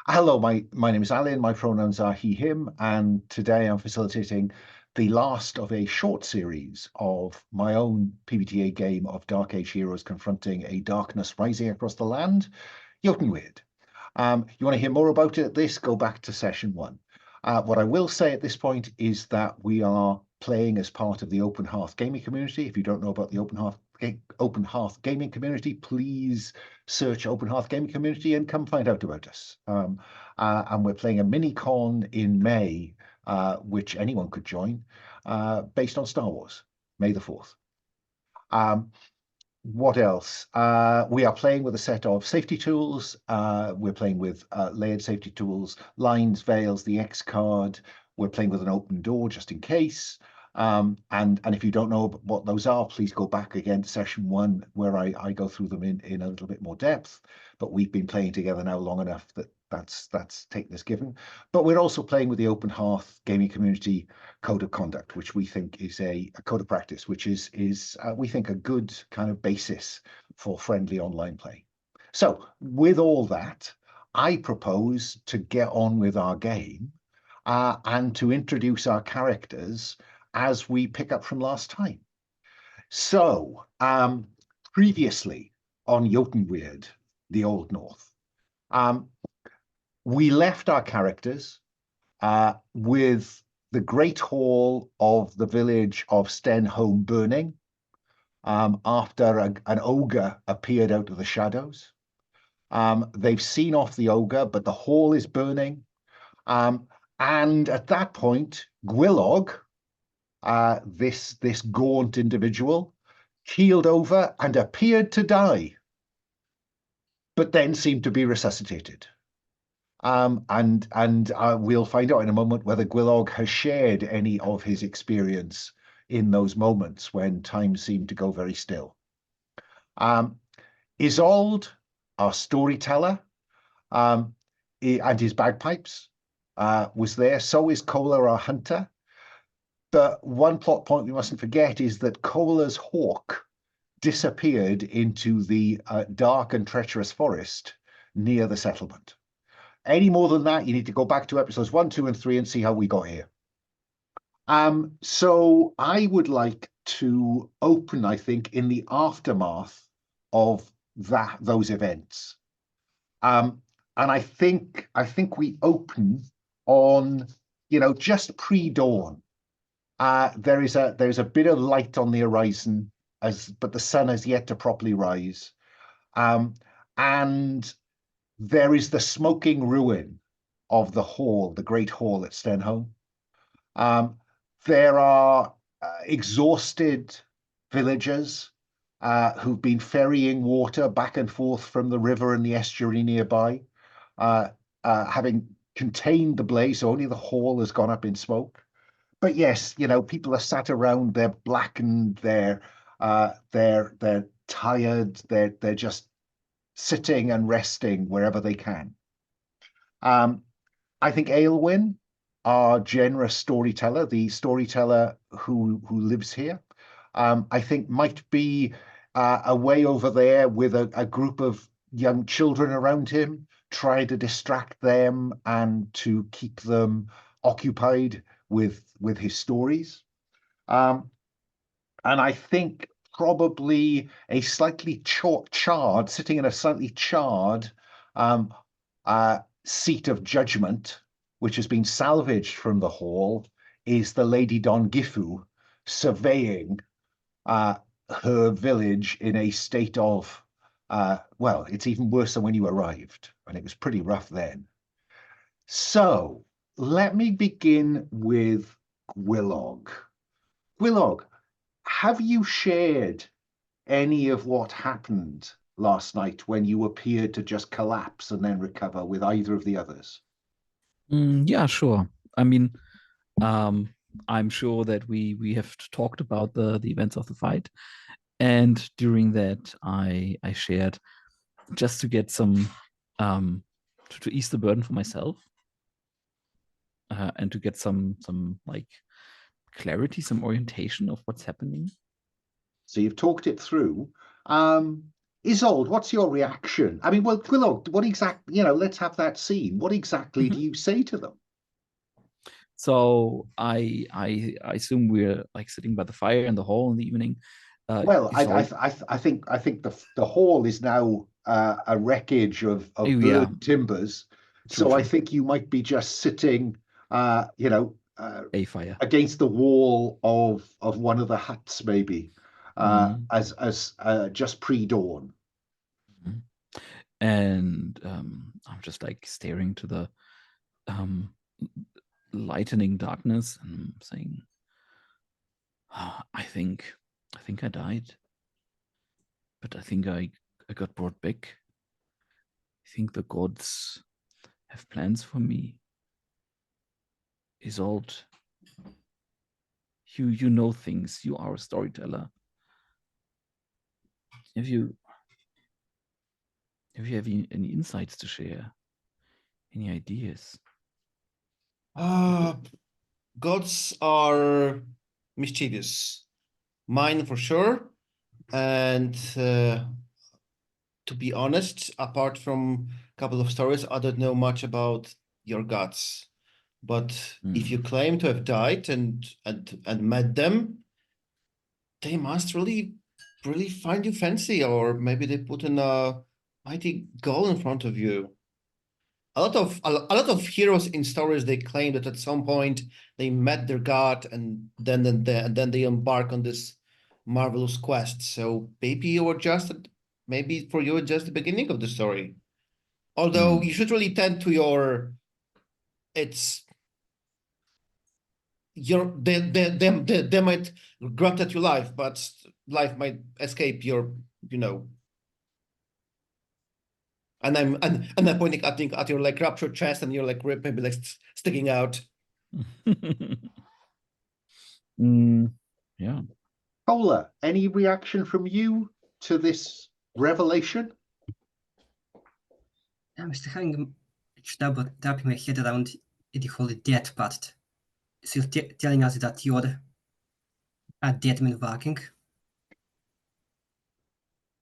Hello, my name is Alun. My pronouns are he, him, and today I'm facilitating the last of a short series of my own PbtA game of Dark Age heroes confronting a darkness rising across the land, Eotenweard. You want to hear more about this? Go back to session one. What I will say at this point is that we are playing as part of the Open Hearth gaming community. If you don't know about the Open Hearth gaming community, please search Open Hearth gaming community and come find out about us. And we're playing a mini con in May, which anyone could join, based on Star Wars, May the 4th. What else? We are playing with a set of safety tools. We're playing with layered safety tools, lines, veils, the X card. We're playing with an open door just in case. And if you don't know what those are, please go back again to session one where I go through them in a little bit more depth. But we've been playing together now long enough that that's taken as given. But we're also playing with the Open Hearth gaming community code of conduct, which we think is a code of practice, which is we think a good kind of basis for friendly online play. So with all that, I propose to get on with our game and to introduce our characters as we pick up from last time. So previously on Eotenweard, the Old North, we left our characters with the great hall of the village of Stenholm burning after an ogre appeared out of the shadows. They've seen off the ogre, but the hall is burning. And at that point, Gwilog, this gaunt individual, keeled over and appeared to die, but then seemed to be resuscitated. And we'll find out in a moment whether Gwilog has shared any of his experience in those moments when time seemed to go very still. Isolde, our storyteller, and his bagpipes was there. So is Kola, our hunter. But one plot point we mustn't forget is that Kola's hawk disappeared into the dark and treacherous forest near the settlement. Any more than that, you need to go back to episodes 1, 2, and 3 and see how we got here. So I would like to open, I think, in the aftermath of those events. And I think we open on, just pre-dawn. There's a bit of light on the horizon, but the sun has yet to properly rise. And there is the smoking ruin of the hall, the great hall at Stenholm. There are exhausted villagers who've been ferrying water back and forth from the river and the estuary nearby, having contained the blaze. Only the hall has gone up in smoke. But yes, people are sat around. They're blackened. They're tired. They're just sitting and resting wherever they can. I think Aelwyn, our generous storyteller, the storyteller who lives here, I think might be away over there with a group of young children around him, trying to distract them and to keep them occupied with his stories. And I think probably a slightly charred, sitting in a slightly charred seat of judgment, which has been salvaged from the hall, is the Lady Don Gifu surveying her village in a state of, well, it's even worse than when you arrived, and it was pretty rough then. So let me begin with Gwilog. Gwilog, have you shared any of what happened last night when you appeared to just collapse and then recover with either of the others? Yeah, sure. I mean, I'm sure that we have talked about the events of the fight, and during that, I shared just to get some to ease the burden for myself, and to get some like clarity, some orientation of what's happening. So you've talked it through. Isolde, what's your reaction? I mean, well, Gwilod, what exactly, you know, let's have that scene. What exactly do you say to them? So I assume we're like sitting by the fire in the hall in the evening. Well, Isolde, I think the hall is now a wreckage oh of yeah, burned timbers. true, So I true. think you might be just sitting, you know, A fire. against the wall of one of the huts, maybe, Mm. as just pre-dawn. Mhm. And I'm just like staring to the um, lightening darkness and saying, "Ah, I think I died, but I think I got brought back. I think the gods have plans for me. Isolde, you know things. You are a storyteller. Have you any insights to share? Any ideas?" Gods are mischievous. Mine for sure. And to be honest, apart from a couple of stories, I don't know much about your gods. But if you claim to have died and met them, they must really find you fancy, or maybe they put in a mighty goal in front of you. A lot of heroes in stories, they claim that at some point they met their god and then they embark on this marvelous quest. So maybe for you it's just the beginning of the story. Although you should really tend to your it's your they might grant at your life, but life might escape your, you know. And I'm pointing, I think, at your like ruptured chest and your like rib maybe like sticking out. Yeah. Paula, any reaction from you to this revelation? I'm still having wrapping my head around the whole death part. Still telling us that you're a dead man walking.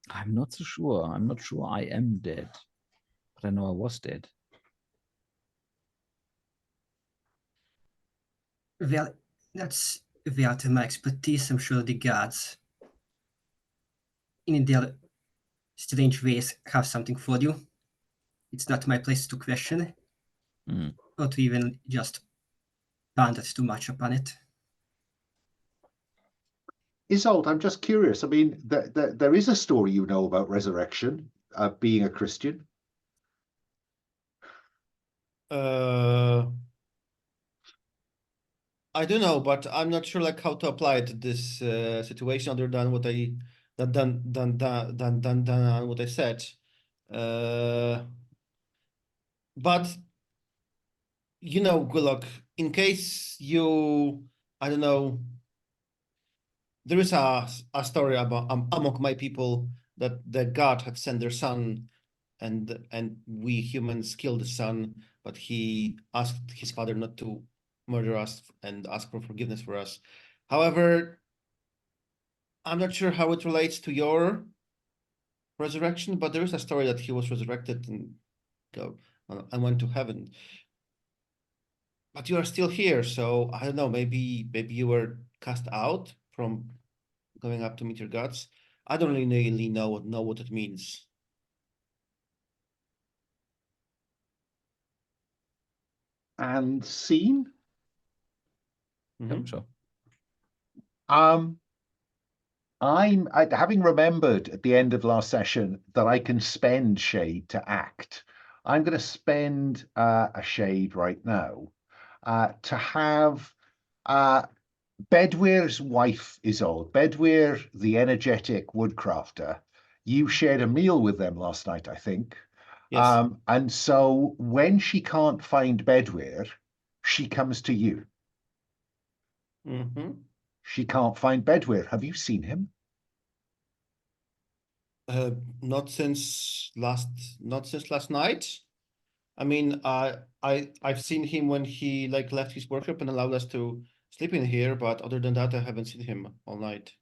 I'm not so sure. I'm not sure I am dead, but I know I was dead. Well, that's without my expertise. I'm sure the gods, in their strange ways, have something for you. It's not my place to question or to even just ponder too much upon it. Isolde, I'm just curious. I mean, there is a story you know about resurrection, being a Christian. I don't know, but I'm not sure like how to apply it to this situation other than what I than what I said. But you know, Gulok, in case you, I don't know, there is a story about among my people that the god had sent their son, and we humans killed the son, but he asked his father not to murder us and ask for forgiveness for us. However, I'm not sure how it relates to your resurrection, but there is a story that he was resurrected and go and went to heaven. But you are still here, so I don't know. Maybe you were cast out from going up to meet your gods. I don't really know what it means. And scene? Yep, sure. Having remembered at the end of last session that I can spend shade to act. I'm going to spend a shade right now to have Bedwyre's wife Isolde. Bedwyre, the energetic woodcrafter. You shared a meal with them last night, I think. Yes. And so when she can't find Bedwyre, she comes to you. She can't find Bedwyre. Have you seen him? Not since last night. I mean, I've seen him when he like left his workshop and allowed us to sleep in here, but other than that, I haven't seen him all night.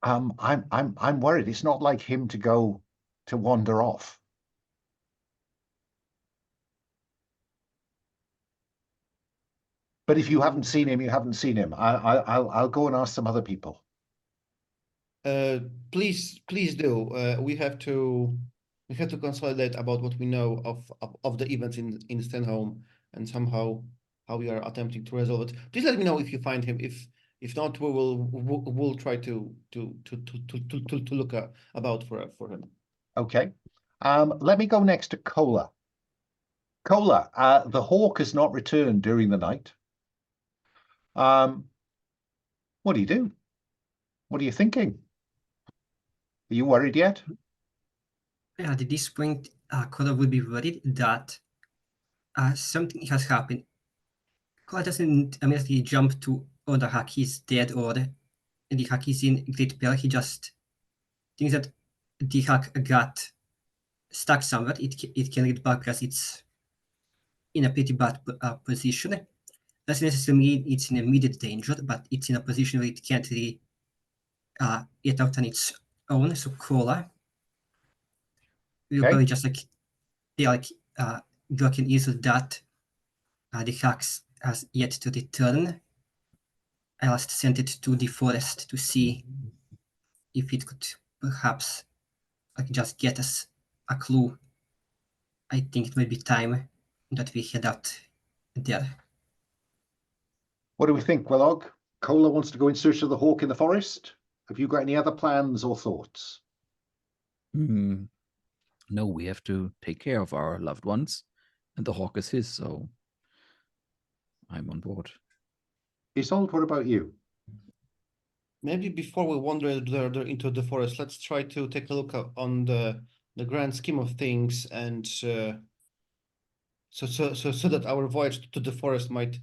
I'm worried. It's not like him to go to wander off. But if you haven't seen him, you haven't seen him. I'll go and ask some other people. Please do. We have to consolidate about what we know of the events in Stenholm and somehow how we are attempting to resolve it. Please let me know if you find him. If not, we'll try to look about for him. Okay. Let me go next to Cola. Cola, the hawk has not returned during the night. What do you do? What are you thinking? Are you worried yet? At this point, Kola would be worried that something has happened. Kola doesn't immediately jump to, oh, the hack is dead or the hack is in great peril. He just thinks that the hack got stuck somewhere. It can get back because it's in a pretty bad position. Doesn't necessarily mean it's in immediate danger, but it's in a position where it can't really get out on its own. So Kola will Okay. probably just Glock and easel that the hacks has yet to return. I last sent it to the forest to see if it could perhaps just get us a clue. I think it may be time that we head out there. What do we think, Willog? Cola wants to go in search of the hawk in the forest. Have you got any other plans or thoughts? No, we have to take care of our loved ones, and the hawk is his, so I'm on board. Isolde, what about you? Maybe before we wander into the forest, let's try to take a look on the grand scheme of things, and so that our voyage to the forest might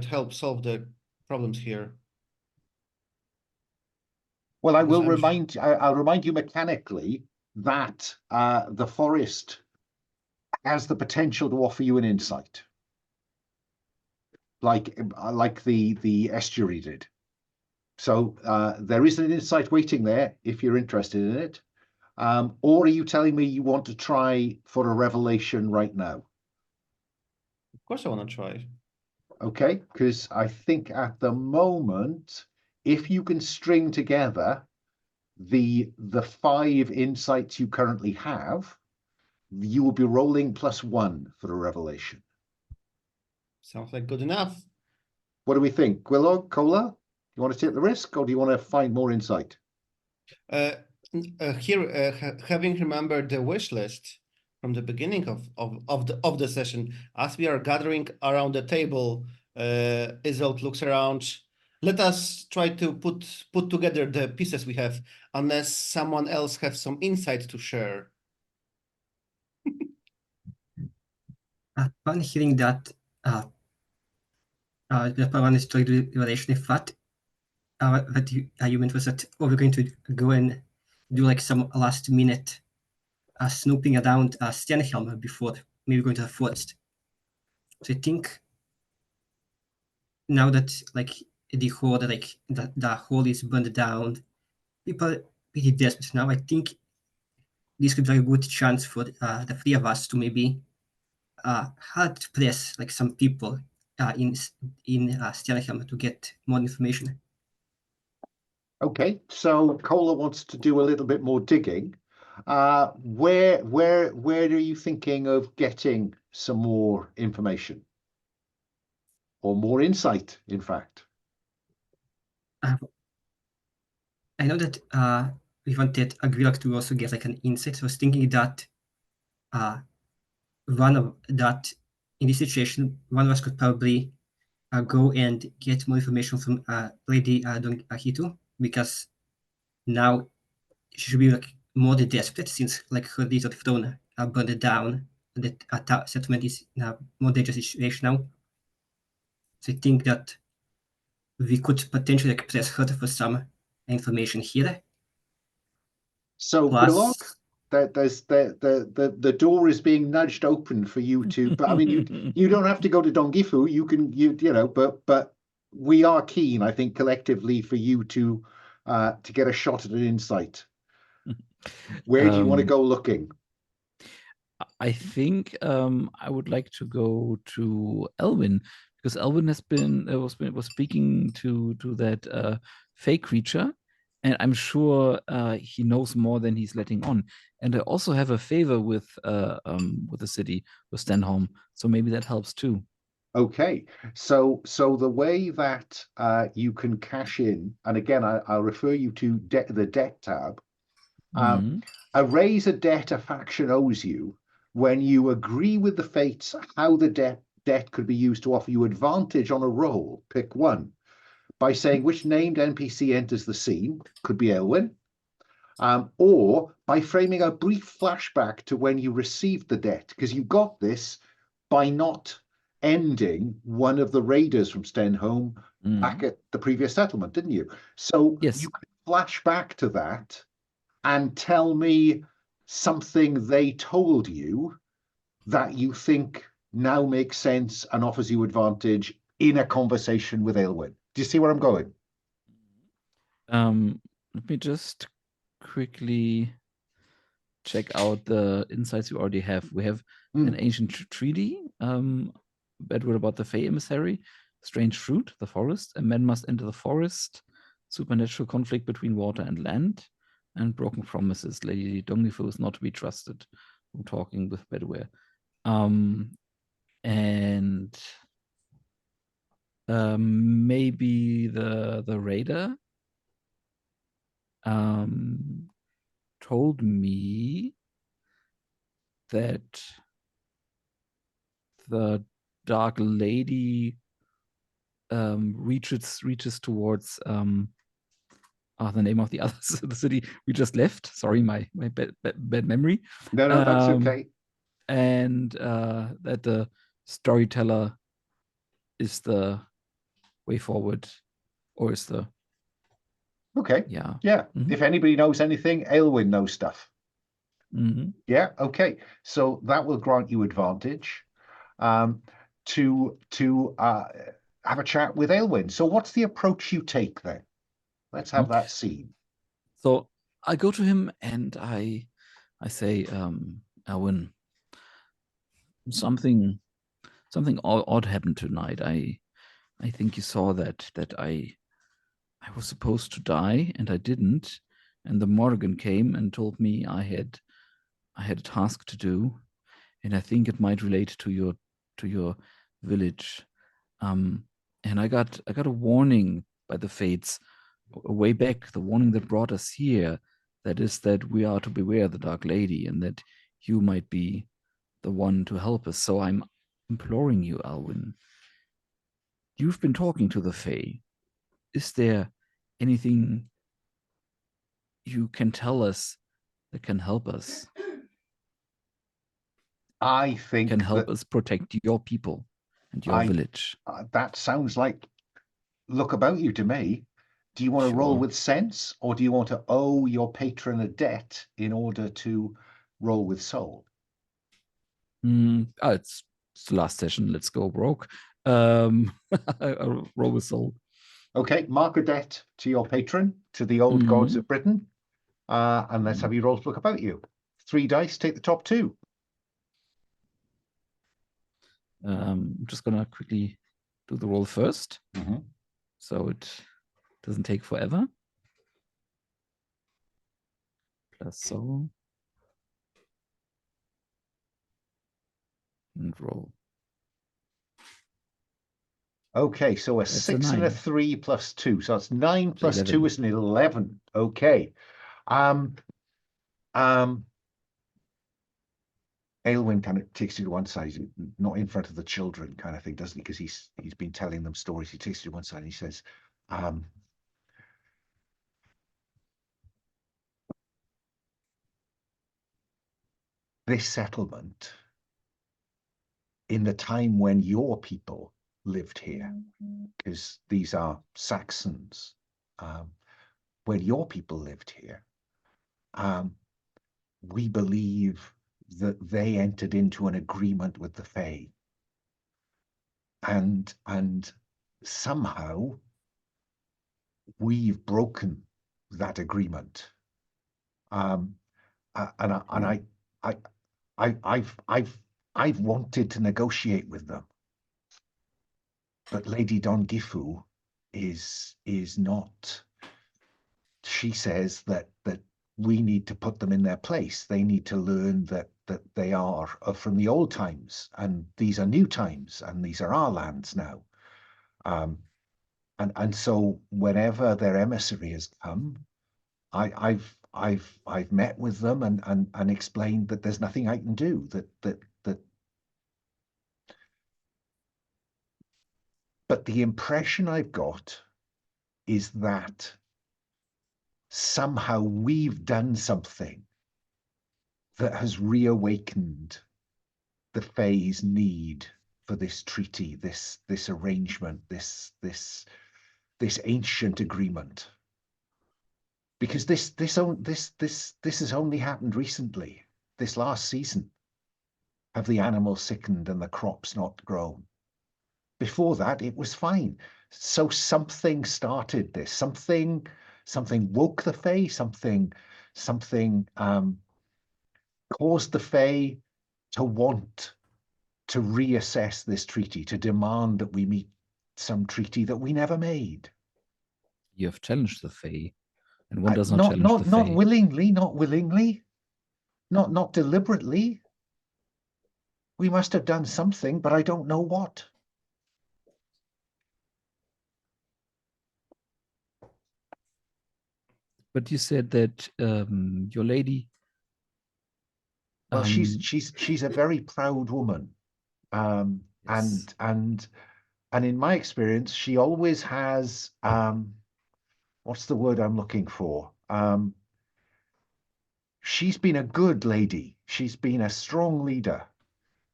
help solve the problems here. Well, I'll remind you mechanically that the forest has the potential to offer you an insight, like the estuary did. So there is an insight waiting there if you're interested in it. Or are you telling me you want to try for a revelation right now? Of course I want to try. Okay, because I think at the moment, if you can string together the 5 insights you currently have, you will be rolling +1 for a revelation. Sounds like good enough. What do we think? Willow, Cola, you want to take the risk, or do you want to find more insight? Having remembered the wish list from the beginning of the session, as we are gathering around the table, Isolde looks around. Let us try to put together the pieces we have, unless someone else has some insight to share. Upon hearing that, the one is to the relation of that, what you meant was that, we're going to go and do like some last minute snooping around Stenholm before maybe going to the forest. So I think now that the whole the hole is burned down, people are pretty desperate now. I think this could be a good chance for the 3 of us to maybe hard press some people in Stenholm to get more information. Okay, so Cola wants to do a little bit more digging. Where are you thinking of getting some more information? Or more insight, in fact? I know that we wanted Agrilak to also get an insight. So I was thinking that in this situation, one of us could probably go and get more information from Lady Dongahitu, because now she should be more desperate, since her desert throne burned down, and that settlement is in a more dangerous situation now. So I think that we could potentially press her for some information here. So Willow, there's the door is being nudged open for you to, but I mean you don't have to go to Dongifu. You know, but we are keen, I think, collectively for you to to get a shot at an insight. Where do you want to go looking? I think I would like to go to Elwin, because Elwin was speaking to that fake creature, and I'm sure he knows more than he's letting on. And I also have a favor with the city, with Stenholm, so maybe that helps too. Okay, so the way that you can cash in, and again, I'll refer you to the debt tab. Erase a debt a faction owes you when you agree with the fates how the debt could be used to offer you advantage on a roll. Pick one by saying which named NPC enters the scene, could be Elwin, or by framing a brief flashback to when you received the debt, because you got this by not ending one of the raiders from Stenholm back at the previous settlement, didn't you? So yes, you could flash back to that and tell me something they told you that you think now makes sense and offers you advantage in a conversation with Aylwin. Do you see where I'm going? Let me just quickly check out the insights we already have. We have an ancient treaty, bad word about the Fey emissary, strange fruit, the forest, a man must enter the forest, supernatural conflict between water and land, and broken promises. Lady Donglifo is not to be trusted. I'm talking with Bedware. And maybe the raider told me that the dark lady reaches towards the name of the others the city we just left. Sorry, my bad memory. No, that's okay. And that the storyteller is the way forward, or is the okay. Yeah. If anybody knows anything, Aylwin knows stuff. Yeah, okay. So that will grant you advantage to have a chat with Aylwin. So what's the approach you take then? Let's have that scene. So I go to him and I say, Aylwin, something odd happened tonight. I think you saw that I was supposed to die and I didn't. And the Morrigan came and told me I had a task to do, and I think it might relate to your village. And I got a warning by the fates way back, the warning that brought us here. That is that we are to beware the Dark Lady, and that you might be the one to help us. So I'm imploring you, Alwyn. You've been talking to the Fae. Is there anything you can tell us that can help us? I think can help us protect your people and your village. That sounds like look about you to me. Do you want to roll with sense, or do you want to owe your patron a debt in order to roll with soul? It's the last session. Let's go broke. Roll with soul. Okay, mark a debt to your patron, to the old gods of Britain, and let's have you roll to look about you. 3 dice, take the top 2. I'm just gonna quickly do the roll first, so it doesn't take forever. Plus soul and roll. Okay, so that's 6 and a 3 plus 2, so that's 9 plus 11. 2 is an 11. Okay. Aylwin kind of takes you to one side, not in front of the children kind of thing, doesn't he? Because he's been telling them stories. He takes you to one side and he says, this settlement, in the time when your people lived here, because these are Saxons, when your people lived here, we believe that they entered into an agreement with the Fae, and somehow we've broken that agreement. And I've wanted to negotiate with them, but Lady Don Gifu is not. She says that we need to put them in their place. They need to learn that they are from the old times, and these are new times, and these are our lands now. And so whenever their emissary has come, I've met with them and explained that there's nothing I can do. But the impression I've got is that somehow we've done something that has reawakened the Fae's need for this treaty, this arrangement, this ancient agreement. Because this has only happened recently, this last season. Have the animals sickened and the crops not grown? Before that, it was fine. So something started this. Something woke the Fae. Something caused the Fae to want to reassess this treaty, to demand that we meet some treaty that we never made. You have challenged the Fae, and one does not challenge the Fae. Not willingly, not deliberately. We must have done something, but I don't know what. But you said that your lady. Well, she's a very proud woman, Yes. and in my experience, she always has what's the word I'm looking for? She's been a good lady. She's been a strong leader,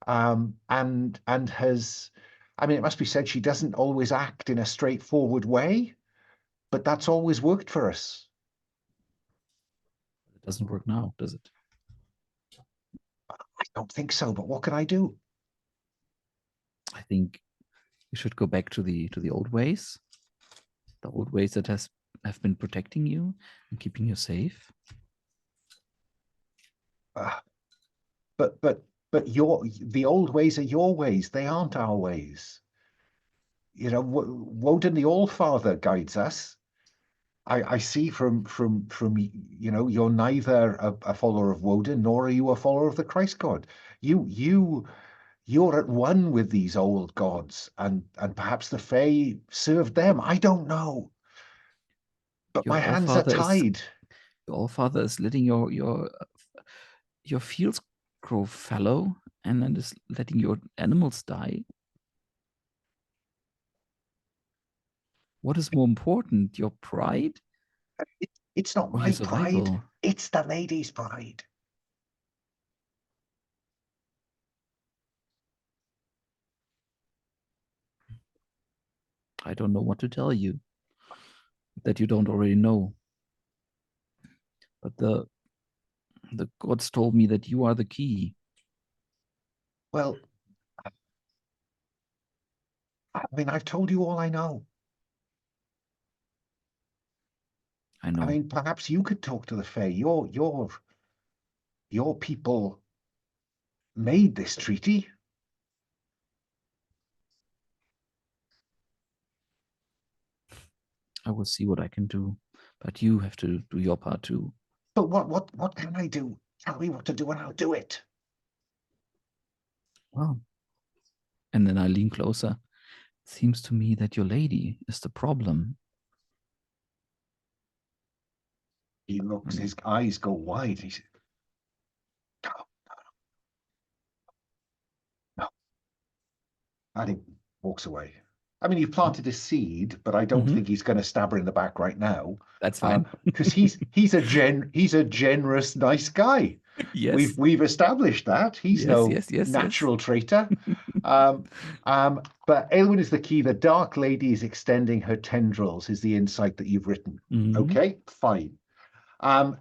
and has. I mean, it must be said she doesn't always act in a straightforward way, but that's always worked for us. It doesn't work now, does it? I don't think so, but what can I do? I think you should go back to the old ways, the old ways that have been protecting you and keeping you safe. But the old ways are your ways. They aren't our ways. You know, Woden the All-Father guides us. I see from you know, you're neither a follower of Woden nor are you a follower of the Christ God. You're at one with these old gods, and perhaps the Fae served them. I don't know, but my hands are tied. Your All-Father is letting your fields grow fallow, and then is letting your animals die. What is more important, your pride? It's not my pride. It's the lady's pride. I don't know what to tell you that you don't already know. But the gods told me that you are the key. Well, I mean, I've told you all I know. I know. I mean, perhaps you could talk to the Fae. Your people made this treaty. I will see what I can do, but you have to do your part too. But what can I do? Tell me what to do and I'll do it. Well, and then I lean closer. It seems to me that your lady is the problem. He looks, his eyes go wide. He says, no. And he walks away. I mean, you've planted a seed, but I don't think he's going to stab her in the back right now. That's fine. Because he's a generous, nice guy. Yes. We've established that. He's natural traitor. But Aelwyn is the key. The Dark Lady is extending her tendrils, is the insight that you've written. Okay, fine.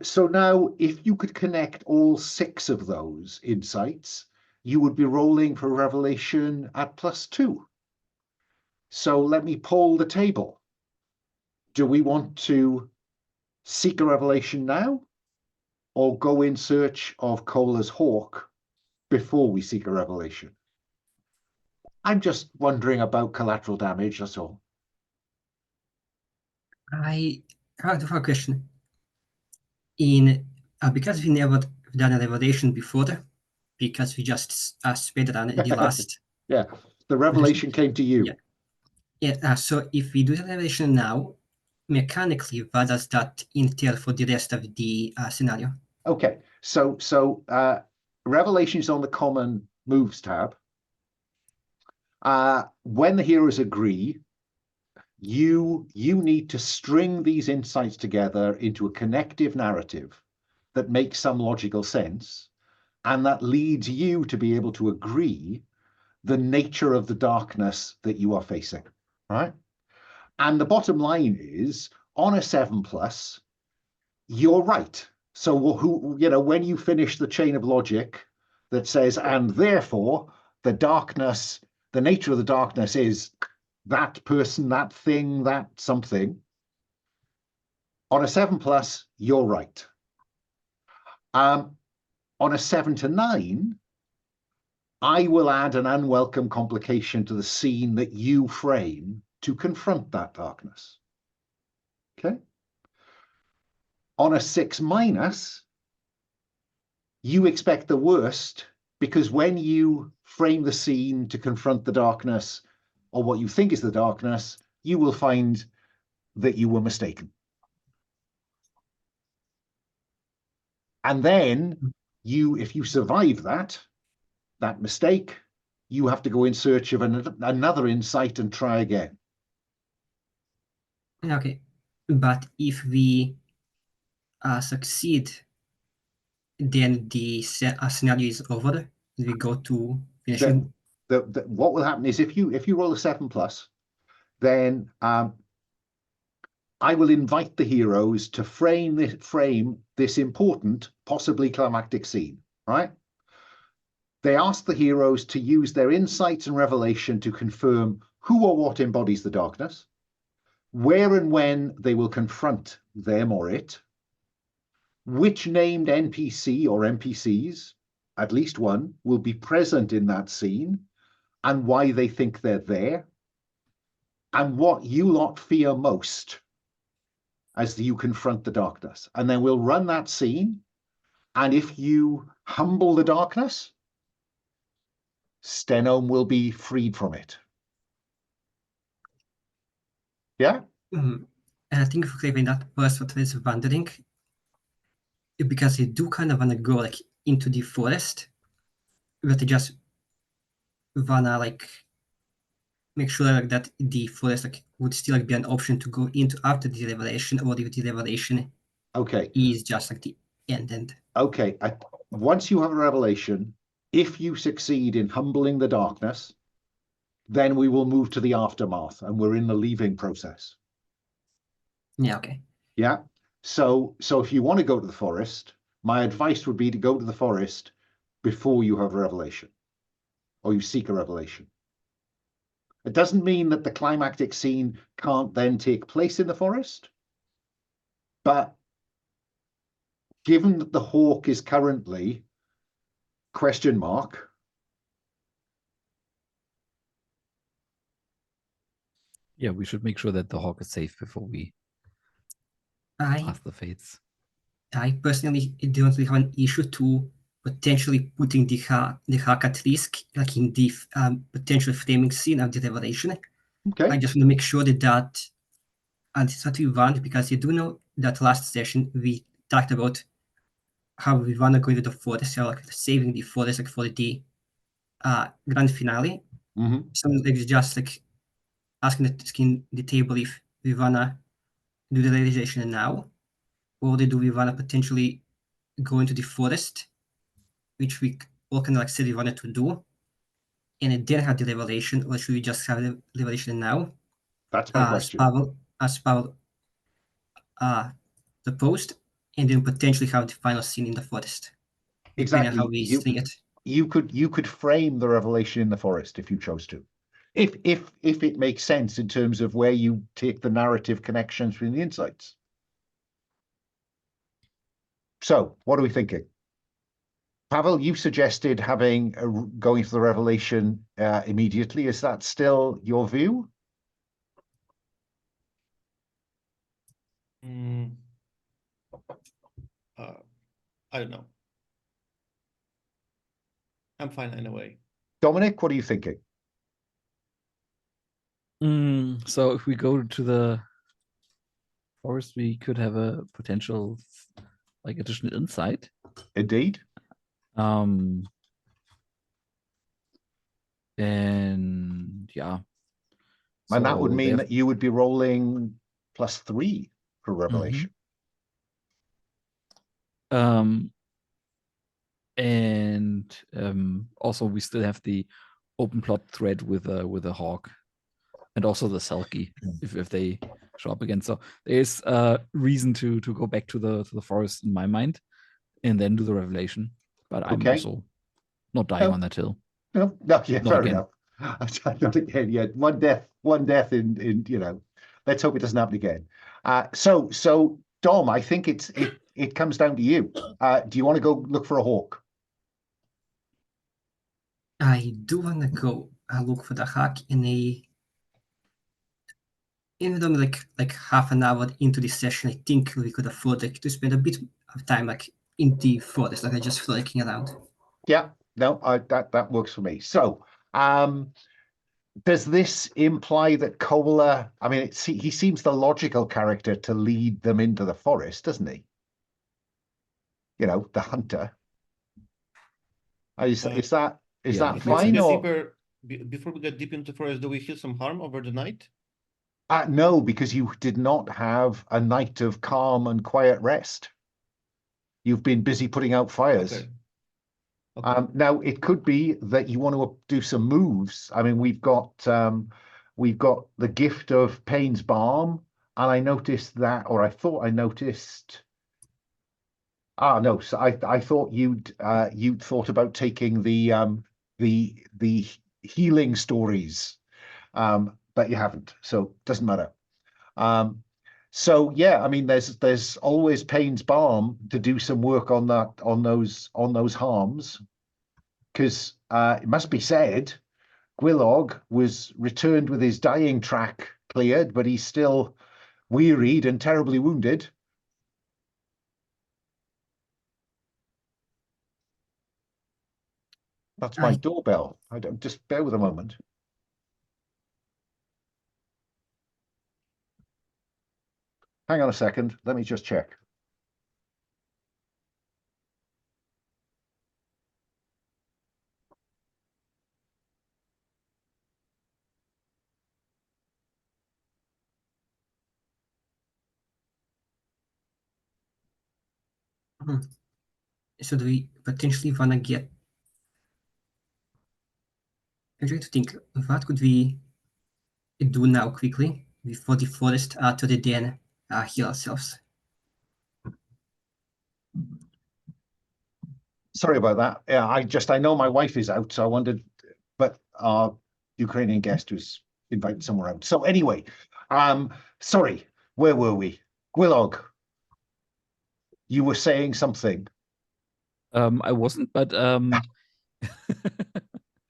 So now, if you could connect all 6 of those insights, you would be rolling for revelation at +2. So let me poll the table. Do we want to seek a revelation now, or go in search of Cola's hawk before we seek a revelation? I'm just wondering about collateral damage, that's all. I have a question. Because we never done a revelation before, because we just speedrun the last. Yeah, the revelation came to you. Yeah. Yeah. So if we do the revelation now, mechanically, what does that entail for the rest of the scenario? Okay, so revelation is on the common moves tab. When the heroes agree, you need to string these insights together into a connective narrative that makes some logical sense, and that leads you to be able to agree the nature of the darkness that you are facing, right? And the bottom line is, on a 7+, you're right. So when you finish the chain of logic that says, and therefore the darkness, the nature of the darkness is that person, that thing, that something, on a 7+, you're right. On a 7 to 9, I will add an unwelcome complication to the scene that you frame to confront that darkness. Okay? On a 6-, you expect the worst, because when you frame the scene to confront the darkness, or what you think is the darkness, you will find that you were mistaken. And then if you survive that mistake, you have to go in search of another insight and try again. Okay, but if we succeed, then the scenario is over. We go to finishing. What will happen is if you roll a 7+, then I will invite the heroes to frame this important, possibly climactic scene, right? They ask the heroes to use their insights and revelation to confirm who or what embodies the darkness, where and when they will confront them or it, which named NPC or NPCs, at least one, will be present in that scene, and why they think they're there, and what you lot fear most as you confront the darkness. And then we'll run that scene, and if you humble the darkness, Stenholm will be freed from it. Yeah? And I think for clearing that first, what I was wondering, because they do kind of want to go like into the forest, but they just wanna like make sure like, that the forest like would still like, be an option to go into after the revelation, or if the revelation is just like the end. Okay, once you have a revelation, if you succeed in humbling the darkness, then we will move to the aftermath, and we're in the leaving process. Yeah, okay. Yeah. So if you want to go to the forest, my advice would be to go to the forest before you have a revelation, or you seek a revelation. It doesn't mean that the climactic scene can't then take place in the forest, but given that the hawk is currently ? Yeah, we should make sure that the hawk is safe before we pass the fates. I personally don't really have an issue to potentially putting the hack at risk, like in the potential framing scene of the revelation. Okay. I just want to make sure that and it's what we want, because you do know that last session we talked about how we want to go into the forest, so like saving the forest like for the grand finale. So it's just like asking the table if we wanna do the realization now, or do we wanna potentially go into the forest, which we all kind of like said we wanted to do, and then have the revelation, or should we just have the revelation now? That's my question. As Pavel the post, and then potentially have the final scene in the forest. Exactly. How we string it. You could frame the revelation in the forest if you chose to, if it makes sense in terms of where you take the narrative connections between the insights. So what are we thinking? Pavel, you suggested going for the revelation immediately. Is that still your view? I don't know. I'm fine anyway. Dominic, what are you thinking? So if we go to the forest, we could have a potential like additional insight. Indeed. And yeah. And that would So mean that you would be rolling +3 for revelation. And also we still have the open plot thread with a hawk, and also the Selkie if they show up again. So there's a reason to go back to the forest in my mind, and then do the revelation. But I'm also not dying on that hill. No, yeah, Not fair again. enough. Not again. Yeah, one death in let's hope it doesn't happen again. So Dom, I think it comes down to you. Do you want to go look for a hawk? I do want to go look for the hawk even though like half an hour into this session, I think we could afford to spend a bit of time like in the forest, like just flanking around. Yeah, no, that works for me. So, does this imply that Kohler? I mean, he seems the logical character to lead them into the forest, doesn't he? You know, the hunter. Is that fine? Or before we get deep into the forest, do we heal some harm over the night? No, because you did not have a night of calm and quiet rest. You've been busy putting out fires. Okay. Now it could be that you want to do some moves. I mean, we've got the gift of Payne's Balm, and I noticed that, or I thought I noticed. No, so I thought you'd thought about taking the healing stories, but you haven't, so it doesn't matter. So yeah, I mean, there's always Payne's Balm to do some work on those harms, because it must be said, Gwilog was returned with his dying track cleared, but he's still wearied and terribly wounded. That's my doorbell. I don't, just bear with a moment. Hang on a second. Let me just check. So do we potentially want to get? I'm trying to think, what could we do now quickly before the forest to the den heal ourselves? Sorry about that. Yeah, I know my wife is out, so I wondered, but our Ukrainian guest was invited somewhere out. So anyway, sorry, where were we? Gwilog, you were saying something. I wasn't, but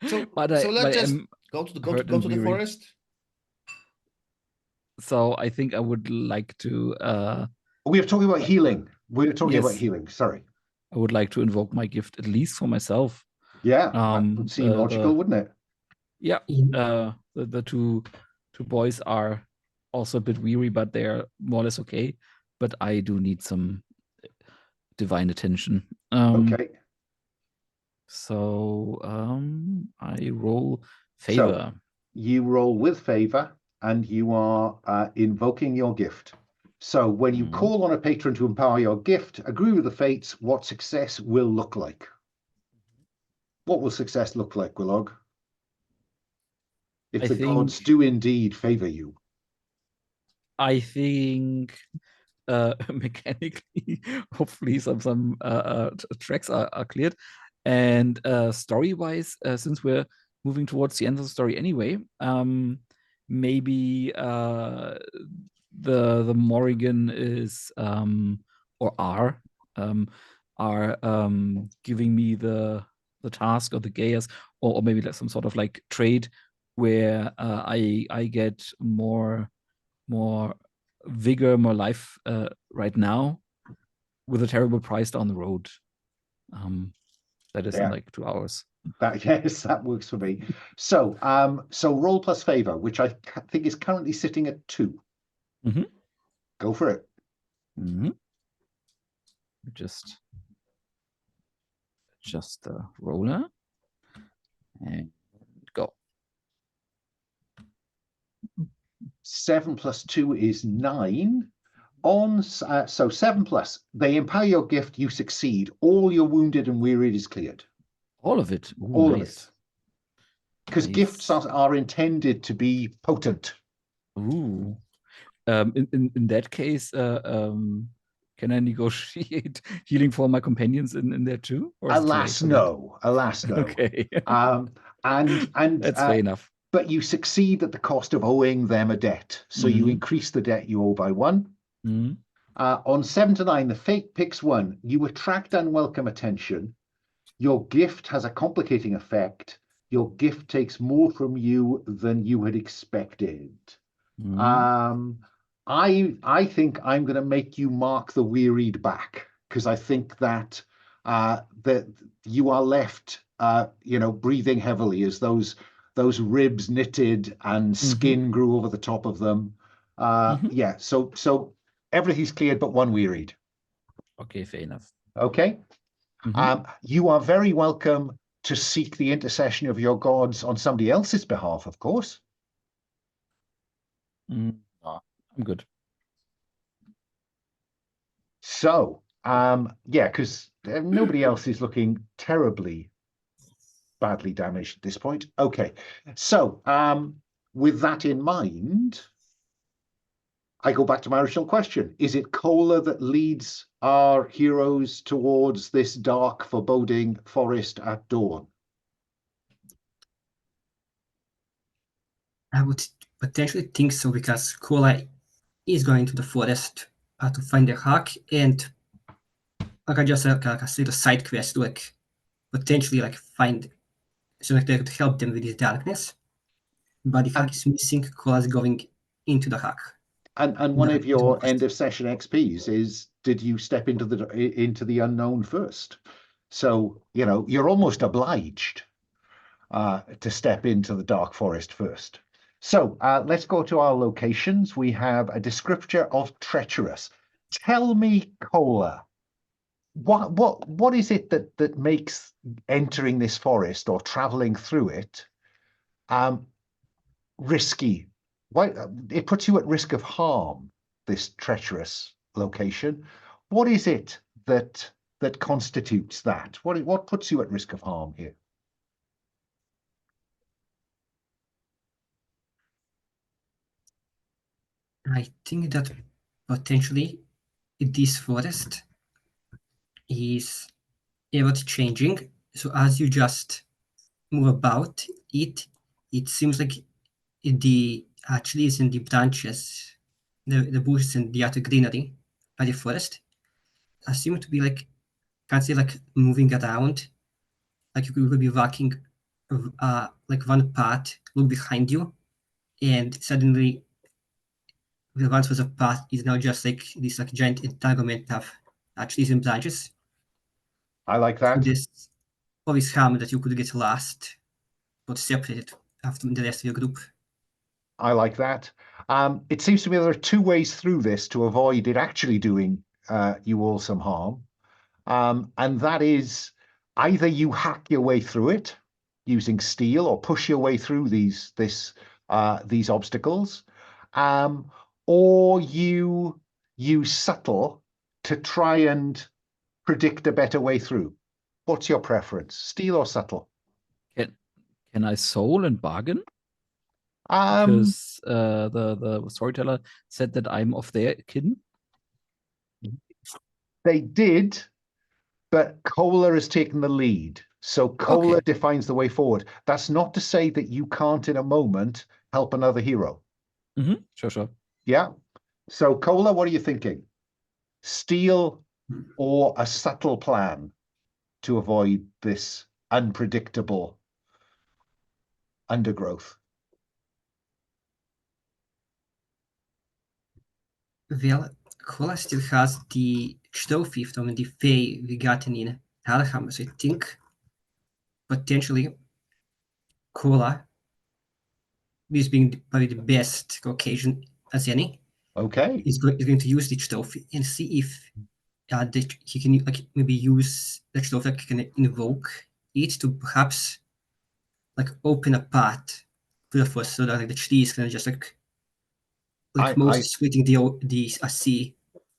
so let's just go to the forest. So I think I would like to. We were talking about healing. We were talking about healing. Sorry. I would like to invoke my gift, at least for myself. Yeah, that would seem logical, wouldn't it? Yeah. The two boys are also a bit weary, but they're more or less okay. But I do need some divine attention. Okay. So I roll favor. So you roll with favor, and you are invoking your gift. So when you call on a patron to empower your gift, agree with the fates what success will look like. What will success look like, Gwilog? If the gods do indeed favor you. I think mechanically, hopefully some tracks are cleared. And story-wise, since we're moving towards the end of the story anyway, maybe the Morrigan is or R are giving me the task or the gears, or maybe like some sort of like trade where I get more vigor, more life right now, with a terrible price down the road. That is in like 2 hours. Yes, that works for me. So, so roll plus favor, which I think is currently sitting at 2. Mm-hmm. Go for it. Mm-hmm. Just the roller and go. 7 plus 2 is 9. So 7 plus, they empower your gift, you succeed. All your wounded and wearied is cleared. All of it. Ooh, All nice. of it. Because Nice. gifts are intended to be potent. Ooh. In that case, can I negotiate healing for my companions in there too? Or is it too late Alas, for that? no. Alas, no. Okay. And That's fair enough. But you succeed at the cost of owing them a debt. So you increase the debt you owe by 1. Mm-hmm. On 7 to 9, the fate picks 1. You attract unwelcome attention. Your gift has a complicating effect. Your gift takes more from you than you had expected. Mm-hmm. I think I'm going to make you mark the wearied back, because I think that that you are left, breathing heavily as those ribs knitted and skin grew over the top of them. Yeah, so everything's cleared but 1 wearied. Okay, fair enough. Okay. You are very welcome to seek the intercession of your gods on somebody else's behalf, of course. No, I'm good. So, yeah, because nobody else is looking terribly badly damaged at this point. Okay, so with that in mind, I go back to my original question. Is it Cola that leads our heroes towards this dark, foreboding forest at dawn? I would potentially think so, because Kola is going to the forest to find the hack, and like I just said, like a little side quest, like potentially like find something that could help them with this darkness. But if hack is missing, Kola's going into the hack. And one of your end of session XPs is, did you step into the unknown first? So, you're almost obliged to step into the dark forest first. So let's go to our locations. We have a descriptor of treacherous. Tell me, Cola, what is it that makes entering this forest or traveling through it risky? Why it puts you at risk of harm, this treacherous location. What is it that constitutes that? What puts you at risk of harm here? I think that potentially this forest is ever changing. So as you just move about it, it seems like the trees and the branches, the bushes and the other greenery by the forest seem to be like, can't say like moving around. Like you could be walking like one path, look behind you, and suddenly the once was a path is now just like this like giant entanglement of trees and branches. I like So that. this always harm that you could get lost but separated from the rest of your group. I like that. It seems to me there are 2 ways through this to avoid it actually doing you all some harm. And that is either you hack your way through it using steel, or push your way through these obstacles, or you use subtle to try and predict a better way through. What's your preference, steel or subtle? Can I soul and bargain? Um, Because the storyteller said that I'm of their kin. They did, but Cola has taken the lead. So Cola defines the way forward. That's not to say that you can't, in a moment, help another hero. Sure. Yeah. So Cola, what are you thinking? Steel or a subtle plan to avoid this unpredictable undergrowth? Well, Cola still has the trophy from the Fae we gotten in Alham, so I think potentially Cola is being probably the best Caucasian as any. Okay. Is going to use the trophy and see if he can like maybe use the trophy, like can invoke it to perhaps like open a path to the forest so that like the trees can just like Moses splitting the sea.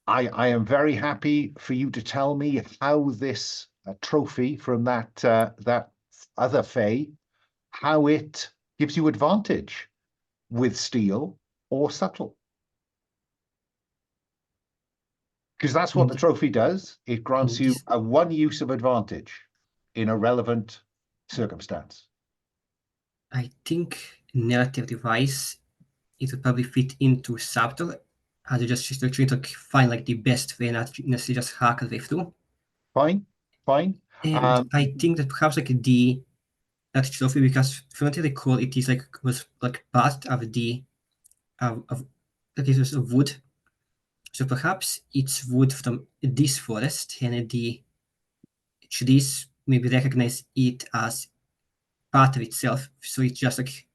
I am very happy for you to tell me how this trophy from that that other Fae, how it gives you advantage with steel or subtle. Because that's what the trophy does. It grants you a one use of advantage in a relevant circumstance. I think narrative device it would probably fit into subtle. As you just trying to find like the best way, not necessarily just hack a way through. Fine, fine. And I think that perhaps like that trophy, because from what I recall, it is like was like part of the of like it was a wood. So perhaps it's wood from this forest, and the trees maybe recognize it as part of itself. So it just like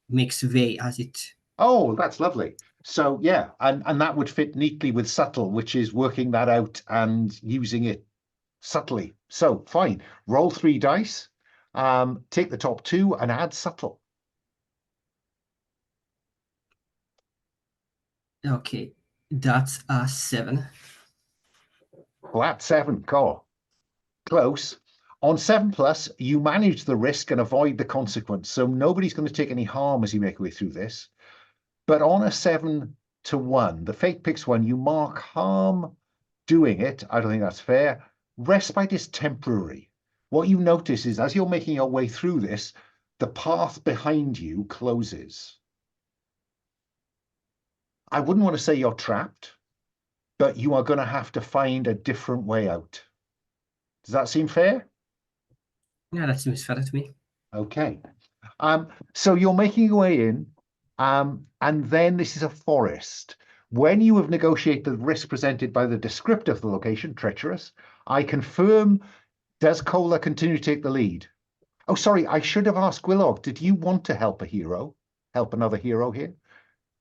makes way as it. Oh, that's lovely. So yeah, and that would fit neatly with subtle, which is working that out and using it subtly. So fine, roll 3 dice, take the top 2 and add subtle. Okay, that's a 7. Flat 7, cool. Close. On 7+, you manage the risk and avoid the consequence. So nobody's going to take any harm as you make your way through this. But on a 7 to 1, the fate picks 1, you mark harm doing it. I don't think that's fair. Respite is temporary. What you notice is as you're making your way through this, the path behind you closes. I wouldn't want to say you're trapped, but you are going to have to find a different way out. Does that seem fair? Yeah, that seems fair to me. Okay. So you're making your way in, and then this is a forest. When you have negotiated the risk presented by the descriptor of the location, treacherous, I confirm, does Cola continue to take the lead? Oh, sorry, I should have asked Gwilog, did you want to help a hero? Help another hero here?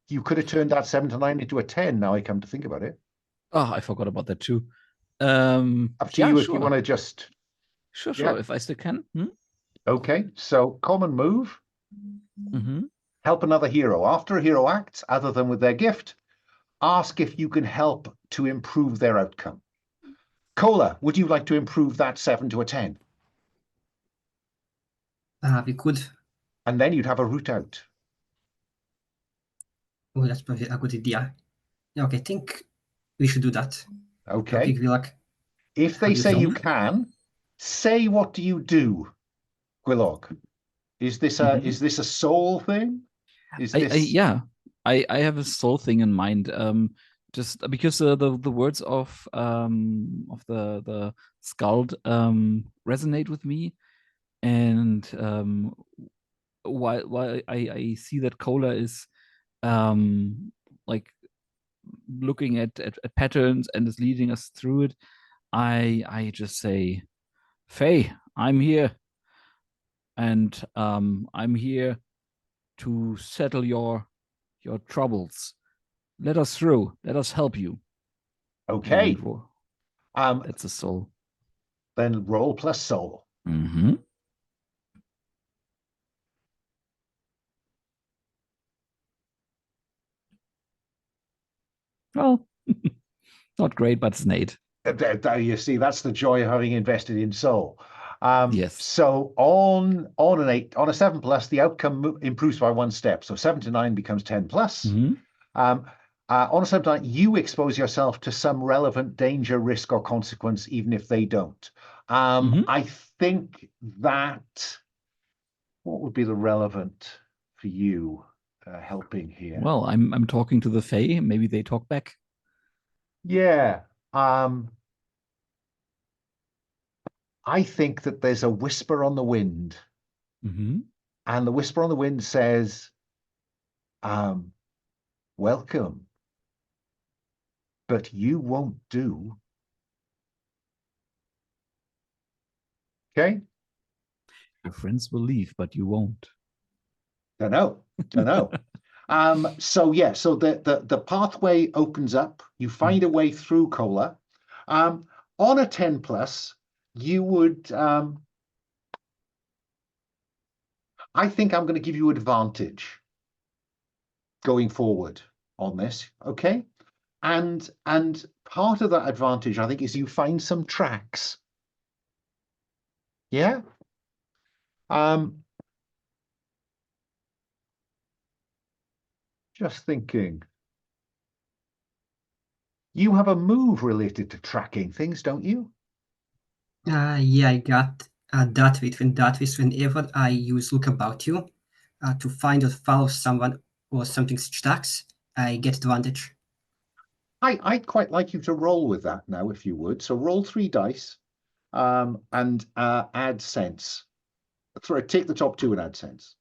You could have turned that 7 to 9 into a 10, now I come to think about it. Oh, I forgot about that too. Up to you if you want to just... Sure, Yeah. if I still can. Okay, so common move. Help another hero. After a hero acts, other than with their gift, ask if you can help to improve their outcome. Cola, would you like to improve that 7 to a 10? We could. And then you'd have a route out. Oh, that's probably a good idea. Yeah, okay, I think we should do that. Okay. Gwilog, If they say you can, say what do you do, Gwilog? Is this a soul thing? Is this... I have a soul thing in mind. Just because the words of the Skald resonate with me, and while I see that Cola is like looking at patterns and is leading us through it, I just say, Faye, I'm here, and I'm here to settle your troubles. Let us through. Let us help you. Okay. That's a soul. Then roll plus soul. Well, not great, but it's an 8. You see, that's the joy of having invested in soul. Yes. So on an 8, on a 7+, the outcome improves by 1 step. So 7 to 9 becomes 10+. On a 7 to 9, you expose yourself to some relevant danger, risk, or consequence, even if they don't. I think that what would be the relevant for you helping here? Well, I'm talking to the Fae. Maybe they talk back. Yeah. I think that there's a whisper on the wind, Mm-hmm. and the whisper on the wind says, welcome, but you won't do. Okay? Your friends will leave, but you won't. Don't know. So yeah, so the pathway opens up. You find a way through Cola. On a 10 plus, you would. I think I'm going to give you advantage going forward on this. Okay, and part of that advantage, I think, is you find some tracks. Yeah. Just thinking. You have a move related to tracking things, don't you? Yeah, I got that with whenever I use Look About You to find or follow someone or something's tracks, I get advantage. I'd quite like you to roll with that now, if you would. So roll 3 dice and add sense. Take the top 2 and add sense.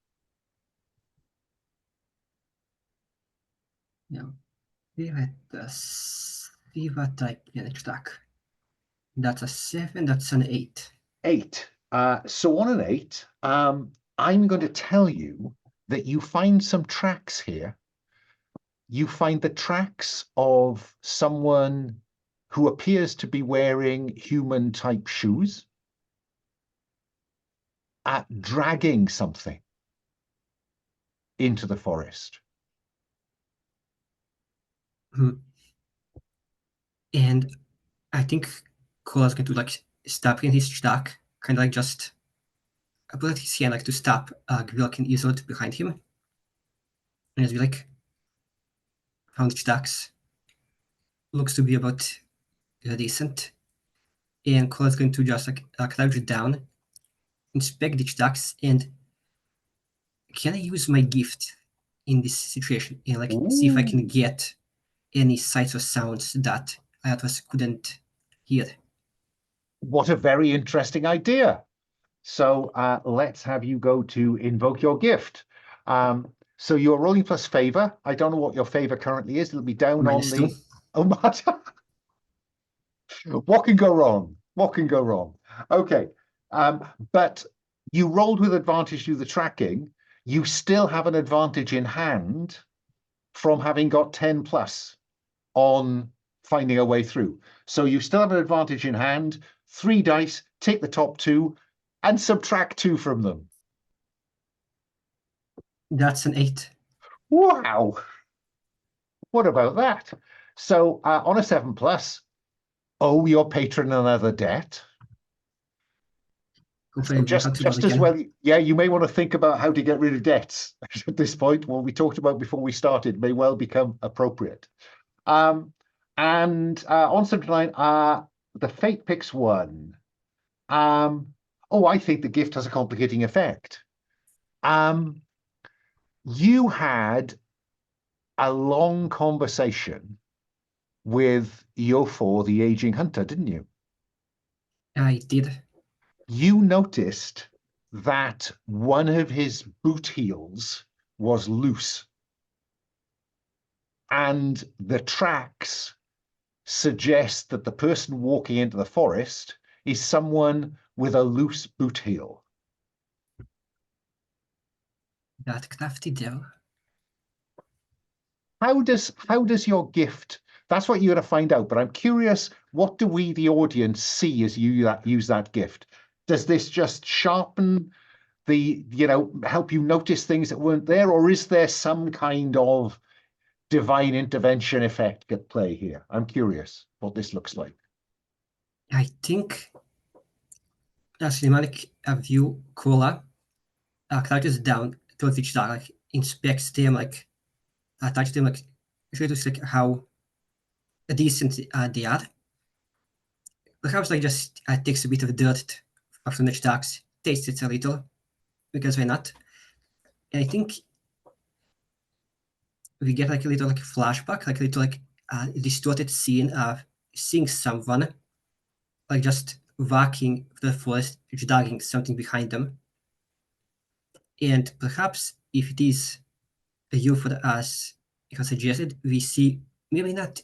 Yeah. Let's see what I can track. That's a 7, that's an 8. 8. So on an 8, I'm going to tell you that you find some tracks here. You find the tracks of someone who appears to be wearing human-type shoes, dragging something into the forest. And I think Cola's going to like stop in his track, kind of like just put his hand like to stop Gvilk and Isolde behind him. And just be like, found tracks. Looks to be about decent. And Cola's going to just like crouch down, inspect the tracks, and can I use my gift in this situation and like see if I can get any sights or sounds that Ayatos couldn't hear? What a very interesting idea. So let's have you go to invoke your gift. So you're rolling plus favor. I don't know what your favor currently is. It'll be down Minus on the. 2. Oh, what can go wrong? What can go wrong? Okay. But you rolled with advantage through the tracking. You still have an advantage in hand from having got 10 plus on finding a way through. So you still have an advantage in hand. 3 dice, take the top 2, and subtract 2 from them. That's an 8. Wow. What about that? So on a 7 plus, owe your patron another debt. Hopefully, So we have to do just it as again. well, yeah, you may want to think about how to get rid of debts at this point. What we talked about before we started may well become appropriate. And on subject line, the fate picks 1. I think the gift has a complicating effect. You had a long conversation with Eofor, the aging hunter, didn't you? I did. You noticed that one of his boot heels was loose, and the tracks suggest that the person walking into the forest is someone with a loose boot heel. That crafty devil. How does your gift? That's what you're going to find out. But I'm curious, what do we, the audience, see as you use that gift? Does this just sharpen help you notice things that weren't there, or is there some kind of divine intervention effect at play here? I'm curious what this looks like. I think a cinematic view Cola crouches down towards each dog, like inspects them, like touch them, like try to see like how decent they are. Perhaps like just takes a bit of dirt from the dogs, tastes it a little, because why not? And I think we get like a little like flashback, like a little like distorted scene of seeing someone like just walking through the forest, dragging something behind them. And perhaps if it is a UFO as you have suggested, we see maybe not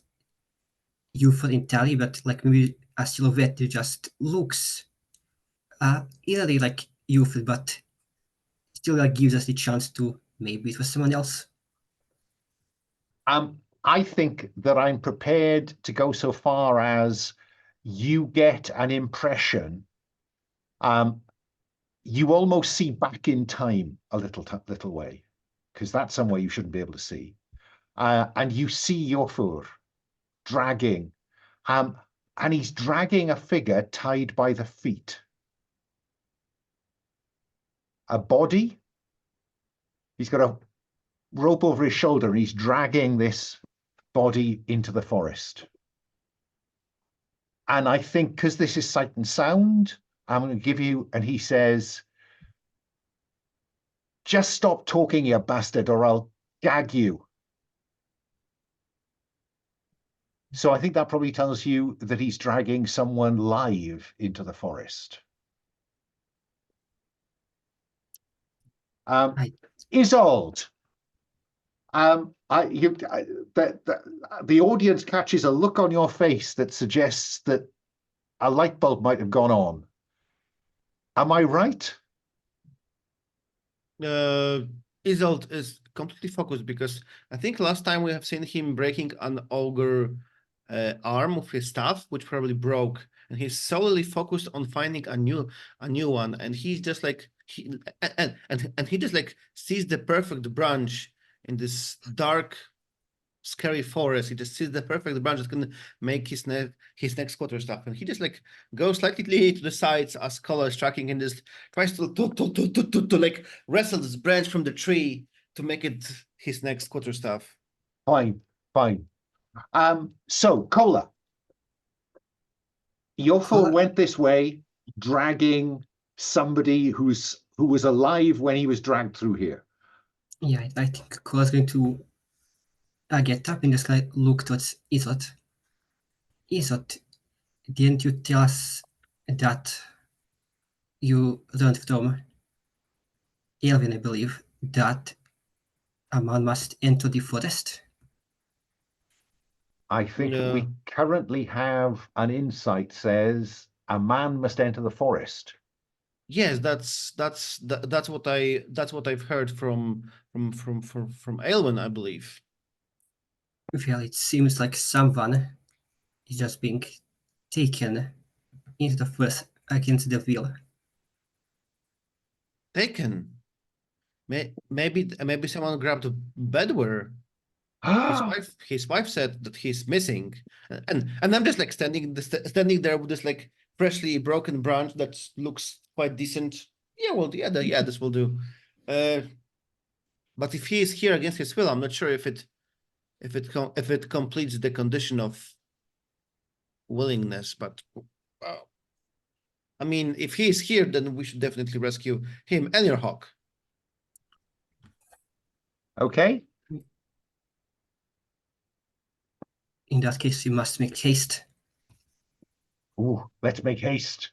UFO entirely, but like maybe a silhouette that just looks eerily like UFO, but still gives us the chance to maybe it was someone else. I think that I'm prepared to go so far as you get an impression. You almost see back in time a little way, because that's somewhere you shouldn't be able to see. And you see Iorfur dragging, and he's dragging a figure tied by the feet. A body. He's got a rope over his shoulder, and he's dragging this body into the forest. And I think because this is sight and sound, I'm going to give you, and he says, just stop talking, you bastard, or I'll gag you. So I think that probably tells you that he's dragging someone live into the forest. Isolde. The audience catches a look on your face that suggests that a light bulb might have gone on. Am I right? Isolde is completely focused because I think last time we have seen him breaking an ogre arm with his staff, which probably broke, and he's solely focused on finding a new one. And he's just like he just like sees the perfect branch in this dark, scary forest. He just sees the perfect branch that's gonna make his next quarter stuff, and he just like goes slightly to the sides as Color is tracking and just tries to like wrestle this branch from the tree to make it his next quarter stuff. Fine. So Kola, Iorfur went this way, dragging somebody who was alive when he was dragged through here. Yeah, I think Kola's going to get up and just like look towards Isolde. Isolde, didn't you tell us that you learned from Elvin, I believe, that a man must enter the forest? I think we currently have an insight says a man must enter the forest. Yes, that's what I've heard from Aylwin, I believe. Well, it seems like someone is just being taken into the forest against their will. Taken. Maybe someone grabbed Bedwer. His wife said that he's missing, and I'm just like standing there with this like freshly broken branch that looks quite decent. Yeah, well, yeah, this will do. But if he is here against his will, I'm not sure if it completes the condition of willingness. But I mean, if he is here, then we should definitely rescue him and your hawk. Okay. In that case, you must make haste. Ooh, let's make haste.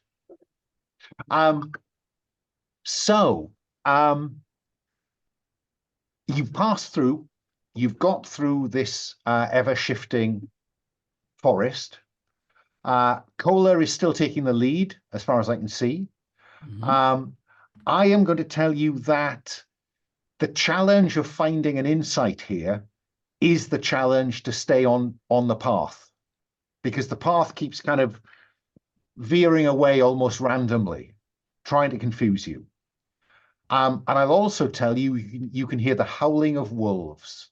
You've passed through, you've got through this ever-shifting forest. Kola is still taking the lead, as far as I can see. Mhm. I am going to tell you that the challenge of finding an insight here is the challenge to stay on the path, because the path keeps kind of veering away almost randomly, trying to confuse you. And I'll also tell you, you can hear the howling of wolves.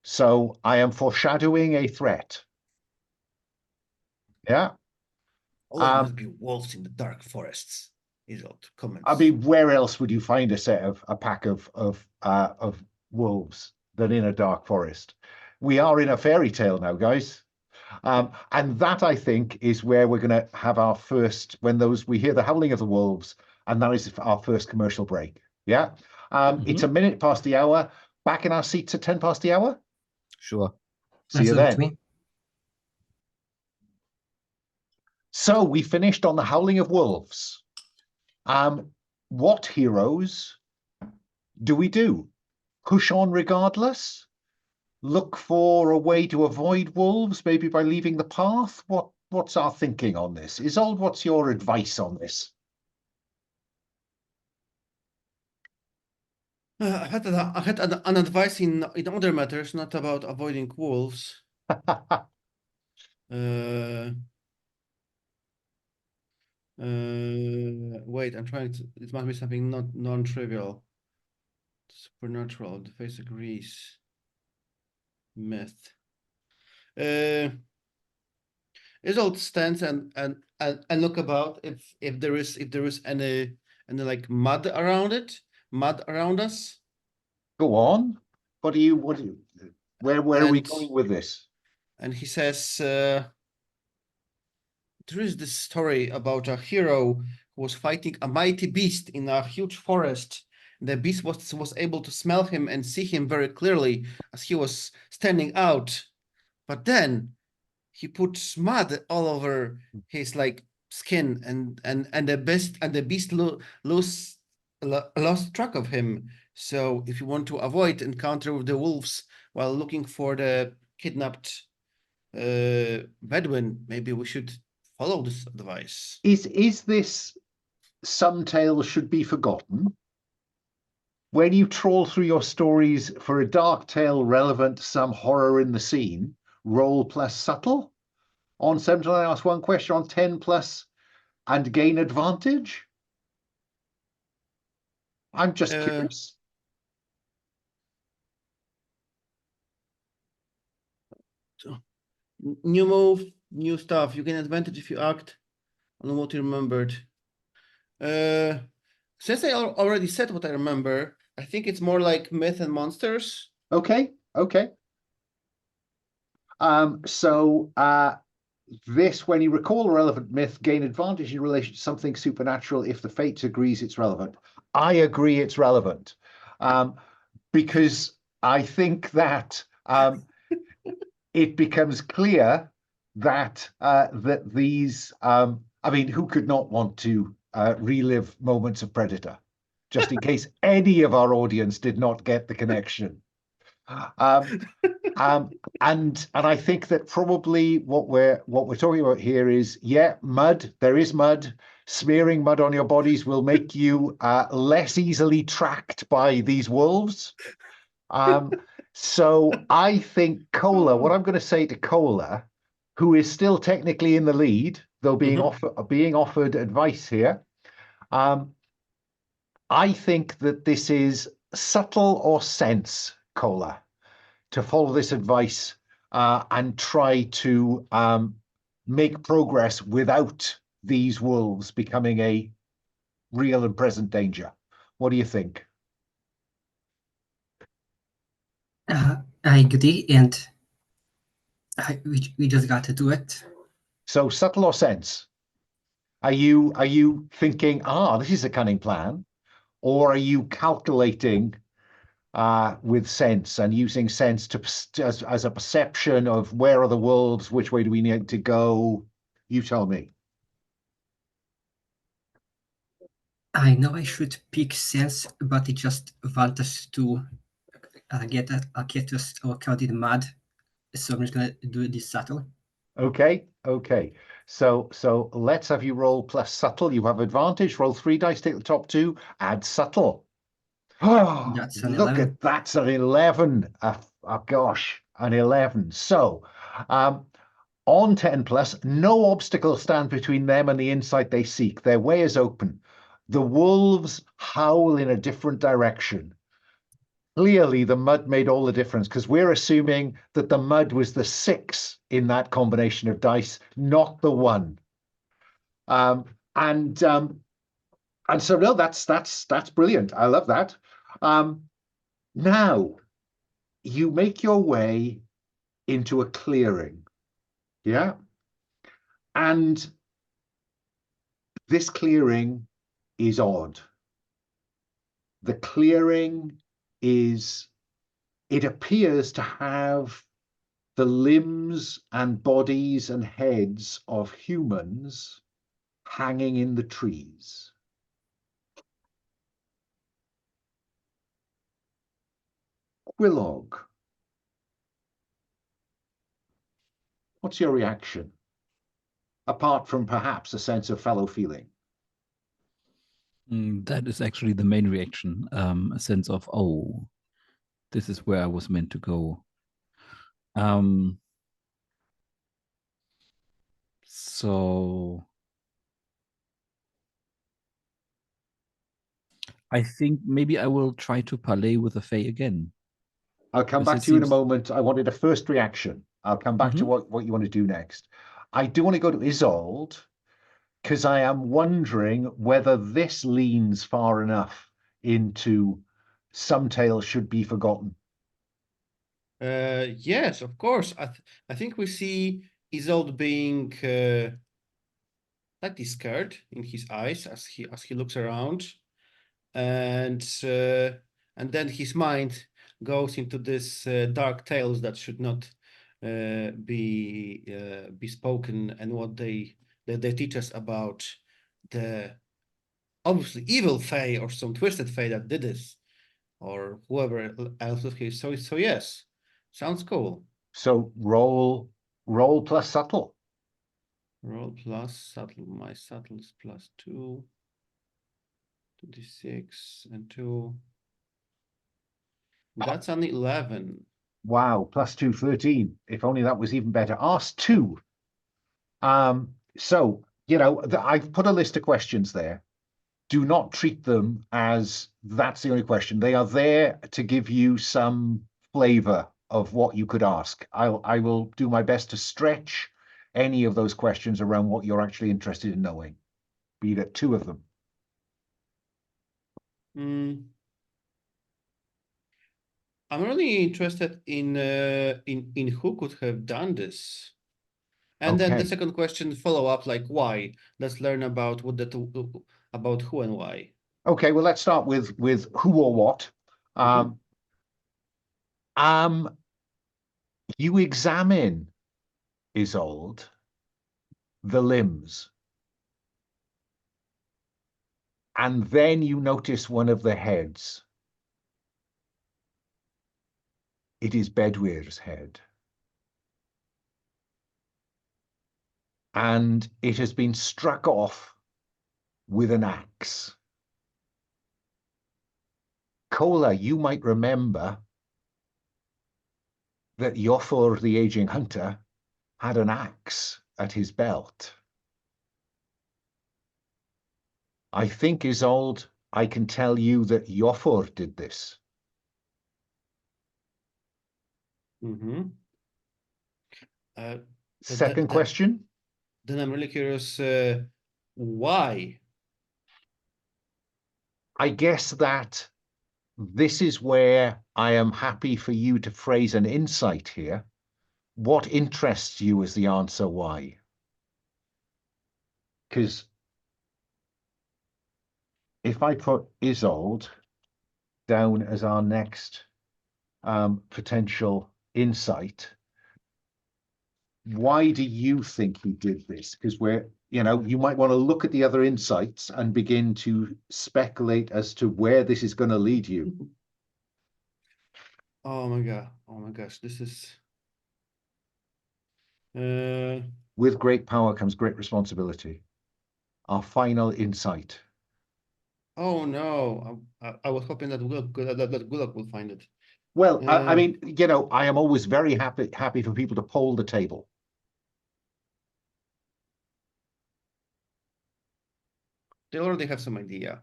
So I am foreshadowing a threat. Yeah. Oh, there must be wolves in the dark forests. Isolde comments. I mean, where else would you find a pack of wolves than in a dark forest? We are in a fairy tale now, guys. And that, I think, is where we're going to have our first, when we hear the howling of the wolves, and that is our first commercial break. Yeah. It's a minute past the hour. Back in our seats at 10 past the hour. Sure. See you then. Absolutely. So we finished on the Howling of Wolves. What heroes do we do? Push on regardless? Look for a way to avoid wolves, maybe by leaving the path? What's our thinking on this? Isolde, what's your advice on this? I had an advice in other matters, not about avoiding wolves. Wait, I'm trying to. It must be something not non-trivial. Supernatural. The face agrees. Myth. Isolde stands and look about if there is any like mud around it, mud around us. Go on. Where are we And- going with this? And he says, there is this story about a hero who was fighting a mighty beast in a huge forest. The beast was able to smell him and see him very clearly as he was standing out. But then he put mud all over his like skin, and the beast lost track of him. So if you want to avoid encounter with the wolves while looking for the kidnapped Bedouin, maybe we should follow this advice. Is this some tales should be forgotten? When you trawl through your stories for a dark tale relevant to some horror in the scene, roll plus subtle. On 7 I ask one question, on 10 plus and gain advantage. I'm just curious. New move, new stuff. You gain advantage if you act on what you remembered. Since I already said what I remember, I think it's more like myth and monsters. Okay. This, when you recall a relevant myth, gain advantage in relation to something supernatural if the Fates agrees it's relevant. I agree it's relevant, because I think that it becomes clear that these, I mean, who could not want to relive moments of PbtA, just in case any of our audience did not get the connection. And I think that probably what we're talking about here is, yeah, mud. There is mud. Smearing mud on your bodies will make you less easily tracked by these wolves. So I think Cola, what I'm going to say to Cola, who is still technically in the lead, though being offered advice here, I think that this is subtle or sense, Cola, to follow this advice and try to make progress without these wolves becoming a real and present danger. What do you think? I agree, and we just got to do it. So subtle or sense? Are you thinking, this is a cunning plan, or are you calculating with sense and using sense as a perception of where are the wolves, which way do we need to go? You tell me. I know I should pick sense, but it just wants us to get us covered in mud. So I'm just gonna do this subtle. Okay. So let's have you roll plus subtle. You have advantage. Roll 3 dice, take the top 2, add subtle. Oh, That's an look 11. that's an 11. Gosh, an 11. So on 10 plus, no obstacles stand between them and the insight they seek. Their way is open. The wolves howl in a different direction. Clearly, the mud made all the difference, because we're assuming that the mud was the 6 in that combination of dice, not the 1. And so no, that's brilliant. I love that. Now you make your way into a clearing, yeah, and this clearing is odd. The clearing it appears to have the limbs and bodies and heads of humans hanging in the trees. Quillog, what's your reaction? Apart from perhaps a sense of fellow feeling. That is actually the main reaction, a sense of, oh, this is where I was meant to go. So I think maybe I will try to parley with the Fae again. I'll come Because back it to you in a seems- moment. I wanted a first reaction. I'll come back to Mhm. what you want to do next. I do want to go to Isolde, because I am wondering whether this leans far enough into some tales should be forgotten. Yes, of course. I think we see Isolde being slightly scared in his eyes as he looks around, and then his mind goes into this dark tales that should not be spoken, and what they teach us about the obviously evil Fae or some twisted Fae that did this, or whoever else is here. So yes, sounds cool. So roll plus subtle. Roll plus subtle. My subtle is +2. 2d6 and 2. That's an 11. Wow, +2, 13. If only that was even better. Ask 2. So, I've put a list of questions there. Do not treat them as that's the only question. They are there to give you some flavor of what you could ask. I will do my best to stretch any of those questions around what you're actually interested in knowing, be that 2 of them. I'm really interested in who could have done this. And then the Okay. second question follow up, like why? Let's learn about about who and why. Okay, well, let's start with who or what. You examine, Isolde, the limbs, and then you notice one of the heads. It is Bedwyre's head. And it has been struck off with an axe. Cola, you might remember that Iofur, the aging hunter, had an axe at his belt. I think, Isolde, I can tell you that Iofur did this. Second question? Then I'm really curious, why? I guess that this is where I am happy for you to phrase an insight here. What interests you as the answer why? Because if I put Isolde down as our next potential insight, why do you think he did this? Because you might want to look at the other insights and begin to speculate as to where this is going to lead you. Oh my God. Oh my gosh. This is With great power comes great responsibility. Our final insight. oh no. I was hoping that Gulak will find it. Well, I mean, I am always very happy for people to poll the table. They already have some idea.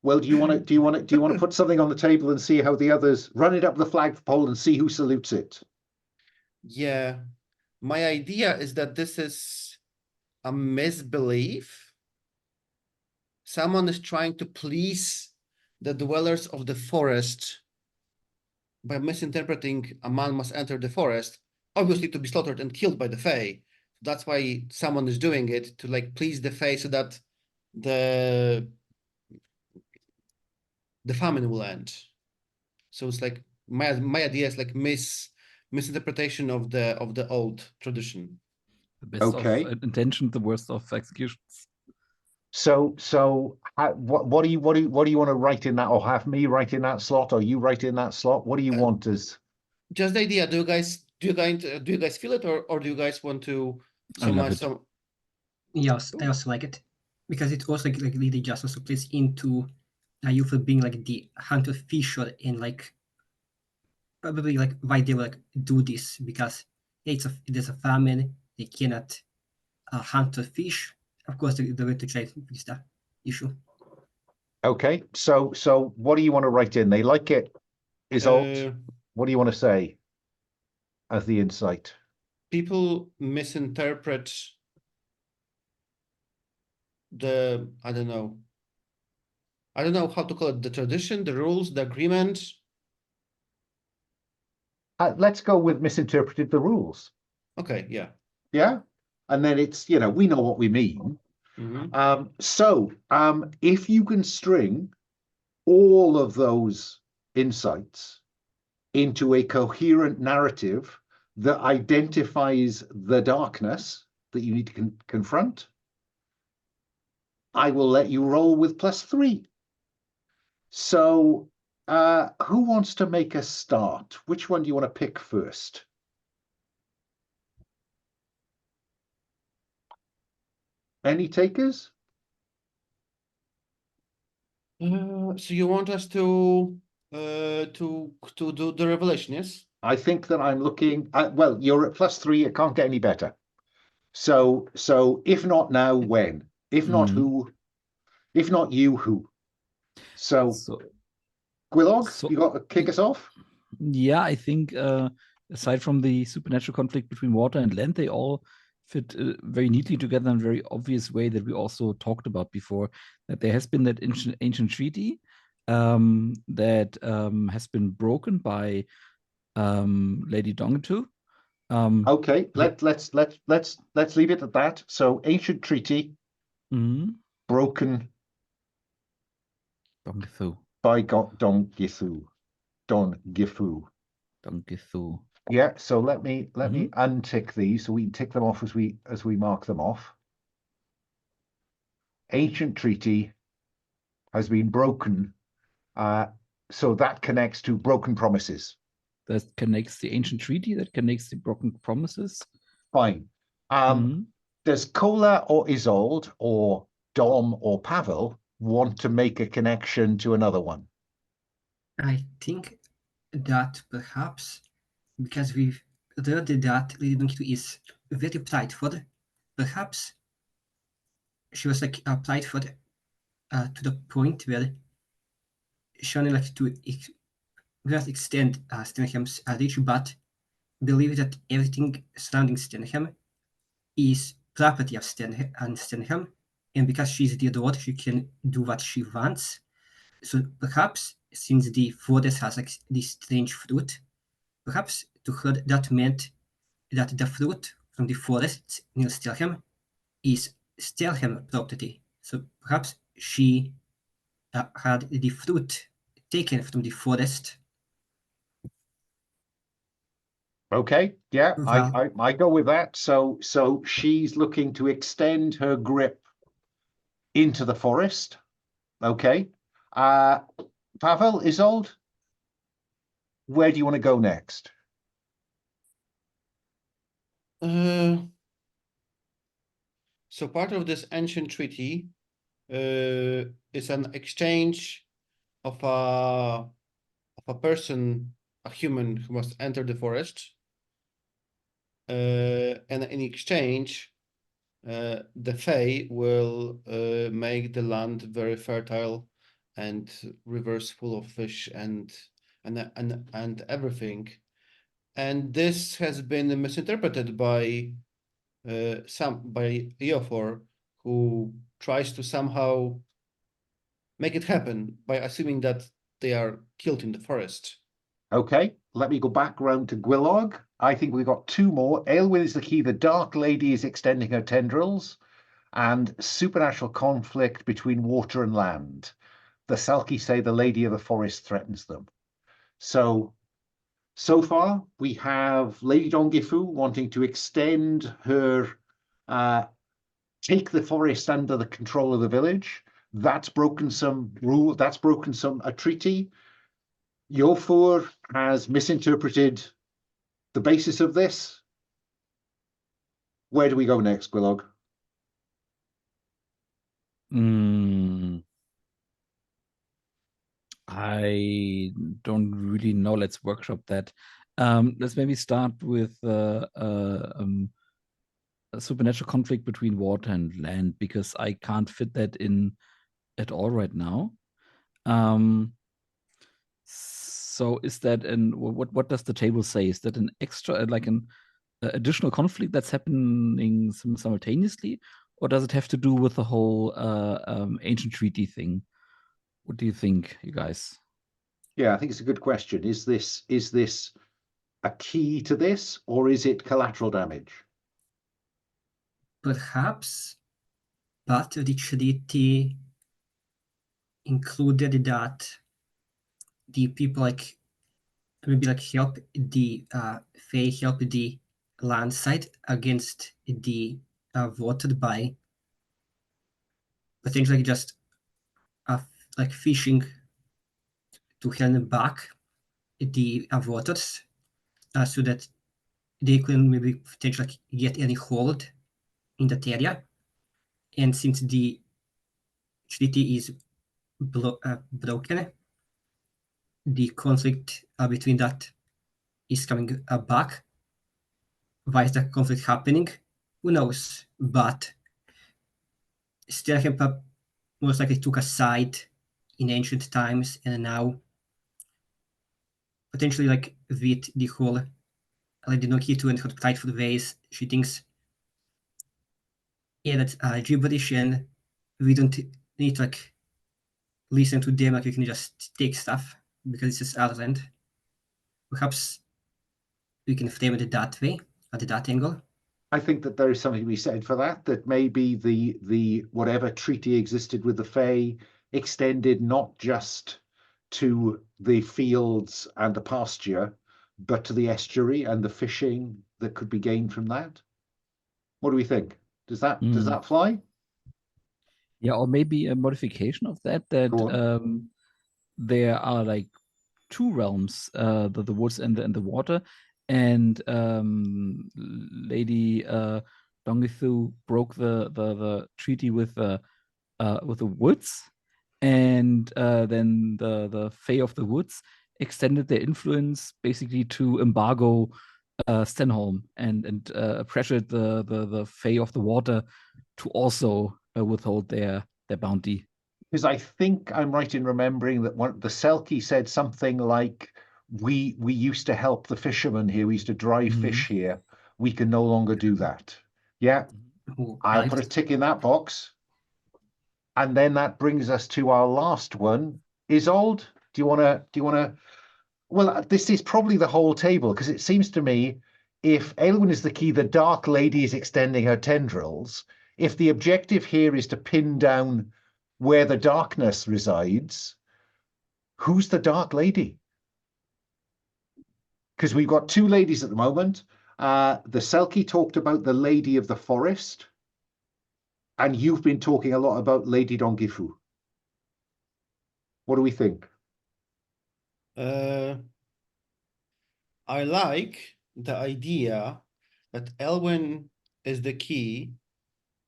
Well, do you want to put something on the table and see how the others run it up the flagpole and see who salutes it? Yeah. My idea is that this is a misbelief. Someone is trying to please the dwellers of the forest by misinterpreting a man must enter the forest, obviously to be slaughtered and killed by the Fae. That's why someone is doing it, to like please the Fae so that the famine will end. So it's like my idea is like misinterpretation of the old tradition. The best Okay. of intention, the worst of executions. So what do you want to write in that, or have me write in that slot, or you write in that slot? What do you want as? Just the idea. Do you guys feel it, or do you guys want to I love summarize it. some? Yes, I also like it because it also like really just also plays into you for being like the hunter fisher and like probably like why they will like do this because there's a famine, they cannot hunt or fish. Of course, they're going to try to fix that issue. Okay, so what do you want to write in? They like it. What do you want to say as the insight? People misinterpret the I don't know how to call it, the tradition, the rules, the agreement. Let's go with misinterpreted the rules. Okay, yeah. Yeah, and then it's, we know what we mean. Mhm. If you can string all of those insights into a coherent narrative that identifies the darkness that you need to confront, I will let you roll with +3. So who wants to make a start? Which one do you want to pick first? Any takers? So you want us to do the revelation, yes? I think that I'm looking at, well, you're at +3, it can't get any better. So if not now, when? If not who? If not you, who? So Gwilog, you got to kick us off? Yeah, I think aside from the supernatural conflict between water and land, they all fit very neatly together in a very obvious way that we also talked about before, that there has been that ancient treaty that has been broken by Lady Dongatu. Okay, let's leave it at that. So ancient treaty broken Dongithu. by Don Gifu. Yeah, so let me untick these so we can tick them off as we mark them off. Ancient treaty has been broken, so that connects to broken promises. That connects the ancient treaty, that connects the broken promises. Fine. Does Kola or Isolde or Dom or Pavel want to make a connection to another one? I think that perhaps because we've learned that Lady Donkey is very prideful, perhaps she was like prideful to the point where she only like to not extend Stenholm's reach, but believe that everything surrounding Stenholm is property of Stenholm, and because she's the daughter, she can do what she wants. So perhaps since the forest has like this strange fruit, perhaps to her that meant that the fruit from the forest near Stenholm is Stenholm property. So perhaps she had the fruit taken from the forest. Okay, yeah, Well, I go with that. So she's looking to extend her grip into the forest. Okay. Pavel, Isolde, where do you want to go next? So part of this ancient treaty is an exchange of a person, a human who must enter the forest, and in exchange, the Fae will make the land very fertile and rivers full of fish and everything. And this has been misinterpreted by Eofor, who tries to somehow make it happen by assuming that they are killed in the forest. Okay, let me go back round to Gwilog. I think we've got 2 more. Aelwyn is the key. The Dark Lady is extending her tendrils. And supernatural conflict between water and land. The Selkie say the Lady of the Forest threatens them. So So far, we have Lady Dongifu wanting to extend her, take the forest under the control of the village. That's broken some rule. That's broken a treaty. Yofor has misinterpreted the basis of this. Where do we go next, Gwilog? I don't really know. Let's workshop that. Let's maybe start with a supernatural conflict between water and land, because I can't fit that in at all right now. So is that what does the table say? Is that an extra, like an additional conflict that's happening simultaneously, or does it have to do with the whole ancient treaty thing? What do you think, you guys? Yeah, I think it's a good question. Is this a key to this, or is it collateral damage? Perhaps part of the treaty included that the people maybe help the Fae help the land side against the voted by potentially just fishing to hand back the voters so that they can maybe potentially get any hold in that area. And since the treaty is broken, the conflict between that is coming back. Why is that conflict happening? Who knows? But Stenholm most likely took a side in ancient times, and now potentially with the whole the Nokitu and her prideful ways, she thinks, yeah, that's gibberish, and we don't need to listen to them. We can just take stuff because it's just our land. Perhaps we can frame it that way, at that angle. I think that there is something to be said for that. That maybe the whatever treaty existed with the Fae extended not just to the fields and the pasture, but to the estuary and the fishing that could be gained from that. What do we think? Does that fly? Yeah, or maybe a modification of that. There are like two realms, the woods and the water, and Lady Dongithu broke the treaty with the woods, and then the Fae of the Woods extended their influence basically to embargo Stenholm and pressured the Fae of the Water to also withhold their bounty. Because I think I'm right in remembering that the Selkie said something like, we used to help the fishermen here, we used to drive fish here, we can no longer do that. Yeah, I'll put a tick in that box. And then that brings us to our last one. Isolde, do you wanna well, this is probably the whole table, because it seems to me if Aelwyn is the key, the Dark Lady is extending her tendrils. If the objective here is to pin down where the darkness resides, who's the Dark Lady? Because we've got two ladies at the moment. The Selkie talked about the Lady of the Forest, and you've been talking a lot about Lady Dongifu. What do we think? I like the idea that Elwyn is the key,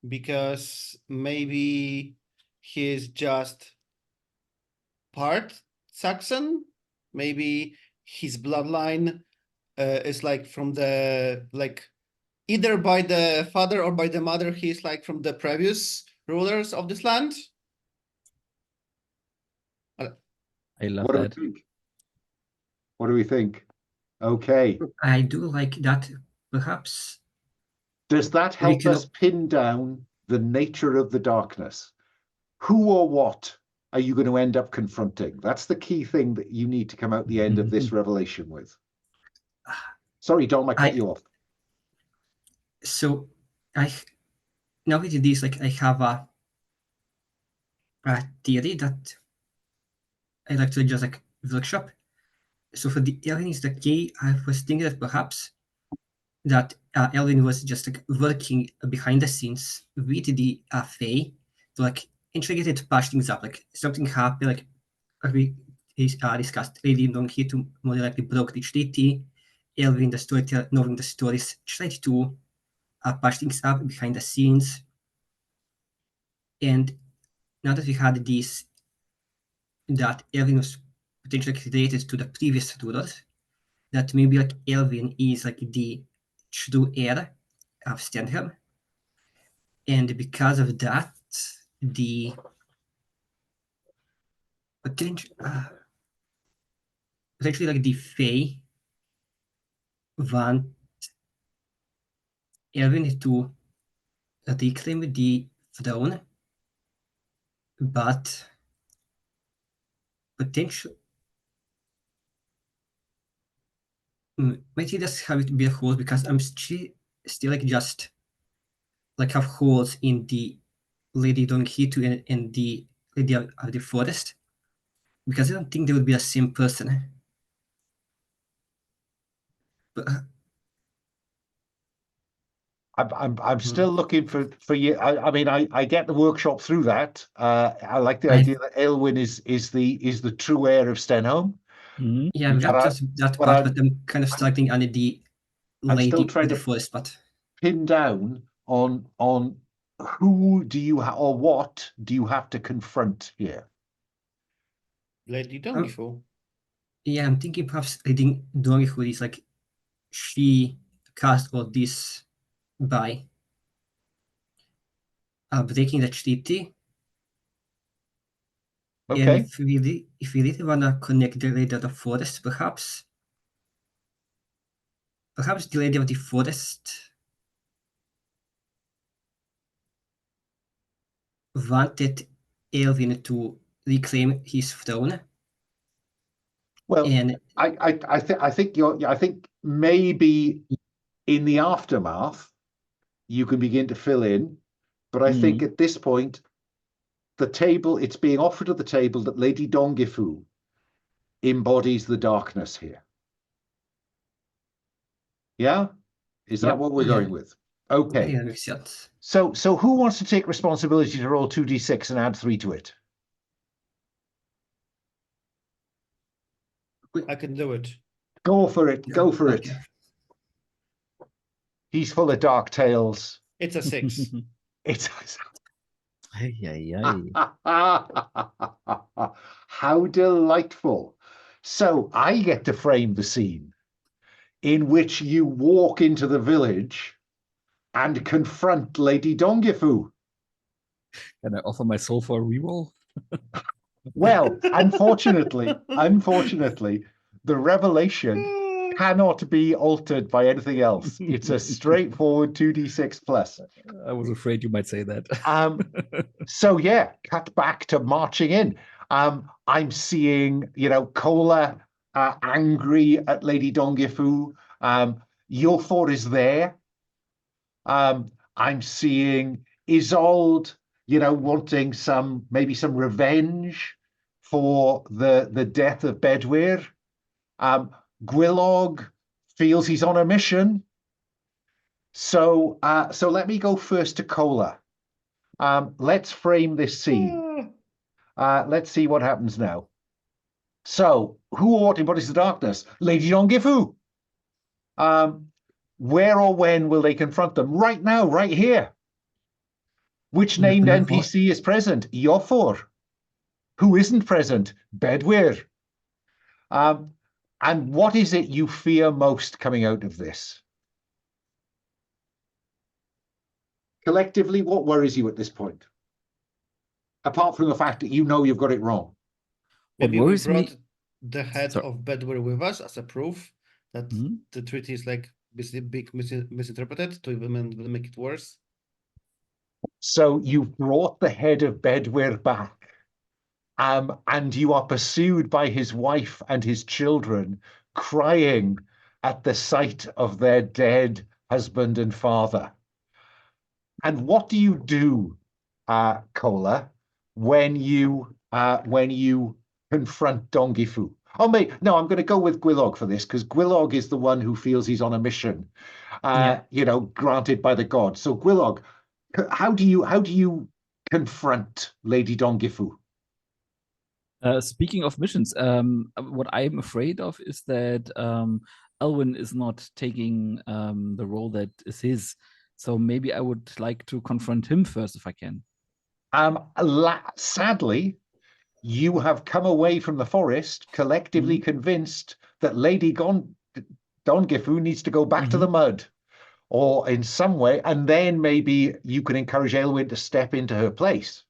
because maybe he's just part Saxon. Maybe his bloodline is from the either by the father or by the mother. He's from the previous rulers of this land. I love What do we that. think? What do we think? Okay. I do like that. Perhaps Does that help us pin down the nature of the darkness? Who or what are you going to end up confronting? That's the key thing that you need to come out the end of this revelation with. Sorry, Dom, I cut you off. So now with this, I have a theory that I like to just workshop. So for the Elvin is the key, I was thinking that perhaps that Elvin was just like working behind the scenes with the Fae to like integrate it, patch things up. Like something happened, like we discussed, Lady Long here to more likely broke the treaty. Elvin, the storyteller, knowing the stories, tried to patch things up behind the scenes. And now that we had this, that Elvin was potentially related to the previous rulers, that maybe like Elvin is like the true heir of Stenholm. And because of that, the potentially like the Fae want Elvin to reclaim the throne, but potentially maybe just have it be a hole because I'm still like just like have holes in the Lady Donghitu and the Lady of the Forest because I don't think they would be the same person. But I'm still looking for you. I mean, I get the workshop through that. I like the idea that Elwyn is the true heir of Stenholm. Mhm. yeah, we But got just that but part, I'm- but I'm kind of struggling under the I'm still Lady trying of the to Forest part. pin down on who do you or what do you have to confront here? Lady Dongifu. Yeah, I'm thinking perhaps Lady Donghitu is like she cast all this by breaking the treaty. And Okay. if we really wanna connect the Lady of the Forest, perhaps the Lady of the Forest wanted Elvin to reclaim his throne. Well, And I think maybe in the aftermath you can begin to fill in, but I think at this point it's being offered at the table that Lady Dongifu embodies the darkness here. Yeah? Is that Yep. what we're Yeah. going with? Okay. yeah, that makes sense. So who wants to take responsibility to roll 2d6 and add 3 to it? I can do it. Go for it. Go for Okay. it. He's full of dark tales. It's a 6. It's Ay, ay, ay. how delightful. So I get to frame the scene in which you walk into the village and confront Lady Dongifu. Can I offer my soul for a reroll? Well, unfortunately, the revelation cannot be altered by anything else. It's a straightforward 2d6 plus. I was afraid you might say that. So yeah, cut back to marching in. I'm seeing, Cola angry at Lady Dongifu. Ylfor is there. I'm seeing Isolde, wanting maybe some revenge for the death of Bedwyr. Gwilog feels he's on a mission. So let me go first to Cola. Let's frame this scene. Let's see what happens now. So, who or what embodies the darkness? Lady Dongifu. Where or when will they confront them? Right now, right here. Which named NPC is present? Ylfor. Who isn't present? Bedwyr. And what is it you fear most coming out of this? Collectively, what worries you at this point? Apart from the fact that you've got it wrong. What Maybe we worries brought me- the head Sorry. of Bedwyr with us as a proof that Mhm. the treaty is like misinterpreted to even make it worse. So you've brought the head of Bedwyr back, and you are pursued by his wife and his children, crying at the sight of their dead husband and father. And what do you do, Cola, when you confront Dongifu? Oh, mate, no, I'm going to go with Gwilog for this because Gwilog is the one who feels he's on a mission, you know, granted by the gods. So Gwilog, how do you confront Lady Dongifu? Speaking of missions, what I'm afraid of is that Elwyn is not taking the role that is his. So maybe I would like to confront him first if I can. Sadly, you have come away from the forest collectively convinced that Lady Dongifu needs to go back to the mud or in some way, and then maybe you can encourage Aylwin to step into her place.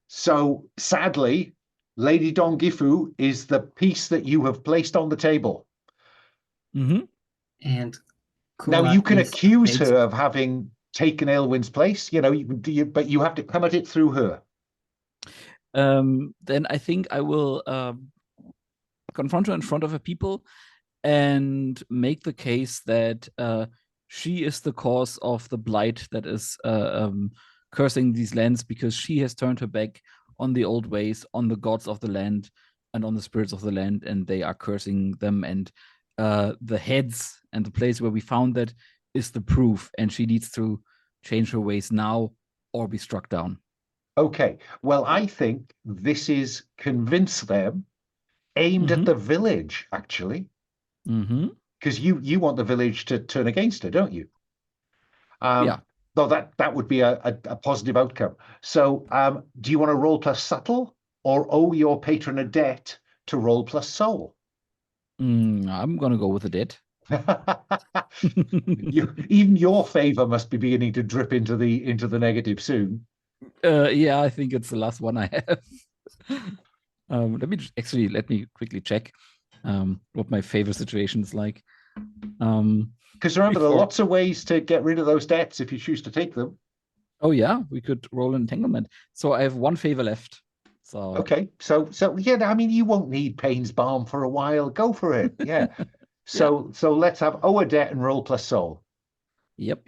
So sadly, Lady Dongifu is the piece that you have placed on the table. Mm-hmm. And Now Kola you can is accuse afraid. her of having taken Aylwin's place, you know, but you have to come at it through her. Then I think I will confront her in front of her people and make the case that she is the cause of the blight that is cursing these lands because she has turned her back on the old ways, on the gods of the land, and on the spirits of the land, and they are cursing them. And the heads and the place where we found that is the proof, and she needs to change her ways now or be struck down. Okay, well, I think this is convince them aimed at the village, actually. Because you want the village to turn against her, don't you? Yeah. Though that would be a positive outcome. So do you want to roll plus subtle or owe your patron a debt to roll plus soul? I'm going to go with a debt. Even your favor must be beginning to drip into the negative soon. Yeah, I think it's the last one I have. Let me quickly check what my favor situation is like. Because remember, there are lots of ways to get rid of those debts if you choose to take them. Oh yeah, we could roll entanglement. So I have one favor left. So okay, so yeah, I mean, you won't need Payne's balm for a while. Go for it. Yeah. So let's have owe a debt and roll plus soul. Yep.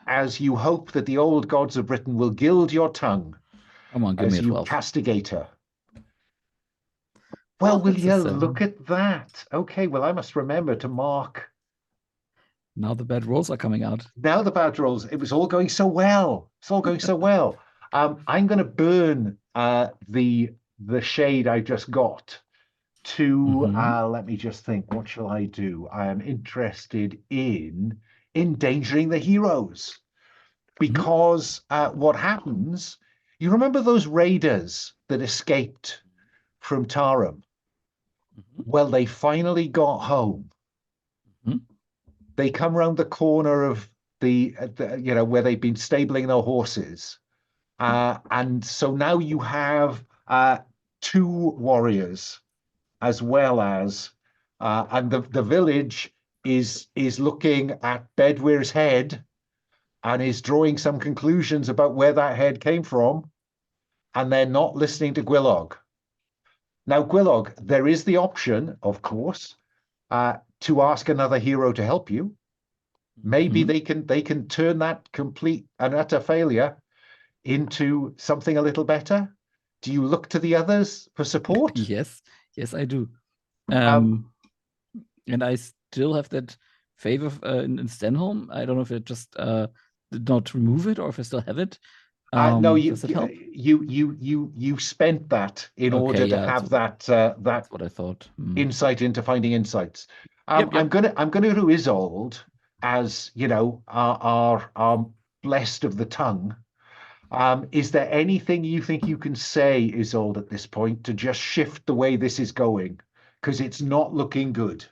As you hope that the old gods of Britain will gild your tongue. Come on, give me a 12. You castigate her. Well, will you look at that? Okay, well, I must remember to mark. Now the bad rolls are coming out. Now the bad rolls. It was all going so well. It's all going so well. I'm going to burn the shade I just got to, let me just think, what shall I do? I am interested in endangering the heroes. Because what happens, you remember those raiders that escaped from Tarim? Well, they finally got home. They come around the corner of the where they've been stabling their horses. And so now you have 2 warriors as well as, and the village is looking at Bedwyre's head and is drawing some conclusions about where that head came from, and they're not listening to Gwilog. Now, Gwilog, there is the option, of course, to ask another hero to help you. Maybe they can turn that complete and utter failure into something a little better. Do you look to the others for support? Yes, I do. And I still have that favor in Stenholm. I don't know if it just did not remove it or if I still have it. No, does it help? you spent that in order to have that that's what I thought. Insight into finding insights. Yep. I'm gonna do Isolde as our blessed of the tongue. Is there anything you think you can say, Isolde, at this point to just shift the way this is going? Because it's not looking good.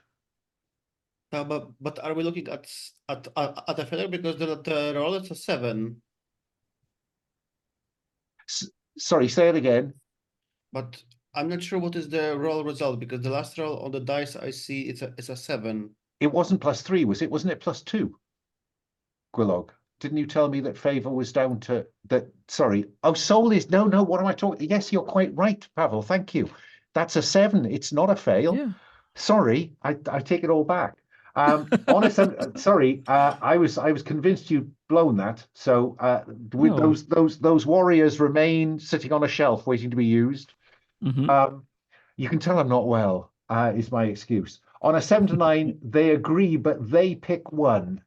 But are we looking at a failure because the roll is a 7? Sorry, say it again. But I'm not sure what is the roll result because the last roll on the dice I see it's a 7. It wasn't +3, was it? Wasn't it +2? Gwilog, didn't you tell me that favor was down to that? Sorry. Oh, soul is no. What am I talking? Yes, you're quite right, Pavel. Thank you. That's a 7. It's not a fail. Yeah. Sorry, I take it all back. Honest, sorry. I was convinced you'd blown that. So those warriors remain sitting on a shelf waiting to be used. You can tell I'm not well. is my excuse. On a 7 to 9, they agree, but they pick one.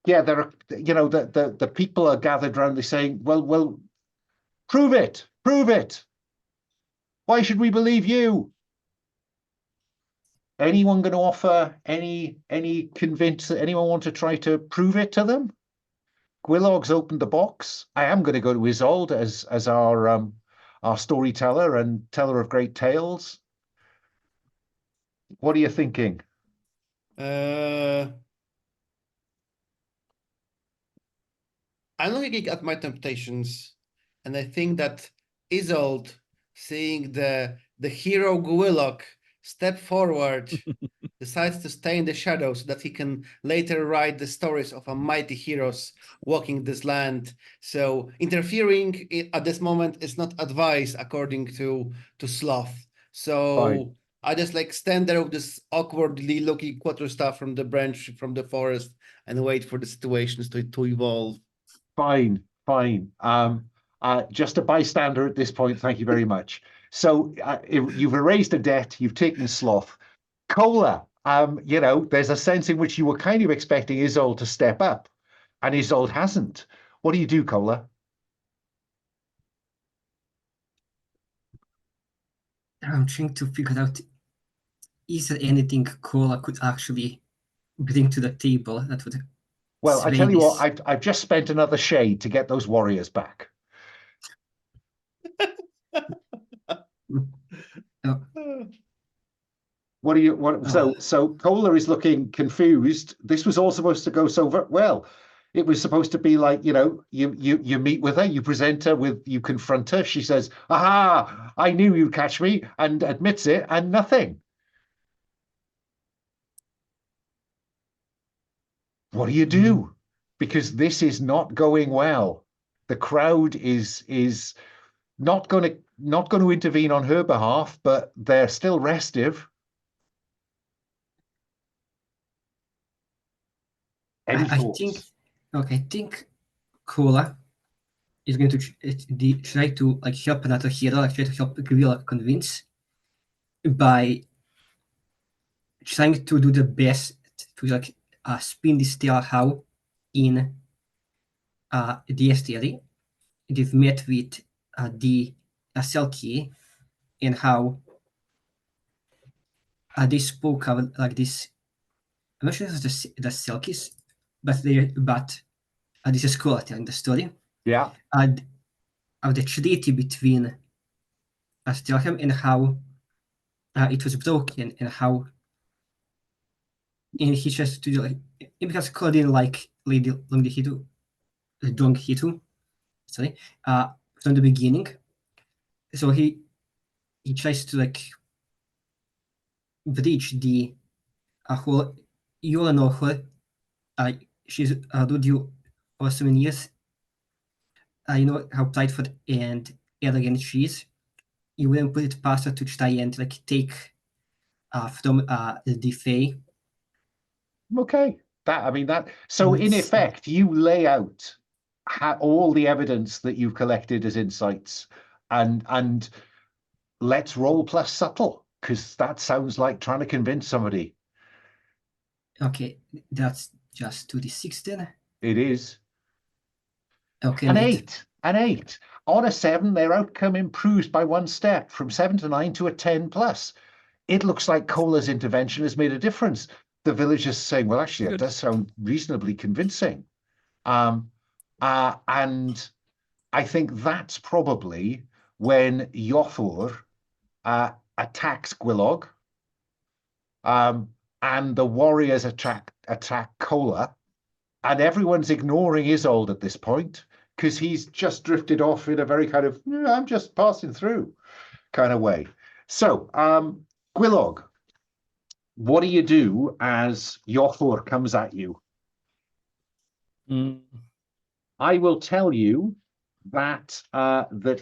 Yeah, there are, the people are gathered around. They're saying, well, prove it, prove it. Why should we believe you? Anyone going to offer any convince? Anyone want to try to prove it to them? Gwilog's opened the box. I am going to go to Isolde as our storyteller and teller of great tales. What are you thinking? I'm looking at my temptations, and I think that Isolde, seeing the hero Gwilog step forward, decides to stay in the shadows so that he can later write the stories of a mighty heroes walking this land. So interfering at this moment is not advised according to Sloth. So Fine. I just like stand there with this awkwardly looking quarterstaff from the branch from the forest and wait for the situations to evolve. Fine. Just a bystander at this point. Thank you very much. So you've erased a debt. You've taken Sloth. Cola, there's a sense in which you were kind of expecting Isolde to step up, and Isolde hasn't. What do you do, Cola? I'm trying to figure out, is there anything Cola could actually bring to the table that would Well, I sway tell you this? what, I've just spent another shade to get those warriors back. Oh, What do you So Cola is looking confused. This was all supposed to go so well. It was supposed to be like, you meet with her, you present her you confront her. She says, aha, I knew you'd catch me, and admits it, and nothing. What do you do? Because this is not going well. The crowd is not going to intervene on her behalf, but they're still restive. Any I thoughts? I think Cola is going to try to help another hero, try to help Gwilog convince by trying to do the best to spin this tale how in the STLE they've met with the Selkie and how they spoke of this. I'm not sure if it's the Selkies, but this is Cola telling the story. Yeah. Of the treaty between Stenholm and how it was broken and how he tries to do because Cola didn't like Lady Dong Hitu, sorry, from the beginning. So he tries to bridge the whole. You all know her. She's with you for so many years. You know how prideful and arrogant she is. You wouldn't put it past her to try and take from the Fae. Okay. So in effect, you lay out all the evidence that you've collected as insights, and let's roll plus subtle, because that sounds like trying to convince somebody. Okay, that's just 2d6 then. It is. Okay, An 8. On a 7, their outcome improves by 1 step from 7 to 9 to a 10 plus. It looks like Cola's intervention has made a difference. The villagers saying, well, actually, that does sound reasonably convincing. And I think that's probably when Eotenweard attacks Gwilog, and the warriors attack Cola, and everyone's ignoring Isolde at this point because he's just drifted off in a very kind of, I'm just passing through kind of way. So, Gwilog, what do you do as Eotenweard comes at you? I will tell you that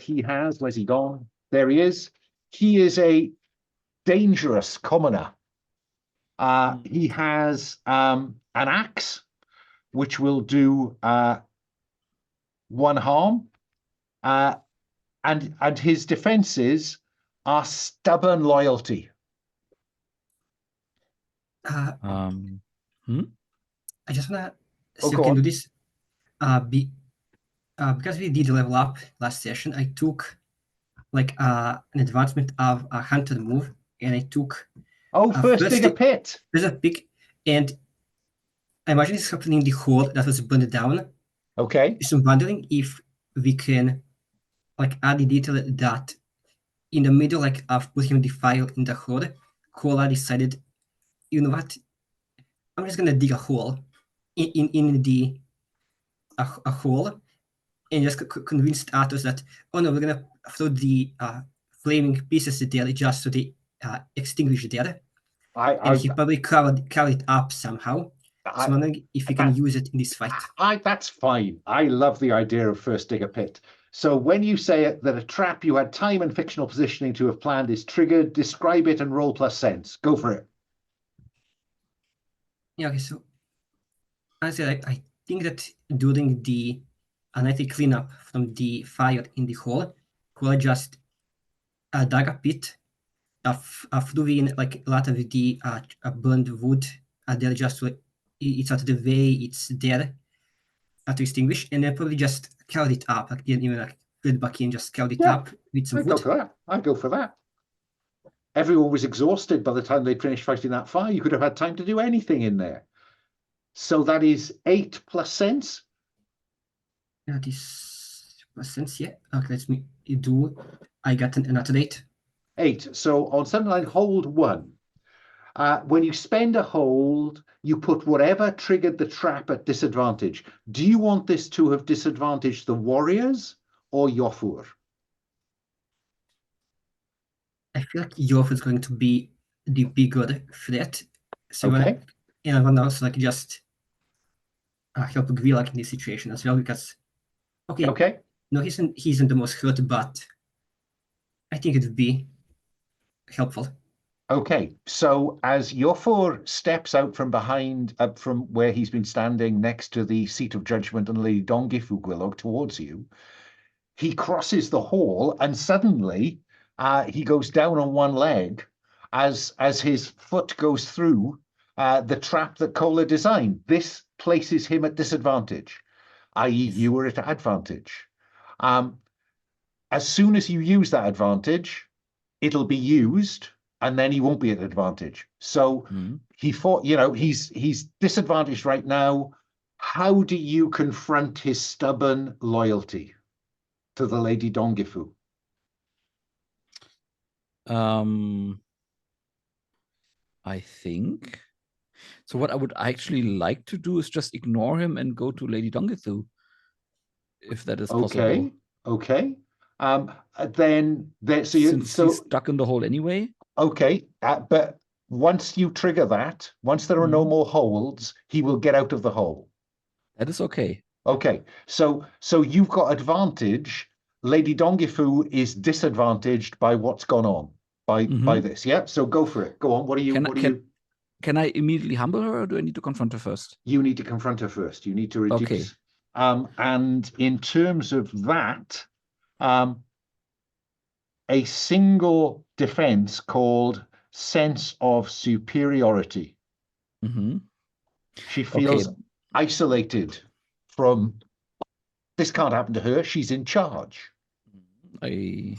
he has, where's he gone? There he is. He is a dangerous commoner. He has an axe, which will do 1 harm. And his defenses are stubborn loyalty. I just wanna Oh, see if go I can do on. this. Because we did level up last session, I took like an advancement of a hunted move, and I took Oh, first first dig a pit. there's a pick, and I imagine it's happening in the hole that was burned down. Okay. So I'm wondering if we can like add the detail that in the middle, like of putting the file in the hole, Kola decided, you know what? I'm just gonna dig a hole in the a hole, and just convinced Athos that, oh no, we're gonna throw the flaming pieces there just so they extinguish there. And he probably covered it up somehow. So I'm wondering if we can use it in this fight. That's fine. I love the idea of first dig a pit. So when you say that a trap you had time and fictional positioning to have planned is triggered, describe it and roll plus sense. Go for it. Yeah, okay, so honestly, I think that during the nightly cleanup from the fire in the hole, Kola just dug a pit, threw in like a lot of the burned wood there just so it's out of the way, it's there to extinguish, and then probably just carried it up, like didn't even like put it back in, just carried it up with some I'd wood. go for that. I'd go for that. Everyone was exhausted by the time they'd finished fighting that fire. You could have had time to do anything in there. So that is 8 plus sense. That is sense, yeah. Okay, let me do. I got another 8. 8. So on something like hold 1, when you spend a hold, you put whatever triggered the trap at disadvantage. Do you want this to have disadvantaged the warriors or Yofur? I feel like Yoff is going to be the bigger threat. So Okay. and I want to also like just help Gvilak in this situation as well, because Okay. no, he isn't the most hurt, but I think it would be helpful. Okay, so as Yofor steps out from behind, from where he's been standing next to the seat of judgment and Lady Dongifu Gwilog towards you, he crosses the hall and suddenly he goes down on one leg as his foot goes through the trap that Kola designed. This places him at disadvantage, i.e. you were at advantage. As soon as you use that advantage, it'll be used, and then he won't be at advantage. So he fought, he's disadvantaged right now. How do you confront his stubborn loyalty to the Lady Dongifu? I think. So what I would actually like to do is just ignore him and go to Lady Dongifu, if that is possible. Okay. Then so Since he's stuck in the hole anyway. Okay, but once you trigger that, once there are no more holds, he will get out of the hole. That is okay. Okay, so you've got advantage. Lady Dongifu is disadvantaged by what's gone on by this. Yeah, so go for it. Go on. What are you? Can I immediately humble her, or do I need to confront her first? You need to confront her first. You need to reduce. Okay. And in terms of that, a single defense called sense of superiority. She feels isolated from, this can't happen to her. She's in charge. I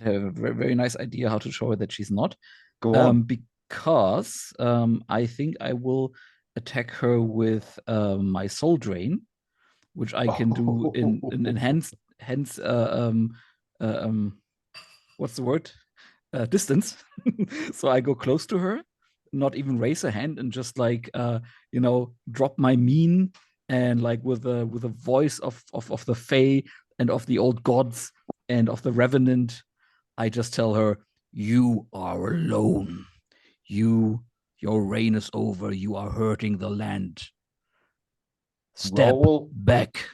have a very, very nice idea how to show her that she's not. Go on. Because I think I will attack her with my soul drain, which I can do in enhanced what's the word? Distance. So I go close to her, not even raise a hand, and just like drop my mien, and like with a voice of the Fae and of the old gods and of the Revenant, I just tell her, "You are alone. Your reign is over. You are hurting the land. Step back."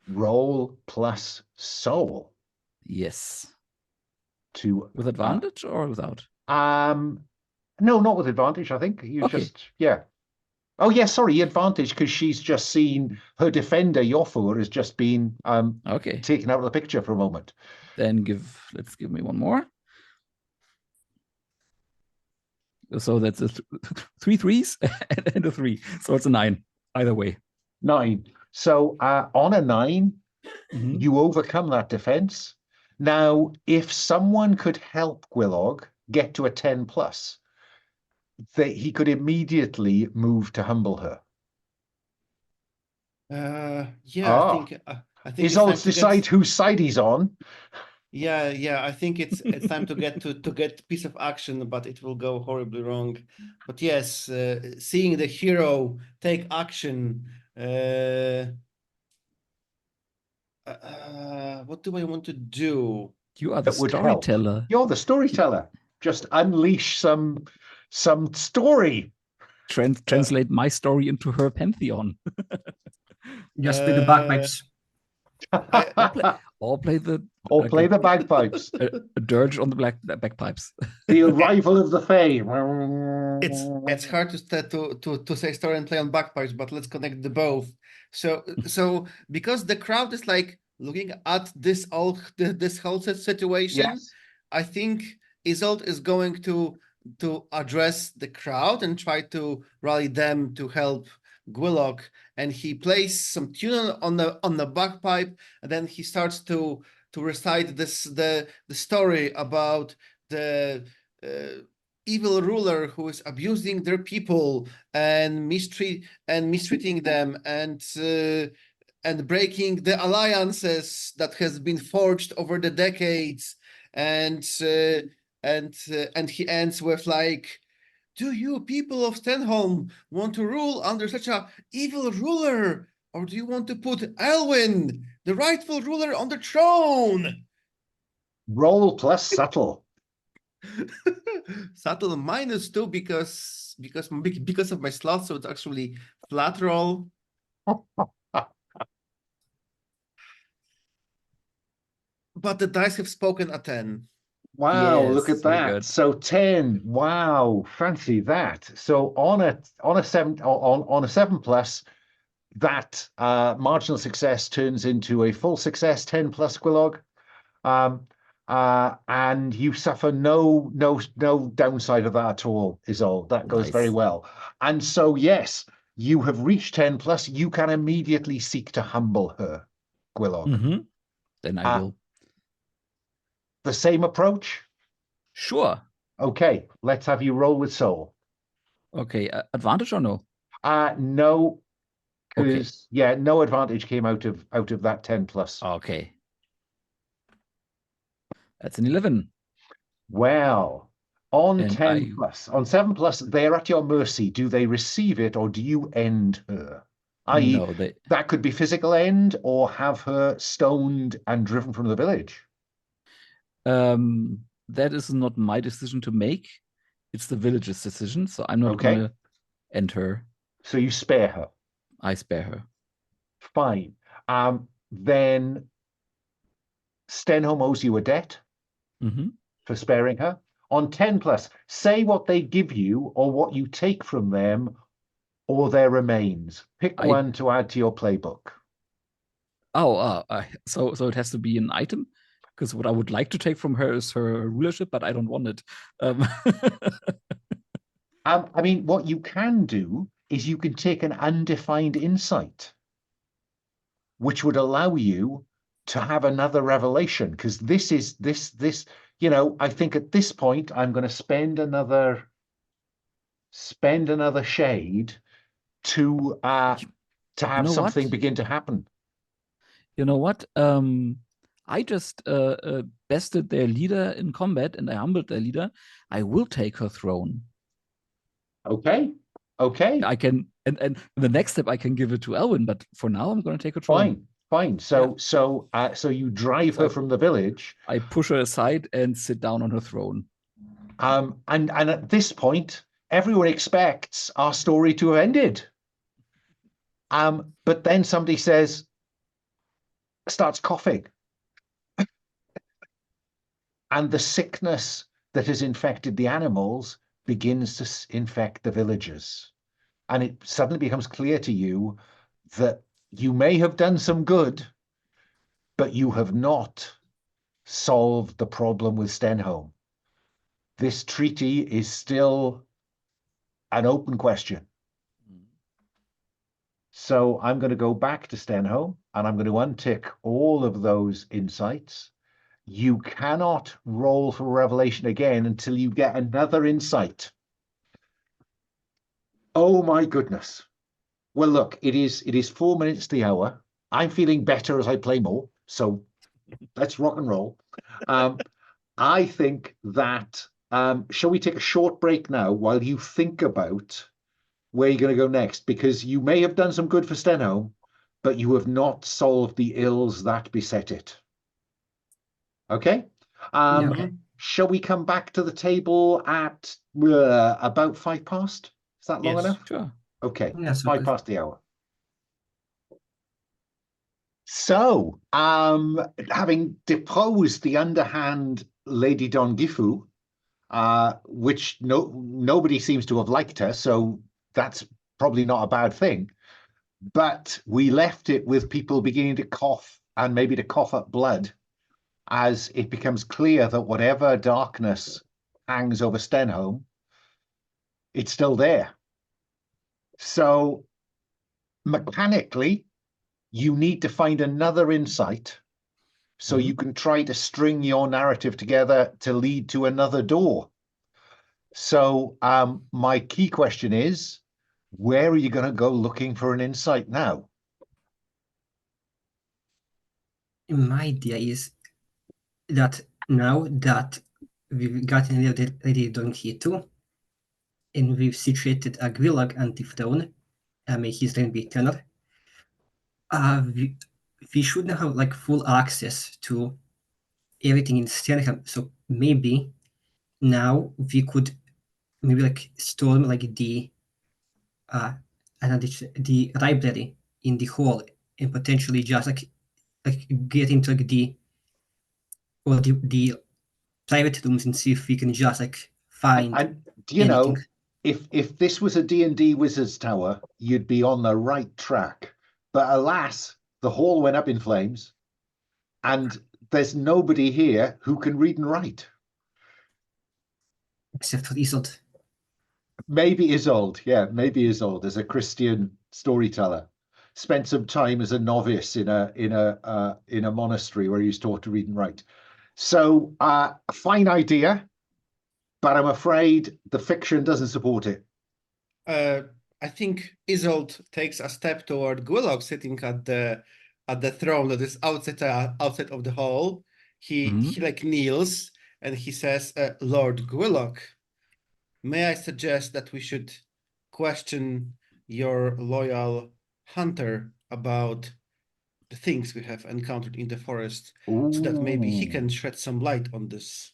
Roll plus soul. Yes. With advantage or without? No, not with advantage. I think you Oh yeah, sorry, advantage, because she's just seen her defender Yofor has just been taken out of the picture for a moment. Then let's give me one more. So that's three threes and a 3. So it's a 9 either way. 9. So on a 9, Mhm. you overcome that defense. Now, if someone could help Gwilog get to a 10 plus, he could immediately move to humble her. Yeah, I think it's time Isolde to decide get. whose side he's on. Yeah. I think it's time to get piece of action, but it will go horribly wrong. But yes, seeing the hero take action. What do I want to do? You are the That would help. storyteller. You're the storyteller. Just unleash some story. Translate my story into her pantheon. Just play the bagpipes. Or play the bagpipes. a dirge on the bagpipes. The arrival of the Fae. It's hard to say story and play on bagpipes, but let's connect the both. So because the crowd is like looking at this whole situation, Yes. I think Isolde is going to address the crowd and try to rally them to help Gwilog, and he plays some tune on the bagpipe, and then he starts to recite the story about the evil ruler who is abusing their people and mistreating them and breaking the alliances that has been forged over the decades, and he ends with like, do you people of Stenholm want to rule under such a evil ruler, or do you want to put Elwyn, the rightful ruler, on the throne? Roll plus subtle. Subtle -2 because of my slot, so it's actually flat roll. But the dice have spoken a 10. Wow, Yes, look at very that. good. So 10. Wow, fancy that. So on a 7 plus, that marginal success turns into a full success, 10 plus Gwilog. And you suffer no downside of that at all, Isolde. That goes very Nice. well. And so yes, you have reached 10 plus, you can immediately seek to humble her, Gwilog. Then I will. The same approach? Sure. Okay, let's have you roll with soul. Okay, advantage or no? No, Okay. because no advantage came out of that 10 plus. Okay. That's an 11. Well, on And 10 plus, on 7 plus, they're at your mercy. Do they receive it or do you end her? I.e., No, that could be physical end or have her stoned and driven from the village. that is not my decision to make. It's the village's decision, so I'm not going to end her. So you spare her. I spare her. Fine. Then Stenholm owes you a debt for sparing her. On 10 plus, say what they give you or what you take from them or their remains. Pick one to add to your playbook. So it has to be an item? Because what I would like to take from her is her rulership, but I don't want it. I mean, what you can do is you can take an undefined insight, which would allow you to have another revelation. Because this, I think at this point, I'm going to spend another shade to have something begin to happen. You know what? I just bested their leader in combat and I humbled their leader. I will take her throne. Okay. I can, and the next step I can give it to Elwyn, but for now I'm going to take her throne. Fine. So you drive her from the village. I push her aside and sit down on her throne. And at this point, everyone expects our story to have ended. But then somebody starts coughing. And the sickness that has infected the animals begins to infect the villagers. And it suddenly becomes clear to you that you may have done some good, but you have not solved the problem with Stenholm. This treaty is still an open question. So I'm going to go back to Stenholm and I'm going to untick all of those insights. You cannot roll for revelation again until you get another insight. Oh my goodness. Well, look, it is 4 minutes to the hour. I'm feeling better as I play more. So let's rock and roll. I think that, shall we take a short break now while you think about where you're going to go next? Because you may have done some good for Stenholm, but you have not solved the ills that beset it. Okay? Yeah, okay. Shall we come back to the table at about 5 past? Is that long Yes. enough? Sure. Okay, Yeah, so 5 past the hour. So, having deposed the underhand Lady Don Gifu, which nobody seems to have liked her, so that's probably not a bad thing. But we left it with people beginning to cough and maybe to cough up blood as it becomes clear that whatever darkness hangs over Stenholm, it's still there. So mechanically, you need to find another insight so you can try to string your narrative together to lead to another door. So my key question is, where are you going to go looking for an insight now? My idea is that now that we've gotten Lady Don Hitu, and we've situated a Gwilog anti-throne, may his reign be eternal, we should now have like full access to everything in Stenholm. So maybe now we could maybe like storm like the the library in the hall and potentially just like get into like the private rooms and see if we can just like find And do you anything. know, if this was a D&D Wizard's Tower, you'd be on the right track. But alas, the hall went up in flames, and there's nobody here who can read and write. Except for Isold. Maybe Isolde, yeah, maybe Isolde as a Christian storyteller. Spent some time as a novice in a monastery where he was taught to read and write. So a fine idea, but I'm afraid the fiction doesn't support it. I think Isold takes a step toward Gwilog sitting at the throne that is outside of the hall. He like kneels and he says, Lord Gwilog, may I suggest that we should question your loyal hunter about the things we have encountered in the forest, so that maybe he can shed some light on this.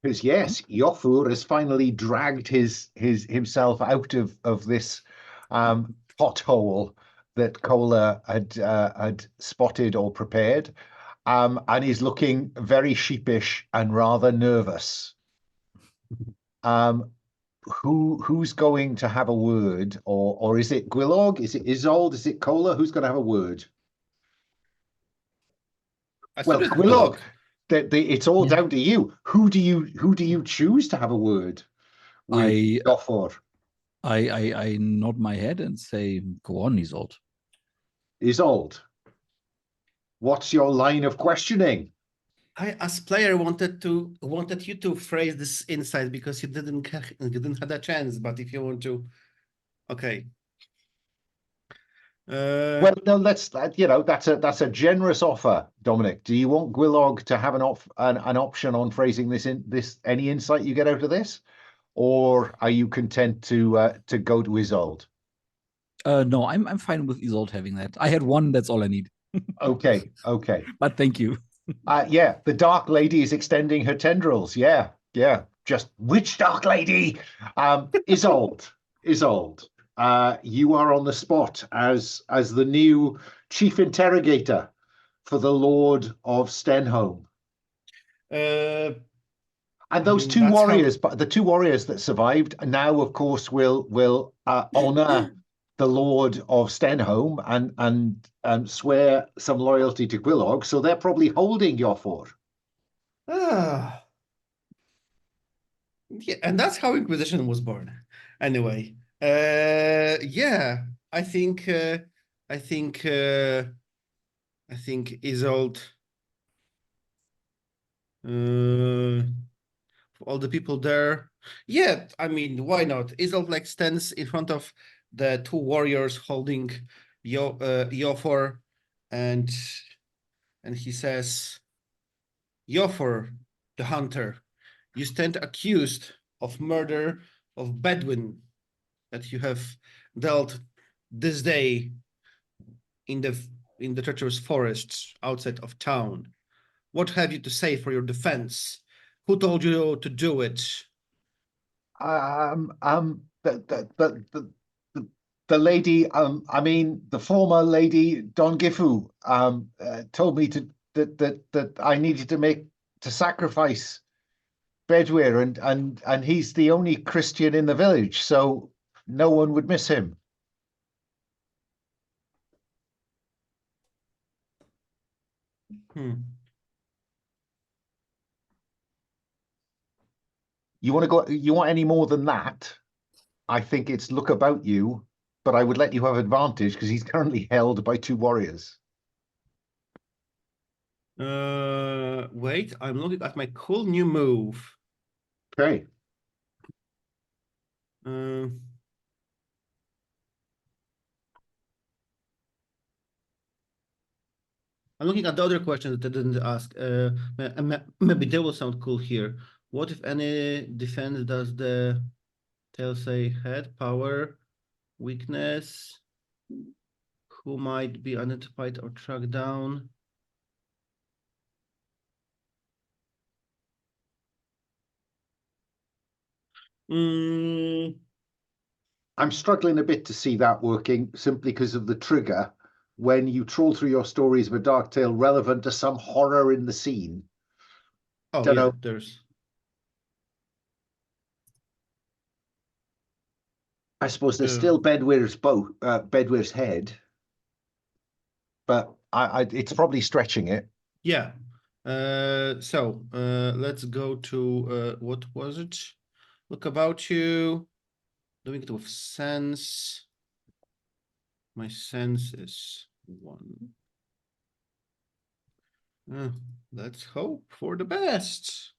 Because yes, Iofur has finally dragged himself out of this pothole that Kola had spotted or prepared, and he's looking very sheepish and rather nervous. Who's going to have a word, or is it Gwilog? Is it Isolde? Is it Kola? Who's going to have a word? Well, Gwilog. It's all down to you. Who do you choose to have a word with Iofur? I nod my head and say, "Go on, Isolde." Isolde, what's your line of questioning? I, as player, wanted you to phrase this insight because you didn't have a chance. But if you want to, okay. Well, no, that's a generous offer, Dominic. Do you want Gwilog to have an option on phrasing this any insight you get out of this, or are you content to go to Isolde? No, I'm fine with Isolde having that. I had one. That's all I need. Okay. But thank you. Yeah, the Dark Lady is extending her tendrils. Yeah. Just which Dark Lady? Isolde. You are on the spot as the new chief interrogator for the Lord of Stenholm. And those two warriors, but the two warriors that survived now, of course, will honor the Lord of Stenholm and swear some loyalty to Gwilog. So they're probably holding Iofur. Ah, yeah, and that's how Inquisition was born. Anyway, yeah, I think, I think, I think Isolde, for all the people there. Yeah, I mean, why not? Isolde like stands in front of the two warriors holding Iofor, and he says, Iofor, the hunter, you stand accused of murder of Bedouin that you have dealt this day in the treacherous forests outside of town. What have you to say for your defense? Who told you to do it? The lady, I mean, the former lady Don Gifu, told me that I needed to sacrifice Bedwyr, and he's the only Christian in the village, so no one would miss him. You want to go? You want any more than that? I think it's look about you, but I would let you have advantage because he's currently held by two warriors. Wait, I'm looking at my cool new move. Okay. I'm looking at the other questions that I didn't ask. Maybe they will sound cool here. What if any defense does the tail say head, power, weakness? Who might be identified or tracked down? I'm struggling a bit to see that working simply because of the trigger. When you troll through your stories of a dark tale relevant to some horror in the scene. Oh, Don't yeah, know. there's. I suppose there's still Bedwyr's head, but it's probably stretching it. Yeah. So let's go to what was it? Look about you. Doing it with sense. My sense is 1. Let's hope for the best.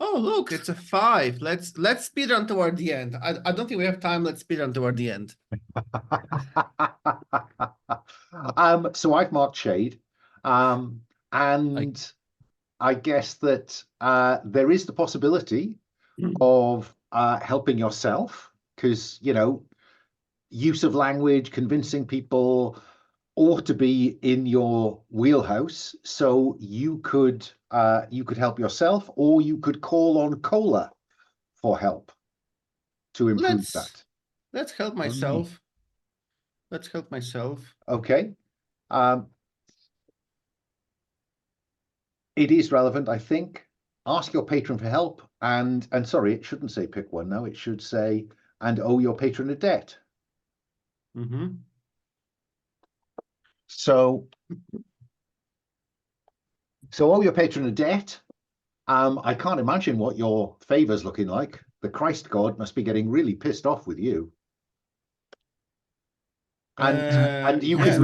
Oh, look, it's a 5. Let's speedrun toward the end. I don't think we have time. Let's speedrun toward the end. So I've marked shade, and I guess that there is the possibility of helping yourself because use of language, convincing people ought to be in your wheelhouse. So you could help yourself, or you could call on Cola for help to improve that. Let's help myself. Let's help myself. Okay. It is relevant, I think. Ask your patron for help, and sorry, it shouldn't say pick one now. It should say and owe your patron a debt. So owe your patron a debt. I can't imagine what your favor's looking like. The Christ God must be getting really pissed off with you. And you yeah.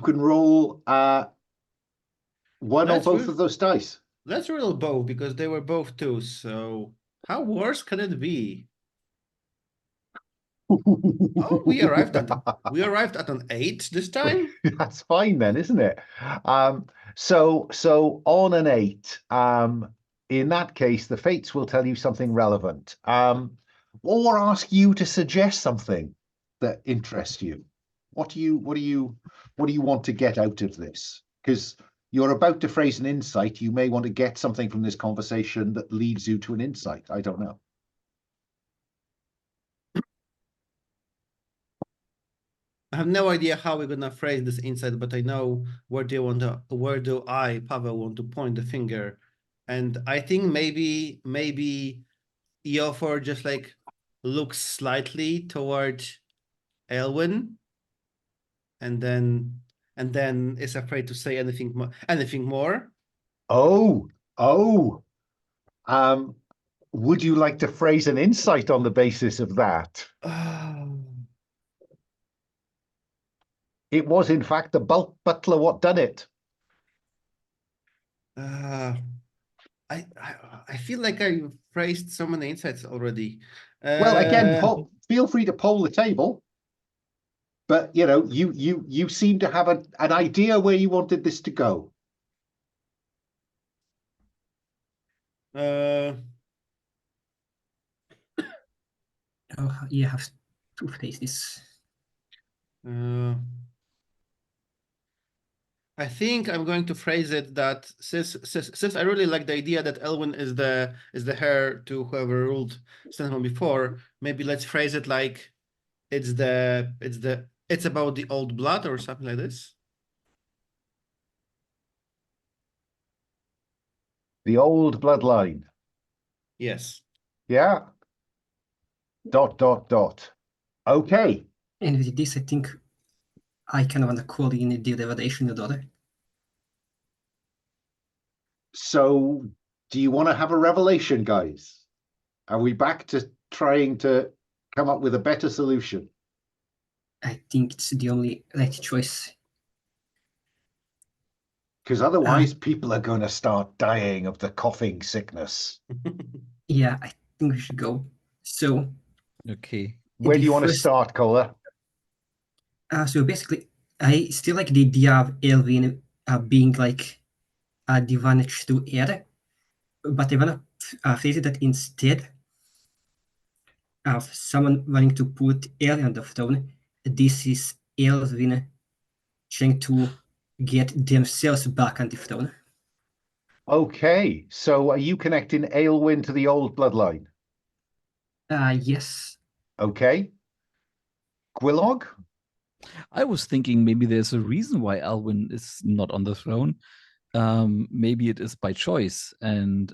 can roll one or both of those dice. Let's roll both because they were both 2. So how worse can it be? Oh, we arrived at an 8 this time. That's fine then, isn't it? So on an 8, in that case, the fates will tell you something relevant, or ask you to suggest something that interests you. What do you want to get out of this? Because you're about to phrase an insight. You may want to get something from this conversation that leads you to an insight. I don't know. I have no idea how we're gonna phrase this insight, but I know where do I, Pavel, want to point the finger. And I think maybe Iofor just like looks slightly toward Elwyn and then is afraid to say anything more. Oh, oh. Would you like to phrase an insight on the basis of that? It was, in fact, the butler what done it. I feel like I phrased so many insights already. Well, again, feel free to poll the table. But you know, you seem to have an idea where you wanted this to go. Oh, you have to phrase this. I think I'm going to phrase it that since I really like the idea that Elwyn is the heir to whoever ruled Stenholm before, maybe let's phrase it like it's about the old blood or something like this. The old bloodline. Yes. Yeah. ... Okay. And with this, I think I kind of want to call in the revelation order. So, do you want to have a revelation, guys? Are we back to trying to come up with a better solution? I think it's the only right choice. Because otherwise, people are going to start dying of the coughing sickness. Yeah, I think we should go. So, Okay. Where do you want to start, Cola? So basically, I still like the idea of Elvin being like the one through air, but I want to phrase it that instead of someone wanting to put Elvin on the throne, this is Elvin trying to get themselves back on the throne. Okay, so are you connecting Aelwyn to the old bloodline? Yes. Okay. Gwilog? I was thinking maybe there's a reason why Alwyn is not on the throne. Maybe it is by choice, and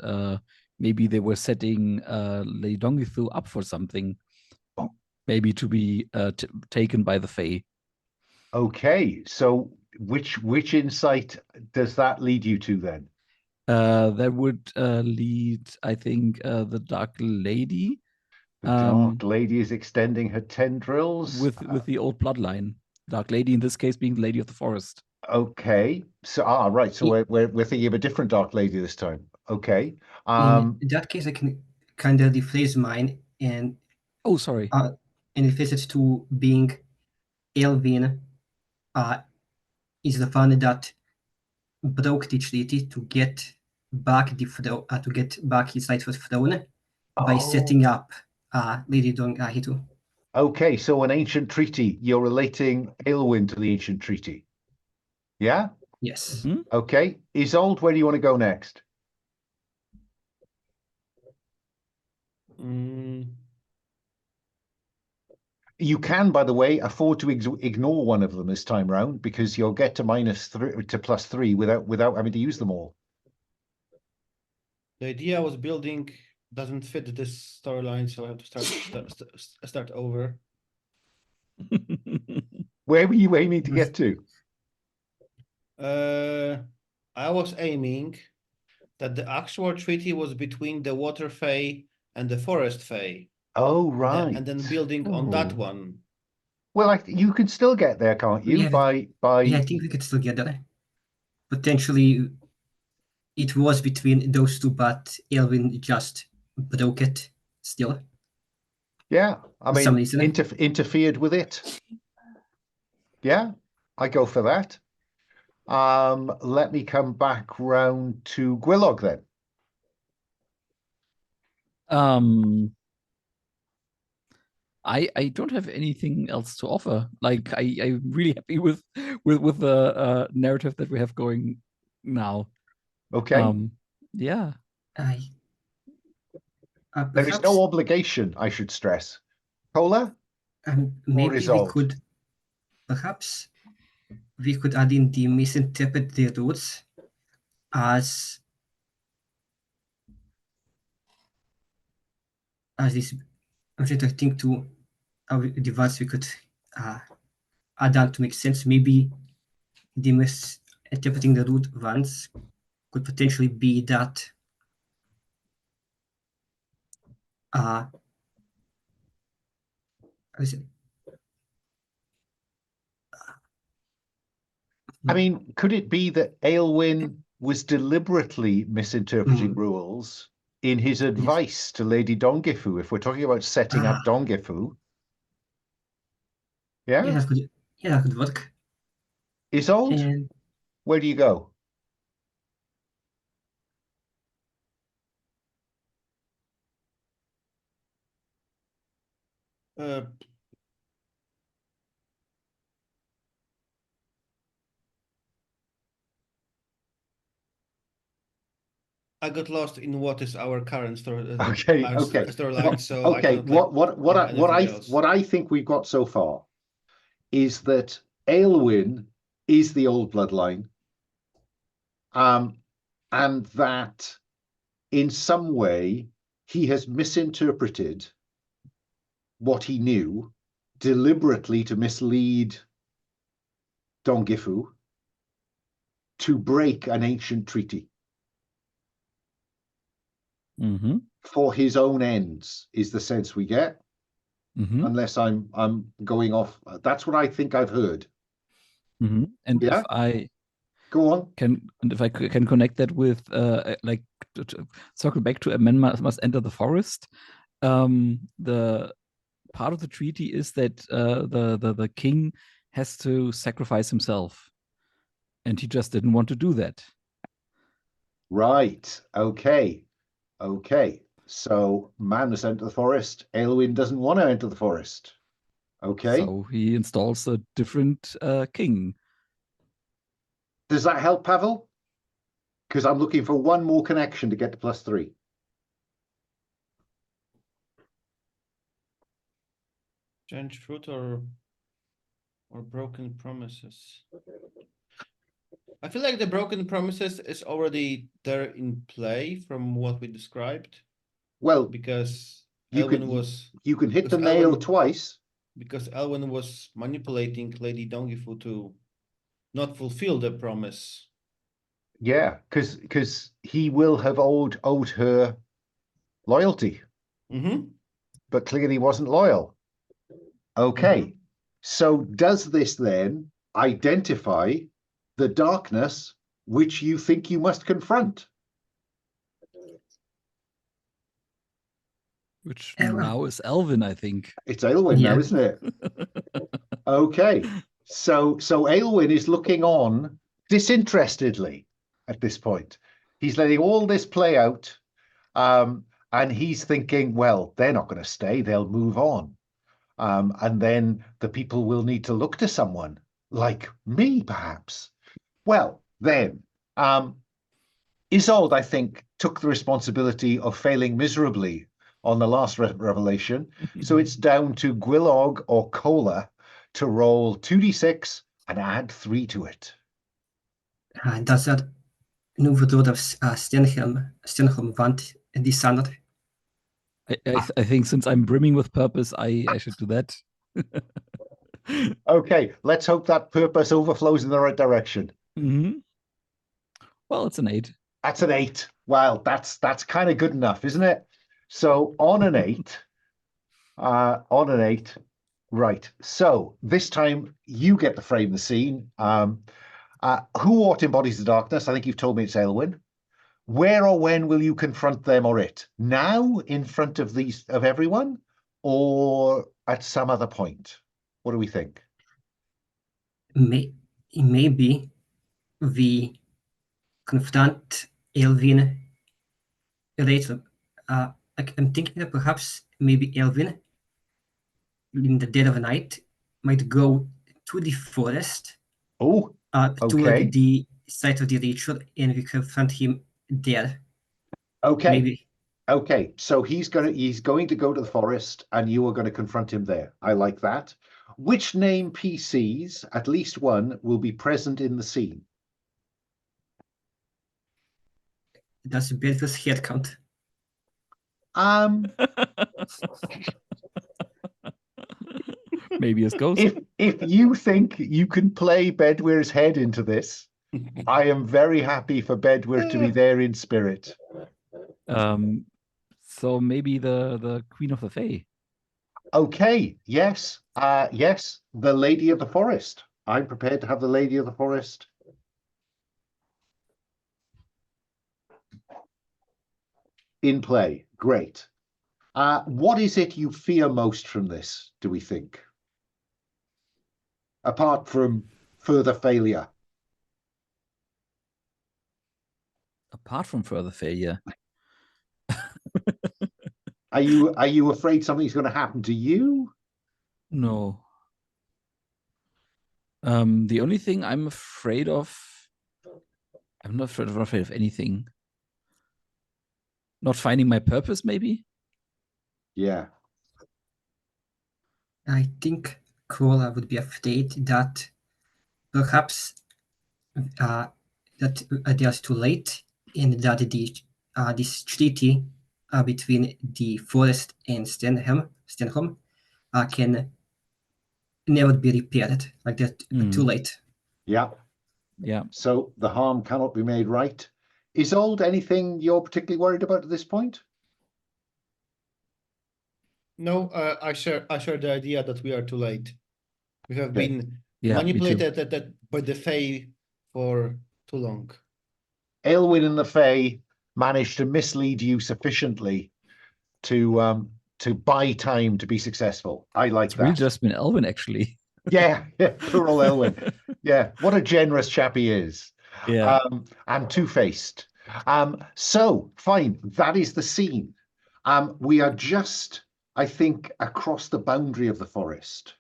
maybe they were setting Lady Dongithu up for something, maybe to be taken by the Fae. Okay, so which insight does that lead you to then? That would lead, I think, the Dark Lady. The Dark Lady is extending her tendrils with the old bloodline. Dark Lady in this case being the Lady of the Forest. Okay, so right, so we're thinking of a different Dark Lady this time. Okay. In that case, I can kind of rephrase mine and sorry. And rephrase it to being Elvin is the one that broke the treaty to get back to get back his rightful throne by setting up Lady Dongithu. Okay, so an ancient treaty. You're relating Aelwyn to the ancient treaty. Yeah? Yes. Mm-hmm. Okay. Isolde, where do you want to go next? You can, by the way, afford to ignore one of them this time round because you'll get to -3 to +3 without having to use them all. The idea I was building doesn't fit this storyline, so I have to start over. Where were you aiming to get to? I was aiming that the actual treaty was between the Water Fae and the Forest Fae. Oh, right. And then building on that one. Well, you can still get there, can't you? Yeah, I think we could still get there. Potentially, it was between those two, but Elvin just broke it still. Yeah, I mean, interfered with it. Yeah, I go for that. Let me come back round to Gwilog then. I don't have anything else to offer. Like I'm really happy with the narrative that we have going now. Okay. Yeah. There is no obligation, I should stress. Cola? Maybe we could, perhaps, we could add in the misinterpret the rules as this. I'm trying to think to the words we could add on to make sense. Maybe the misinterpreting the root ones could potentially be that how is it? I mean, could it be that Aelwyn was deliberately misinterpreting rules in his advice to Lady Dongifu, if we're talking about setting up Dongifu? Yeah? Yeah, that could work. Isolde, And where do you go? I got lost in what is our current story. Okay. Storyline. So okay. I cannot What I think we've got so far is that Aelwyn is the old bloodline, and that in some way he has misinterpreted what he knew deliberately to mislead Dongifu to break an ancient treaty. For his own ends is the sense we get, unless I'm going off. That's what I think I've heard. And Yeah? if I go on, if I can connect that with like to circle back to a man must enter the forest. The part of the treaty is that the king has to sacrifice himself, and he just didn't want to do that. Right. Okay. So man must enter the forest. Aelwyn doesn't want to enter the forest. Okay. So he installs a different king. Does that help, Pavel? Because I'm looking for one more connection to get to +3. Change fruit or broken promises. I feel like the broken promises is already there in play from what we described. Well, because you can hit the nail twice. Because Aelwyn was manipulating Lady Dongifu to not fulfill the promise. Yeah, because he will have owed her loyalty. But clearly wasn't loyal. Okay. So does this then identify the darkness which you think you must confront? Which now is Elvin, I think. It's Aelwyn now, isn't it? Okay. So Aelwyn is looking on disinterestedly at this point. He's letting all this play out, and he's thinking, well, they're not going to stay. They'll move on. And then the people will need to look to someone like me, perhaps. Well, then, Isolde, I think, took the responsibility of failing miserably on the last revelation. So it's down to Gwilog or Cola to roll 2d6 and add 3 to it. Does that new word of Stenholm want Dishonor? I think since I'm brimming with purpose, I should do that. Okay, let's hope that purpose overflows in the right direction. Well, it's an 8. That's an 8. Well, that's kind of good enough, isn't it? So on an 8, right. So this time you get to frame the scene. Who ought embodies the darkness? I think you've told me it's Aelwyn. Where or when will you confront them or it? Now, in front of everyone, or at some other point? What do we think? Maybe we confront Aelwyn later. I'm thinking that perhaps maybe Aelwyn, in the dead of night, might go to the forest. Oh, toward the site of the ritual, and we confront him there. Okay. Maybe. Okay, so he's going to go to the forest, and you are going to confront him there. I like that. Which name PCs, at least one, will be present in the scene? Does Bedford's head count? Maybe as ghost. If you think you can play Bedware's head into this, I am very happy for Bedwyr to be there in spirit. So maybe the Queen of the Fae. Okay, yes, yes, the Lady of the Forest. I'm prepared to have the Lady of the Forest in play. Great. What is it you fear most from this, do we think? Apart from further failure. Apart from further failure. Are you afraid something's going to happen to you? No. The only thing I'm afraid of, I'm not afraid of anything. Not finding my purpose, maybe? Yeah. I think Kola would be afraid that perhaps that they are too late and that this treaty between the forest and Stenholm can never be repaired. Like they're too late. Yeah. Yeah. So the harm cannot be made right. Isolde, anything you're particularly worried about at this point? No, I share the idea that we are too late. We have Okay. been Yeah, me too. manipulated by the Fae for too long. Aelwyn and the Fae managed to mislead you sufficiently to buy time to be successful. I like It's that. really just been Elwyn, actually. Yeah, poor old Aelwyn. Yeah, what a generous chap he is. Yeah. And two-faced. So fine, that is the scene. We are just, I think, across the boundary of the forest.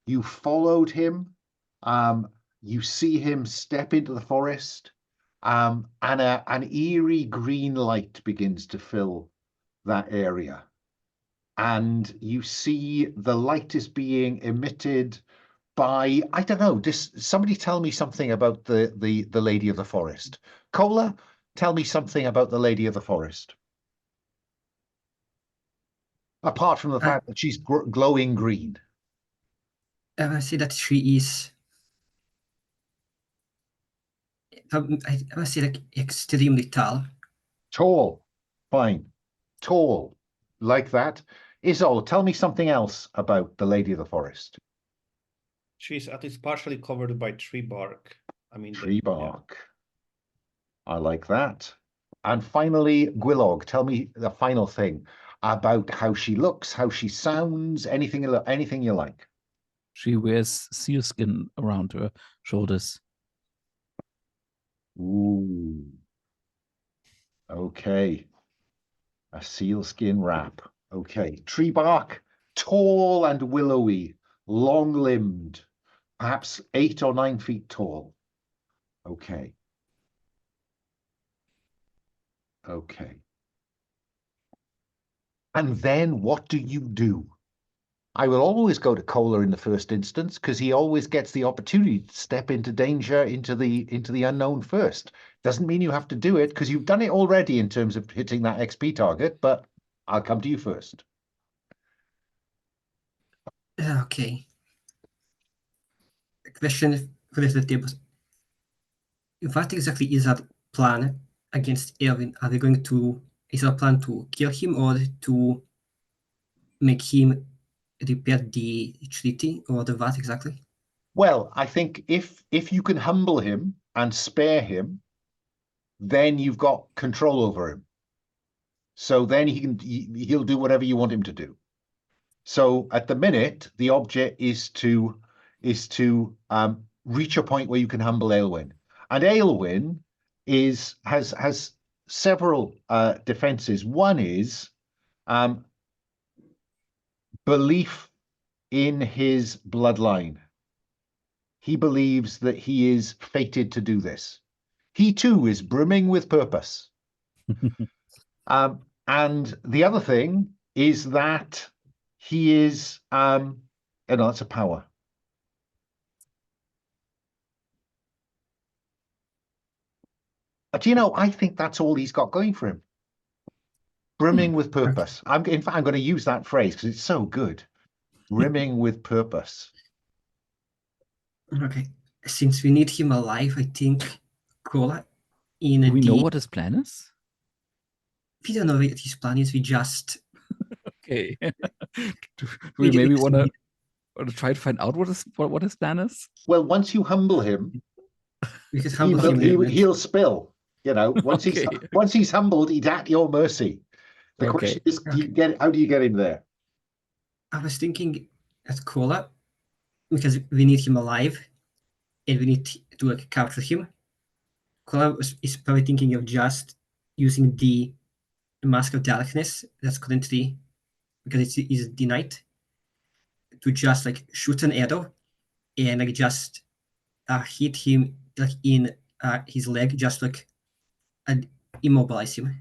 You followed him. You see him step into the forest, and an eerie green light begins to fill that area. And you see the light is being emitted by, I don't know, somebody tell me something about the Lady of the Forest. Kola, tell me something about the Lady of the Forest. Apart from the fact that she's glowing green. I would say that she is. I would say like extremely tall. Tall. Fine. Tall. Like that. Isolde, tell me something else about the Lady of the Forest. She's at least partially covered by tree bark. I mean, Tree bark. I like that. And finally, Gwilog, tell me the final thing about how she looks, how she sounds, anything you like. She wears sealskin around her shoulders. Ooh. Okay. A sealskin wrap. Okay. Tree bark, tall and willowy, long-limbed, perhaps 8 or 9 feet tall. Okay. Okay. And then what do you do? I will always go to Kola in the first instance because he always gets the opportunity to step into danger, into the unknown first. Doesn't mean you have to do it because you've done it already in terms of hitting that XP target, but I'll come to you first. Okay. Question for the table. What exactly is our plan against Erwin? Are we going to, is our plan to kill him or to make him repair the treaty or the what exactly? Well, I think if you can humble him and spare him, then you've got control over him. So then he'll do whatever you want him to do. So at the minute, the object is to reach a point where you can humble Aelwyn. And Aelwyn has several defenses. One is belief in his bloodline. He believes that he is fated to do this. He too is brimming with purpose. And the other thing is that he is, it's a power. Do you know, I think that's all he's got going for him. Brimming with purpose. In fact, I'm going to use that phrase because it's so good. Brimming with purpose. Okay. Since we need him alive, I think Cola in Do we the. know what his plan is? We don't know what his plan is. We just. Okay. Do we maybe want to try to find out what his plan is? Well, once you humble him, We could humble him. he'll spill. Once Okay. he's humbled, he's at your mercy. The question is, how do you get him there? I was thinking at Cola, because we need him alive, and we need to capture him. Cola is probably thinking of just using the Mask of Darkness that's currently, because it is the night, to just shoot an arrow and just hit him in his leg, just and immobilize him.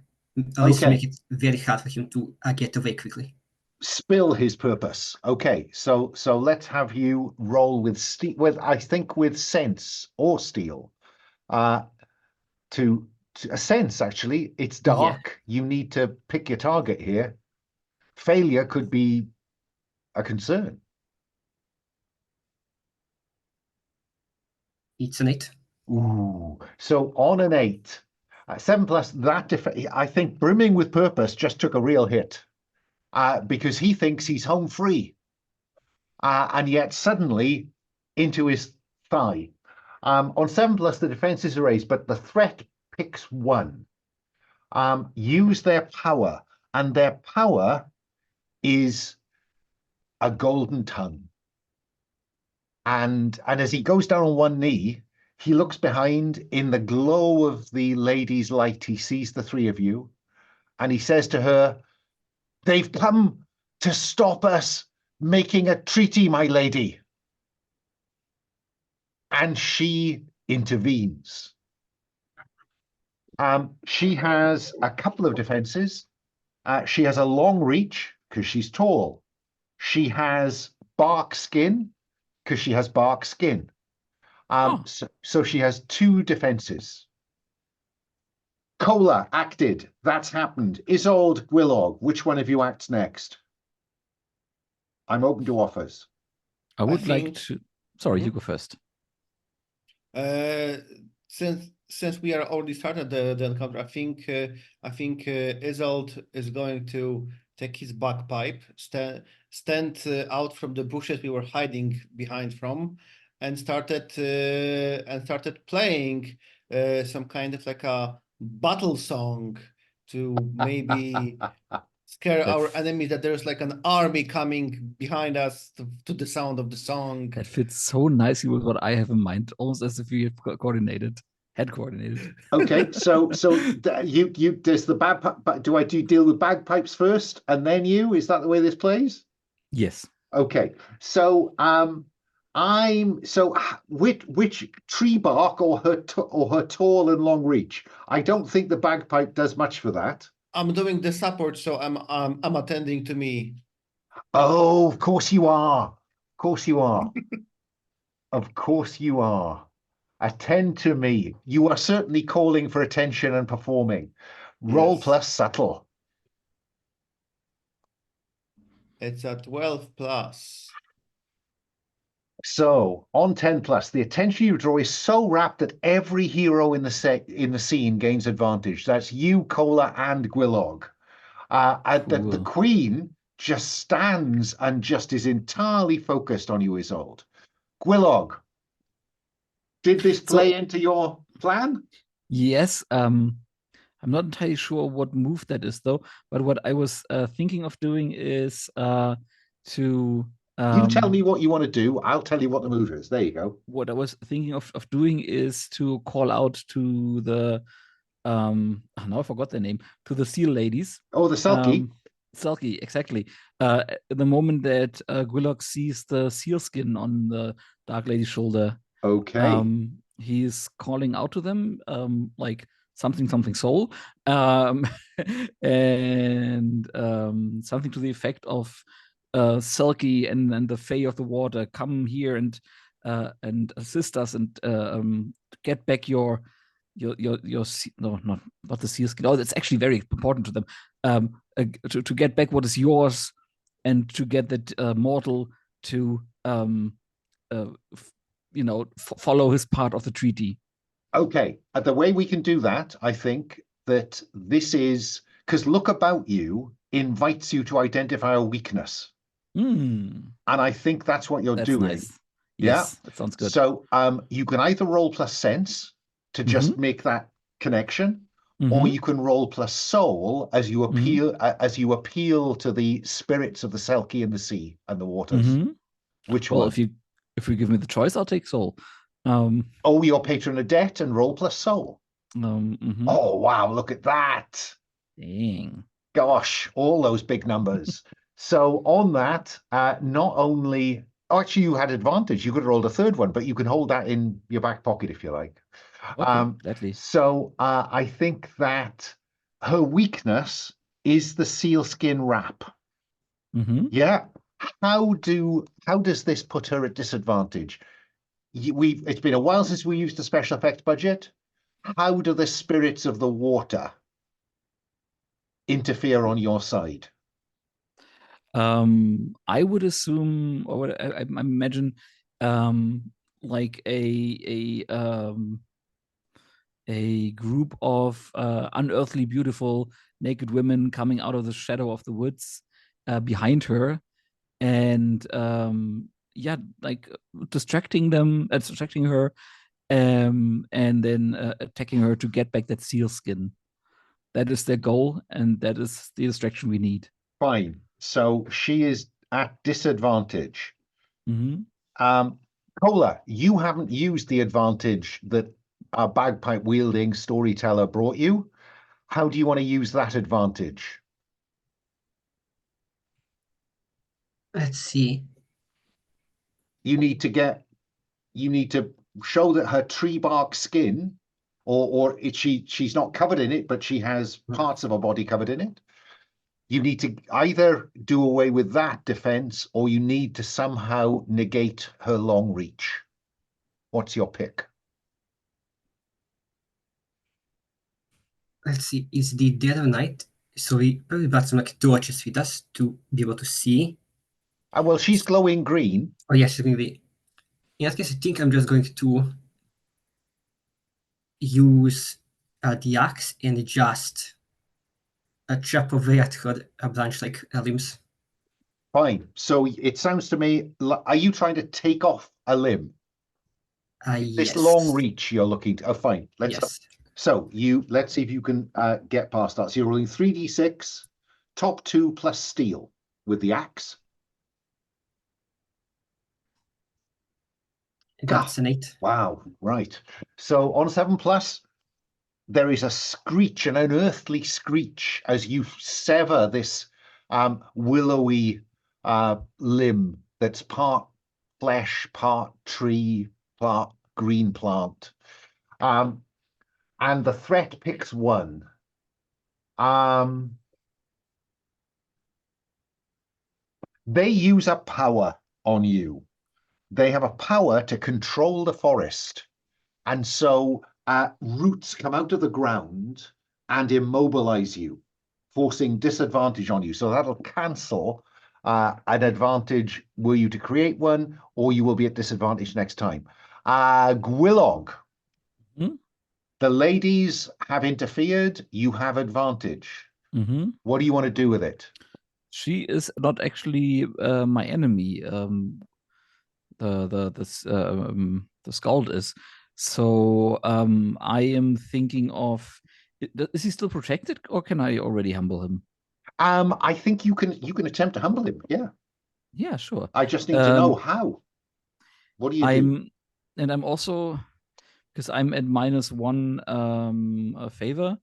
At least make it very hard for him to get away quickly. Spill his purpose. Okay, so let's have you roll with with sense or steel. To a sense, actually, it's dark. Yeah. You need to pick your target here. Failure could be a concern. It's an 8. Ooh, so on an 8, 7+, I think brimming with purpose just took a real hit. Because he thinks he's home free, and yet suddenly into his thigh. On 7+, the defense is erased, but the threat picks 1. Use their power, and their power is a golden tongue. And as he goes down on one knee, he looks behind. In the glow of the lady's light, he sees the 3 of you, and he says to her, "They've come to stop us making a treaty, my lady." And she intervenes. She has a couple of defenses. She has a long reach because she's tall. She has bark skin because she has bark skin. So she has 2 defenses. Cola acted. That's happened. Isolde, Gwilog, which one of you acts next? I'm open to offers. I would like to. Sorry, you go first. Since we are already started the encounter, I think Isolde is going to take his bagpipe, stand out from the bushes we were hiding behind from, and started playing some kind of a battle song to maybe scare our enemies, that there's an army coming behind us to the sound of the song. That fits so nicely with what I have in mind, almost as if we had coordinated. Okay, so you does the bagpipe? Do I deal with bagpipes first and then you? Is that the way this plays? Yes. Okay, so which tree bark or her tall and long reach? I don't think the bagpipe does much for that. I'm doing the support, so I'm attending to me. Oh, of course you are. Of course you are. Of course you are. Attend to me. You are certainly calling for attention and performing. Roll plus subtle. It's a 12+. So on 10+, the attention you draw is so rapt that every hero in the scene gains advantage. That's you, Cola, and Gwilog. Cool. The Queen just stands and just is entirely focused on you, Isolde. Gwilog, did this play into your plan? Yes. I'm not entirely sure what move that is, though. But what I was thinking of doing is to... you tell me what you want to do. I'll tell you what the move is. There you go. What I was thinking of doing is to call out to the... now I forgot their name. To the seal ladies. Oh, the Selkie. Selkie, exactly. The moment that Gwilog sees the seal skin on the Dark Lady's shoulder, he's calling out to them, like something soul, and something to the effect of Selkie and the Fae of the Water, come here and assist us and get back your no, not the seal skin. Oh, that's actually very important to them. To get back what is yours, and to get that mortal to follow his part of the treaty. Okay, the way we can do that, I think that this is because look about you invites you to identify a weakness. Hmm. And I think that's what you're That's doing. nice. Yeah. Yes, that sounds good. So you can either roll plus sense to just make that connection, or you can roll plus soul as you appeal to the spirits of the Selkie and the sea and the waters. Which Well, one? if you give me the choice, I'll take soul. Oh, your patron of debt and roll plus soul. Mhm. Oh wow, look at that. Dang. Gosh, all those big numbers. So on that, not only actually you had advantage, you could have rolled a third one, but you can hold that in your back pocket if you like. Okay, gladly. So I think that her weakness is the sealskin wrap. Yeah. How does this put her at disadvantage? It's been a while since we used the special effects budget. How do the spirits of the water interfere on your side? I would assume, or I imagine, like a group of unearthly beautiful naked women coming out of the shadow of the woods behind her, and yeah, like distracting her, and then attacking her to get back that seal skin. That is their goal, and that is the distraction we need. Fine. So she is at disadvantage. Cola, you haven't used the advantage that a bagpipe wielding storyteller brought you. How do you want to use that advantage? Let's see. You need to show that her tree bark skin, she's not covered in it, but she has parts of her body covered in it. You need to either do away with that defense, or you need to somehow negate her long reach. What's your pick? Let's see. It's the dead of night, so we probably brought some like torches with us to be able to see. Well, she's glowing green. Oh yes, it's going to be. In that case, I think I'm just going to use the axe and just chop away at her branch like limbs. Fine. So it sounds to me, are you trying to take off a limb? This Yes. long reach you're looking to. Oh, fine. Yes. So let's see if you can get past that. So you're rolling 3d6, top 2 plus steel with the axe. That's an 8. Wow. Right. So on 7 plus, there is a screech, an unearthly screech, as you sever this willowy limb that's part flesh, part tree, part green plant. And the threat picks one. They use a power on you. They have a power to control the forest. And so roots come out of the ground and immobilize you, forcing disadvantage on you. So that'll cancel an advantage were you to create one, or you will be at disadvantage next time. Gwilog, the ladies have interfered. You have advantage. What do you want to do with it? She is not actually my enemy. The Skald is. So I am thinking of, is he still protected, or can I already humble him? I think you can attempt to humble him. Yeah. Yeah, sure. I just need to know how. What do you do? And I'm also, because I'm at -1 favor.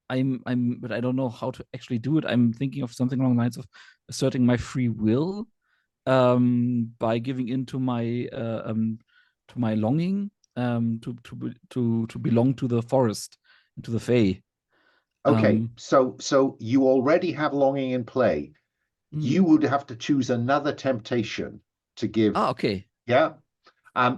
But I don't know how to actually do it. I'm thinking of something along the lines of asserting my free will by giving in to my longing to belong to the forest and to the Fae. Okay, so you already have longing in play. You would have to choose another temptation to give. Okay. Yeah.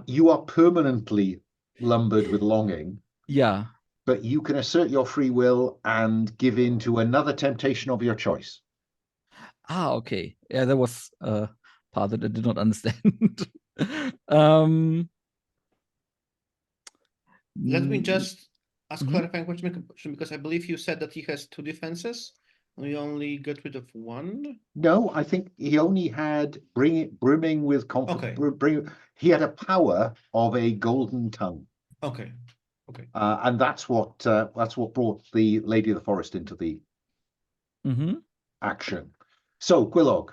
You are permanently lumbered with longing. Yeah. But you can assert your free will and give in to another temptation of your choice. Okay. Yeah, that was part that I did not understand. Let me just ask Mhm. clarifying question because I believe you said that he has 2 defenses. And we only got rid of 1. No, I think he only had brimming with Okay. he had a power of a golden tongue. Okay. And that's what brought the Lady of the Forest into the Mhm. action. So, Gwilog.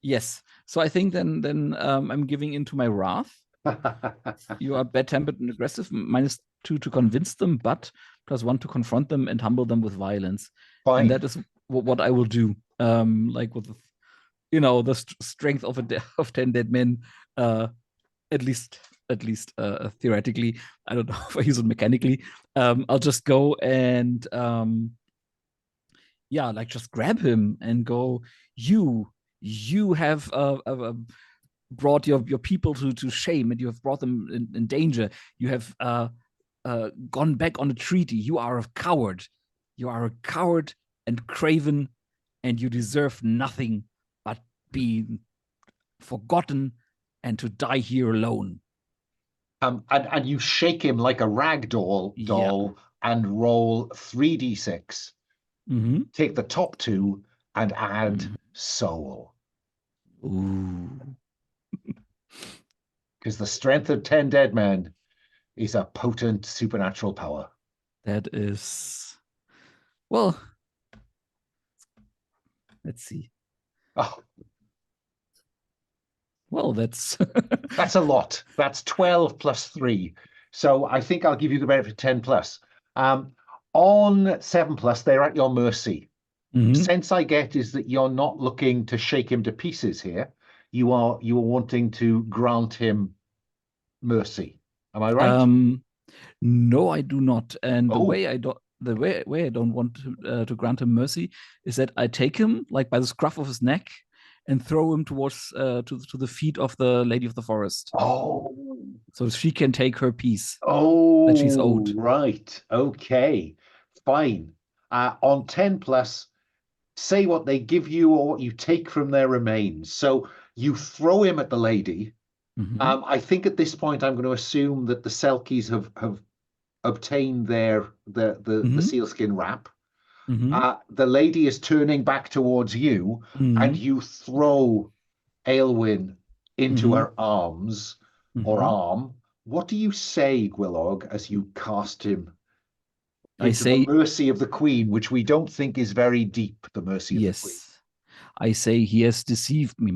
Yes. So I think then I'm giving into my wrath. You are bad-tempered and aggressive, -2 to convince them, but +1 to confront them and humble them with violence. Fine. And that is what I will do. Like with the strength of of 10 dead men, at least theoretically. I don't know if I use it mechanically. I'll just go and just grab him and go, you have brought your people to shame, and you have brought them in danger. You have gone back on a treaty. You are a coward. You are a coward and craven, and you deserve nothing but being forgotten and to die here alone. And you shake him like a rag doll and roll 3d6. Mm-hmm. Take the top 2 and add soul. Ooh. Because the strength of 10 dead men is a potent supernatural power. That is, well, let's see. Oh, well, that's that's a lot. That's 12 plus 3. So I think I'll give you the benefit of 10 plus. On 7 plus, they're at your mercy. Mhm. Sense I get is that you're not looking to shake him to pieces here. You are wanting to grant him mercy. Am I right? No, I do not. And the Oh. way I don't want to grant him mercy is that I take him like by the scruff of his neck and throw him towards to the feet of the Lady of the Forest, Oh. so she can take her piece Oh, that she's owed. right. Okay. Fine. On 10 plus, say what they give you or what you take from their remains. So you throw him at the lady. Mhm. I think at this point I'm going to assume that the Selkies have obtained the Mhm. sealskin wrap. Mhm. The lady is turning back towards you, and Mhm. you throw Aelwyn into Mhm. her arms or Mhm. arm. What do you say, Gwilog, as you cast him I into the say mercy of the Queen, which we don't think is very deep, the mercy of the Queen? yes. I say he has deceived me,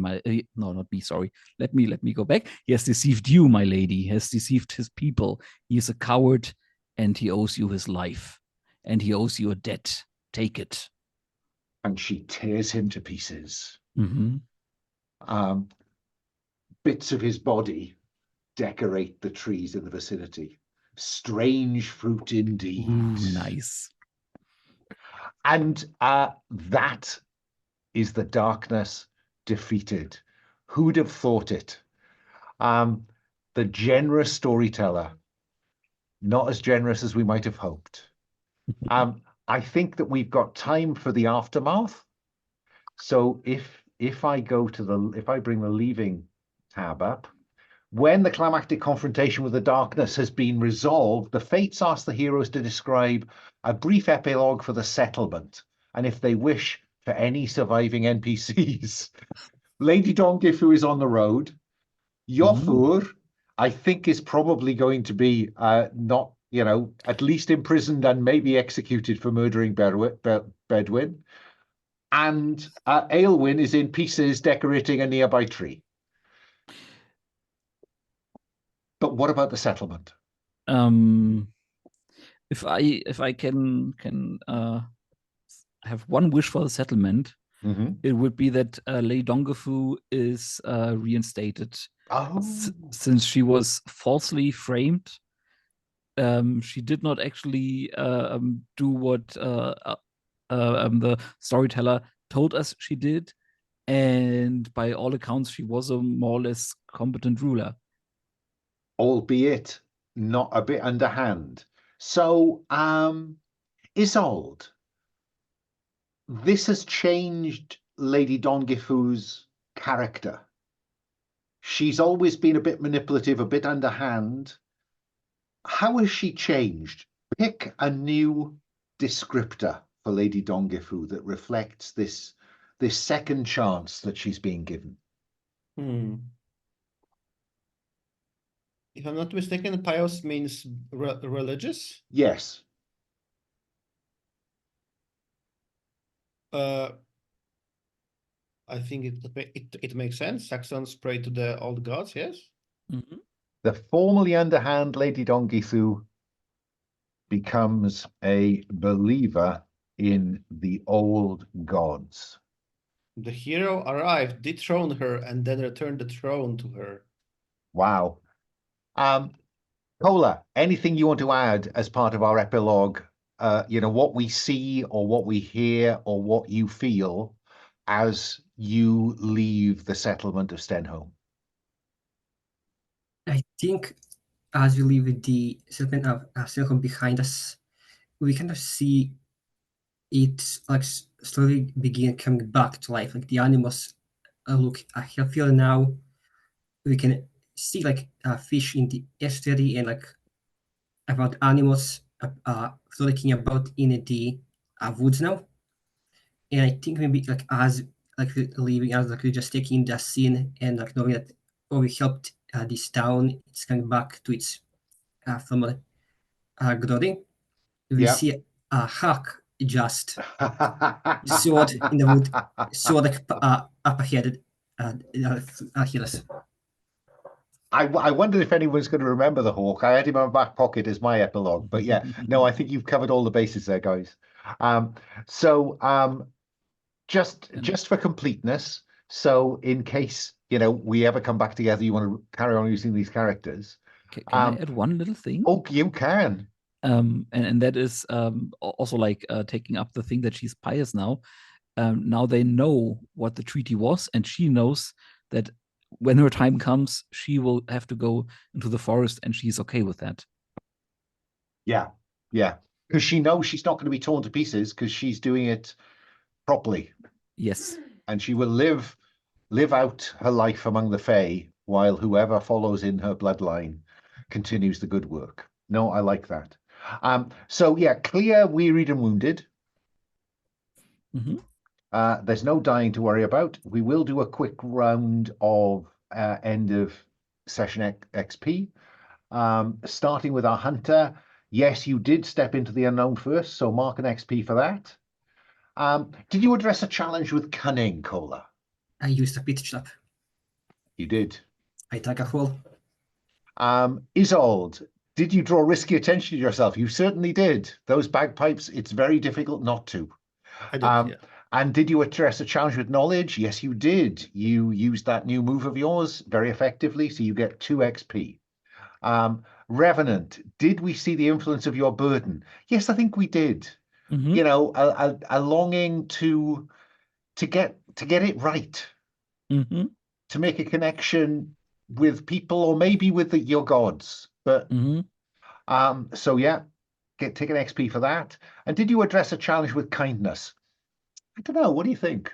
no, not me, sorry. Let me go back. He has deceived you, my lady. He has deceived his people. He is a coward, and he owes you his life, and he owes you a debt. Take it. And she tears him to pieces. Mm-hmm. Bits of his body decorate the trees in the vicinity. Strange fruit indeed. Ooh, nice. And that is the darkness defeated. Who'd have thought it? The generous storyteller, not as generous as we might have hoped. I think that we've got time for the aftermath. So if I bring the leaving tab up, when the climactic confrontation with the darkness has been resolved, the fates ask the heroes to describe a brief epilogue for the settlement, and if they wish, for any surviving NPCs. Lady Dongifu is on the road. Yofur, I think, is probably going to be not, at least imprisoned and maybe executed for murdering Bedouin. And Aelwyn is in pieces decorating a nearby tree. But what about the settlement? If I can have one wish for the settlement, it would be that Lady Dongifu is reinstated. Since she was falsely framed, she did not actually do what the storyteller told us she did, and by all accounts, she was a more or less competent ruler, albeit not a bit underhand. So, Isolde, this has changed Lady Dongifu's character. She's always been a bit manipulative, a bit underhand. how has she changed? Pick a new descriptor for Lady Dongifu that reflects this second chance that she's being given. If I'm not mistaken, pious means religious. Yes. I think it makes sense. Saxons pray to the old gods, yes? Mhm. The formerly underhand Lady Dongifu becomes a believer in the old gods. The hero arrived, dethroned her, and then returned the throne to her. Wow. Kola, anything you want to add as part of our epilogue? What we see or what we hear or what you feel as you leave the settlement of Stenholm? I think as we leave the settlement of Stenholm behind us, we kind of see it like slowly begin coming back to life. Like the animals look healthier now. We can see like fish in the estuary and like about animals frolicking about in the woods now. And I think maybe like as like leaving as like we're just taking the scene and like knowing that we helped this town, it's coming back to its former glory. We Yeah. see a hawk just sword in the wood, sword like up ahead, Achilles. I wondered if anyone's going to remember the hawk. I had him in my back pocket as my epilogue, but yeah, no, I think you've covered all the bases there, guys. Just for completeness, so in case we ever come back together, you want to carry on using these characters. Can I add one little thing? Oh, you can. And that is also like taking up the thing that she's pious now. Now they know what the treaty was, and she knows that when her time comes, she will have to go into the forest, and she's okay with that. Yeah, because she knows she's not going to be torn to pieces because she's doing it properly. Yes. And she will live out her life among the Fae while whoever follows in her bloodline continues the good work. No, I like that. So yeah, clear, wearied, and wounded. There's no dying to worry about. We will do a quick round of end of session XP. Starting with our hunter. Yes, you did step into the unknown first, so mark an XP for that. Did you address a challenge with cunning, Kola? I used a pit trap. You did. I dug a hole. Isolde, did you draw risky attention to yourself? You certainly did. Those bagpipes, it's very difficult not to. I did, yeah. And did you address a challenge with knowledge? Yes, you did. You used that new move of yours very effectively, so you get 2 XP. Revenant, did we see the influence of your burden? Yes, I think we did. A longing to get it right, to make a connection with people or maybe with your gods. But so yeah, take an XP for that. And did you address a challenge with kindness? I don't know. What do you think?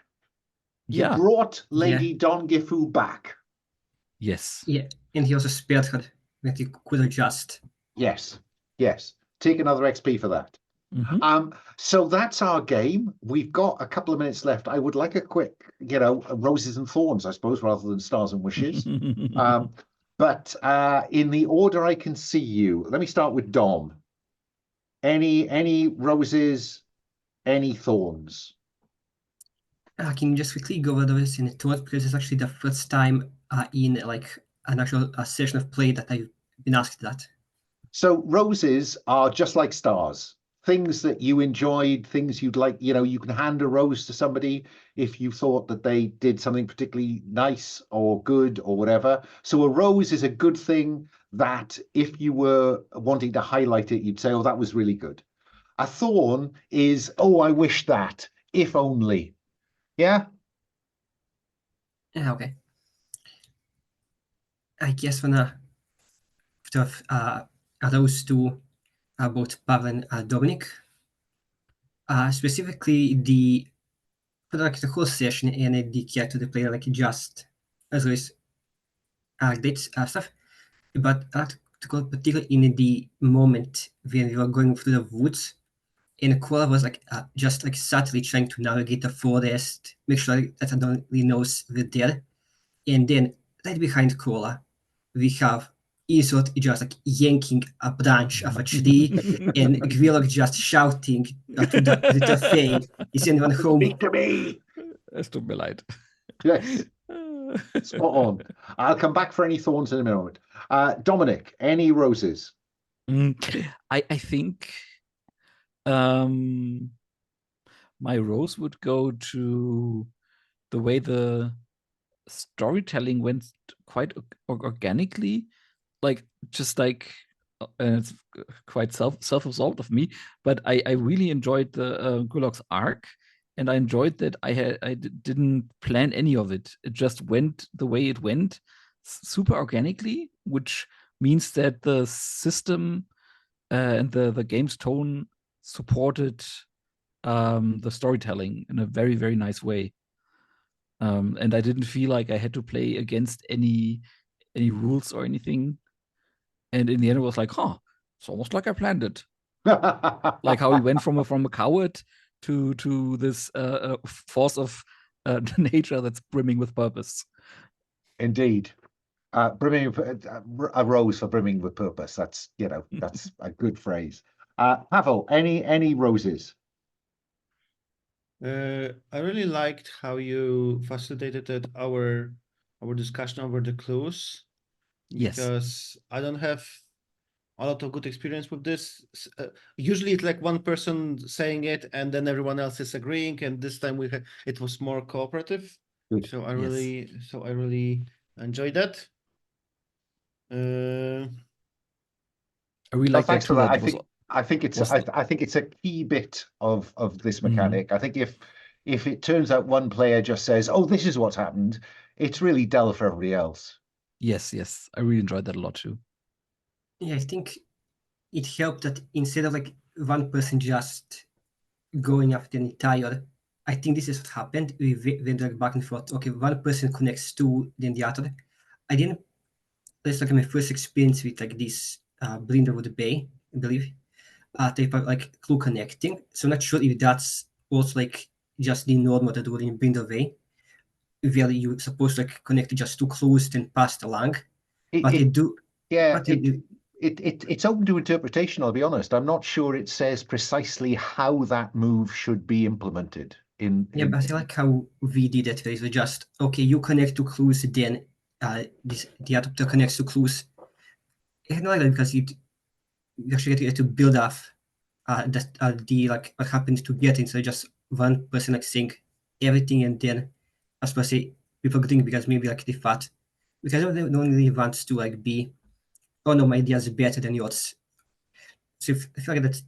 You brought Lady Dongifu back. Yes. Yeah, and he also spared her when he could adjust. Yes. Take another XP for that. So that's our game. We've got a couple of minutes left. I would like a quick, roses and thorns, I suppose, rather than stars and wishes. But in the order I can see you, let me start with Dom. Any roses, any thorns? I can just quickly go over this in the thought because it's actually the first time in like an actual session of play that I've been asked that. So roses are just like stars. Things that you enjoyed, things you'd like, you can hand a rose to somebody if you thought that they did something particularly nice or good or whatever. So a rose is a good thing that if you were wanting to highlight it, you'd say, oh, that was really good. A thorn is, oh, I wish that, if only. Yeah? Okay. I guess when a rose to both Pavel and Dominic, specifically for like the whole session and the character the player like just as always great stuff, but particularly in the moment when we were going through the woods, and Koala was like just like subtly trying to navigate the forest, make sure that nobody knows we're there. And then right behind Koala, we have Izot just like yanking a branch of a tree, and Gwilok just shouting to the Fae, "Is anyone home?" Speak to me. Es tut mir leid. Yes, spot on. I'll come back for any thorns in a moment. Dominic, any roses? I think my rose would go to the way the storytelling went quite organically, like just like it's quite self-absorbed of me, but I really enjoyed the Gulok's arc, and I enjoyed that I didn't plan any of it. It just went the way it went, super organically, which means that the system and the game's tone supported the storytelling in a very, very nice way. And I didn't feel like I had to play against any rules or anything. And in the end, it was like, it's almost like I planned it. Like how he went from a coward to this force of nature that's brimming with purpose. Indeed. Brimming a rose for brimming with purpose. That's that's a good phrase. Pavel, any roses? I really liked how you facilitated our discussion over the clues. Yes. Because I don't have a lot of good experience with this. Usually it's like one person saying it and then everyone else is agreeing, and this time it was more cooperative. Good. So I really enjoyed that. I really No, like that thanks for too. that. That I think it's a key bit of this Mhm. mechanic. I think if it turns out one player just says, "Oh, this is what's happened," it's really dull for everybody else. Yes, I really enjoyed that a lot too. Yeah, I think it helped that instead of like one person just going after an entire, I think this is what happened. We went like back and forth. Okay, one person connects to then the other. I didn't. That's like my first experience with like this Brindlewood Bay, I believe. Type of like clue connecting. So I'm not sure if that's also like just the norm that do in Brindle Bay, where you're supposed to like connect just two clues then pass along. But they do. Yeah, But they do. it's open to interpretation, I'll be honest. I'm not sure it says precisely how that move should be implemented Yeah, but I like how we did it. Where it's just okay, you connect to clues, then the adapter connects to clues. I don't like that because you actually get to build off the like what happened to get instead of just one person like saying everything and then I suppose say people think because maybe like they thought because no one really wants to like be, oh no, my idea is better than yours. So I feel like that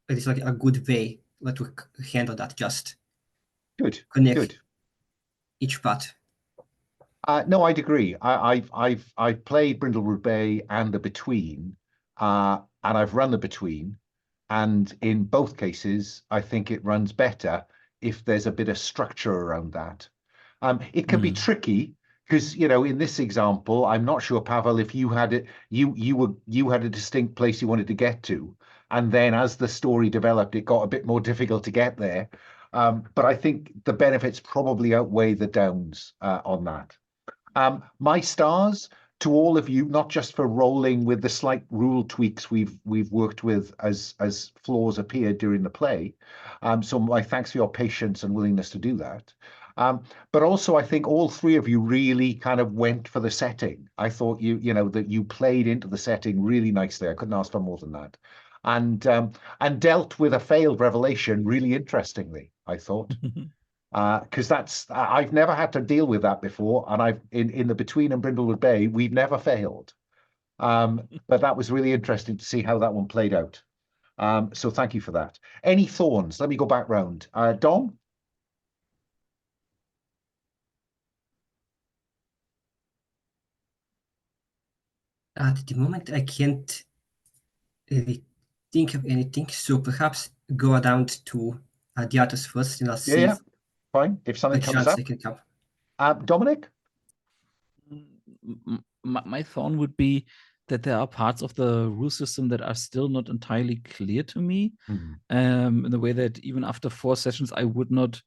it's like a good way like to handle that, just good. connect each part. No, I'd agree. I've played Brindlewood Bay and the Between, and I've run the Between, and in both cases, I think it runs better if there's a bit of structure around that. It can be tricky because in this example, I'm not sure, Pavel, if you had it, you had a distinct place you wanted to get to, and then as the story developed, it got a bit more difficult to get there. But I think the benefits probably outweigh the downs on that. My stars to all of you, not just for rolling with the slight rule tweaks we've worked with as flaws appeared during the play. So my thanks for your patience and willingness to do that. But also, I think all three of you really kind of went for the setting. I thought that you played into the setting really nicely. I couldn't ask for more than that, and dealt with a failed revelation really interestingly, I thought. Because I've never had to deal with that before, and I've in the Between and Brindlewood Bay, we've never failed. But that was really interesting to see how that one played out. So thank you for that. Any thorns? Let me go back round. Dom? At the moment, I can't really think of anything, so perhaps go down to the others first, and I'll see Yeah, if fine. If something a comes chance up. they can come. Dominic? My thorn would be that there are parts of the rule system that are still not entirely clear to me. Mhm. In the way that even after 4 sessions, I would not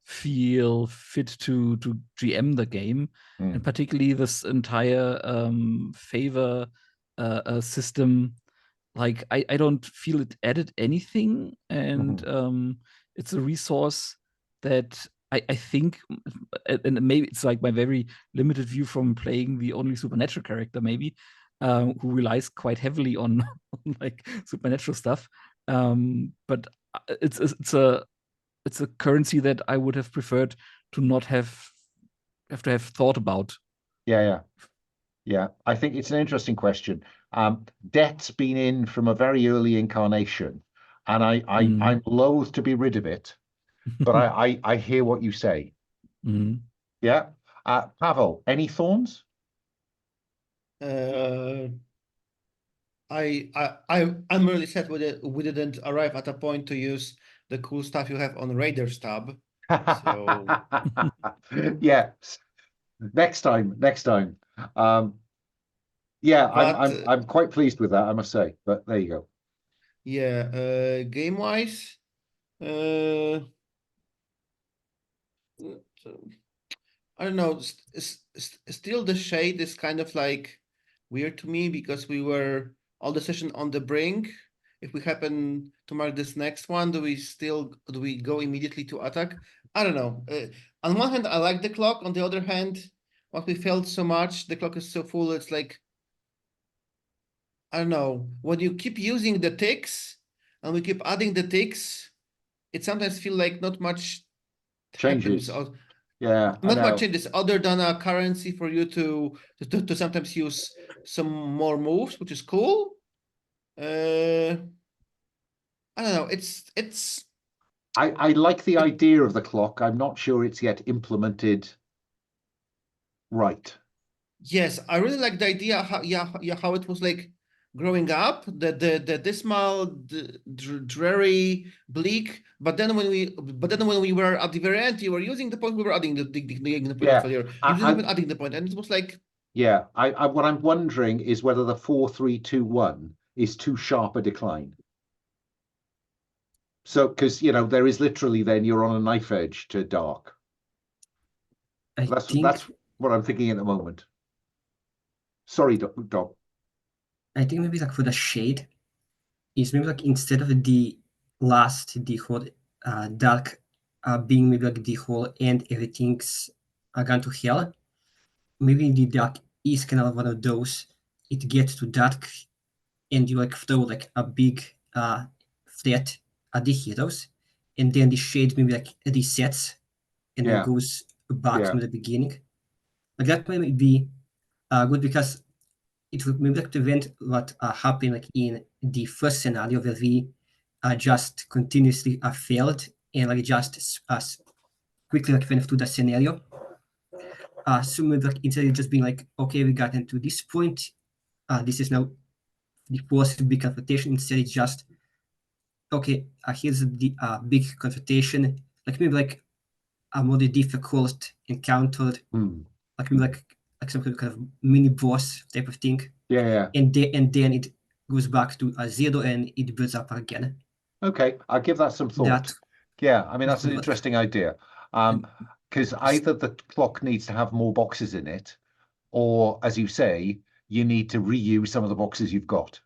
feel fit to GM the game, and particularly this entire favor system. Like I don't feel it added anything, and it's a resource that I think, and maybe it's like my very limited view from playing the only supernatural character, maybe, who relies quite heavily on, on like supernatural stuff. But it's a currency that I would have preferred to not have to have thought about. Yeah. I think it's an interesting question. Debt's been in from a very early incarnation, and I'm loath to be rid of it, but I hear what you say. Yeah. Pavel, any thorns? I'm really sad we didn't arrive at a point to use the cool stuff you have on Raider's tab. So Yes. Next time. Yeah, but I'm quite pleased with that, I must say. But there you go. yeah, game wise, I don't know. Still, the shade is kind of like weird to me because we were all the session on the brink. If we happen to mark this next one, do we go immediately to attack? I don't know. On one hand, I like the clock. On the other hand, what we felt so much, the clock is so full. It's like, I don't know. When you keep using the ticks and we keep adding the ticks, it sometimes feel like not much happens. Changes. Yeah, I Not know. much changes other than a currency for you to sometimes use some more moves, which is cool. I don't know. It's I like the idea of the clock. I'm not sure it's yet implemented right. yes, I really like the idea how it was like growing up, the dismal, dreary, bleak. But then when we were at the very end, you were using the point, we were adding the point Yeah, failure. You didn't even adding the point, and it was like, yeah. I what I'm wondering is whether the 4-3-2-1 is too sharp a decline. So, because there is literally then you're on a knife edge to dark. That's what I'm thinking at the moment. Sorry, Doc. I think maybe like for the shade, is maybe like instead of the whole dark being maybe like the whole end, everything's gone to hell. Maybe the dark is kind of one of those. It gets to dark, and you like throw like a big threat at the heroes, and then the shade maybe like resets and then goes back from the beginning. Like that might be good because it would maybe like prevent what happened like in the first scenario where we just continuously failed and like just quickly like went through the scenario. So maybe like instead of just being like, okay, we got into this point, this is now the first big confrontation. Instead, it's just okay. Here's the big confrontation, like maybe like a more difficult encounter, like maybe like some kind of mini boss type of thing. Yeah. And then it goes back to a 0 and it builds up again. Okay, I'll give that some thought. Yeah, I mean that's an interesting idea. Because either the clock needs to have more boxes in it, or as you say, you need to reuse some of the boxes you've got.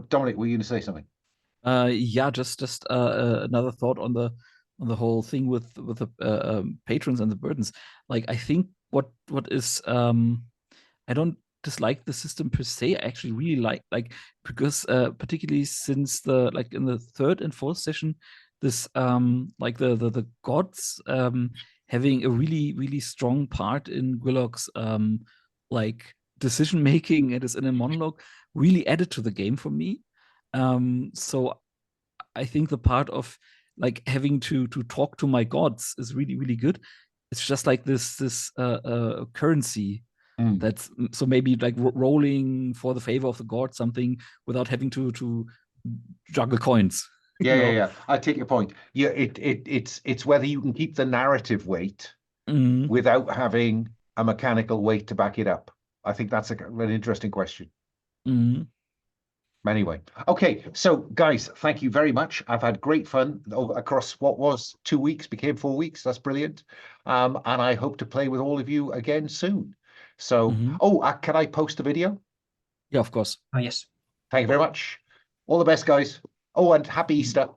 Dominic, were you going to say something? Yeah, just another thought on the whole thing with the patrons and the burdens. Like, I think what is I don't dislike the system per se. I actually really like because particularly since like in the 3rd and 4th session, this like the gods having a really strong part in Gwilog's like decision making and his inner monologue really added to the game for me. So I think the part of like having to talk to my gods is really good. It's just like this currency that's so maybe like rolling for the favor of the god something without having to juggle coins. Yeah. I take your point. Yeah, it's whether you can keep the narrative weight without having a mechanical weight to back it up. I think that's an interesting question. Mhm. Anyway, okay, so guys, thank you very much. I've had great fun across what was 2 weeks, became 4 weeks. That's brilliant. And I hope to play with all of you again soon. So, Mhm. can I post a video? Yeah, of course. Oh, yes. Thank you very much. All the best, guys. Oh, and happy Easter.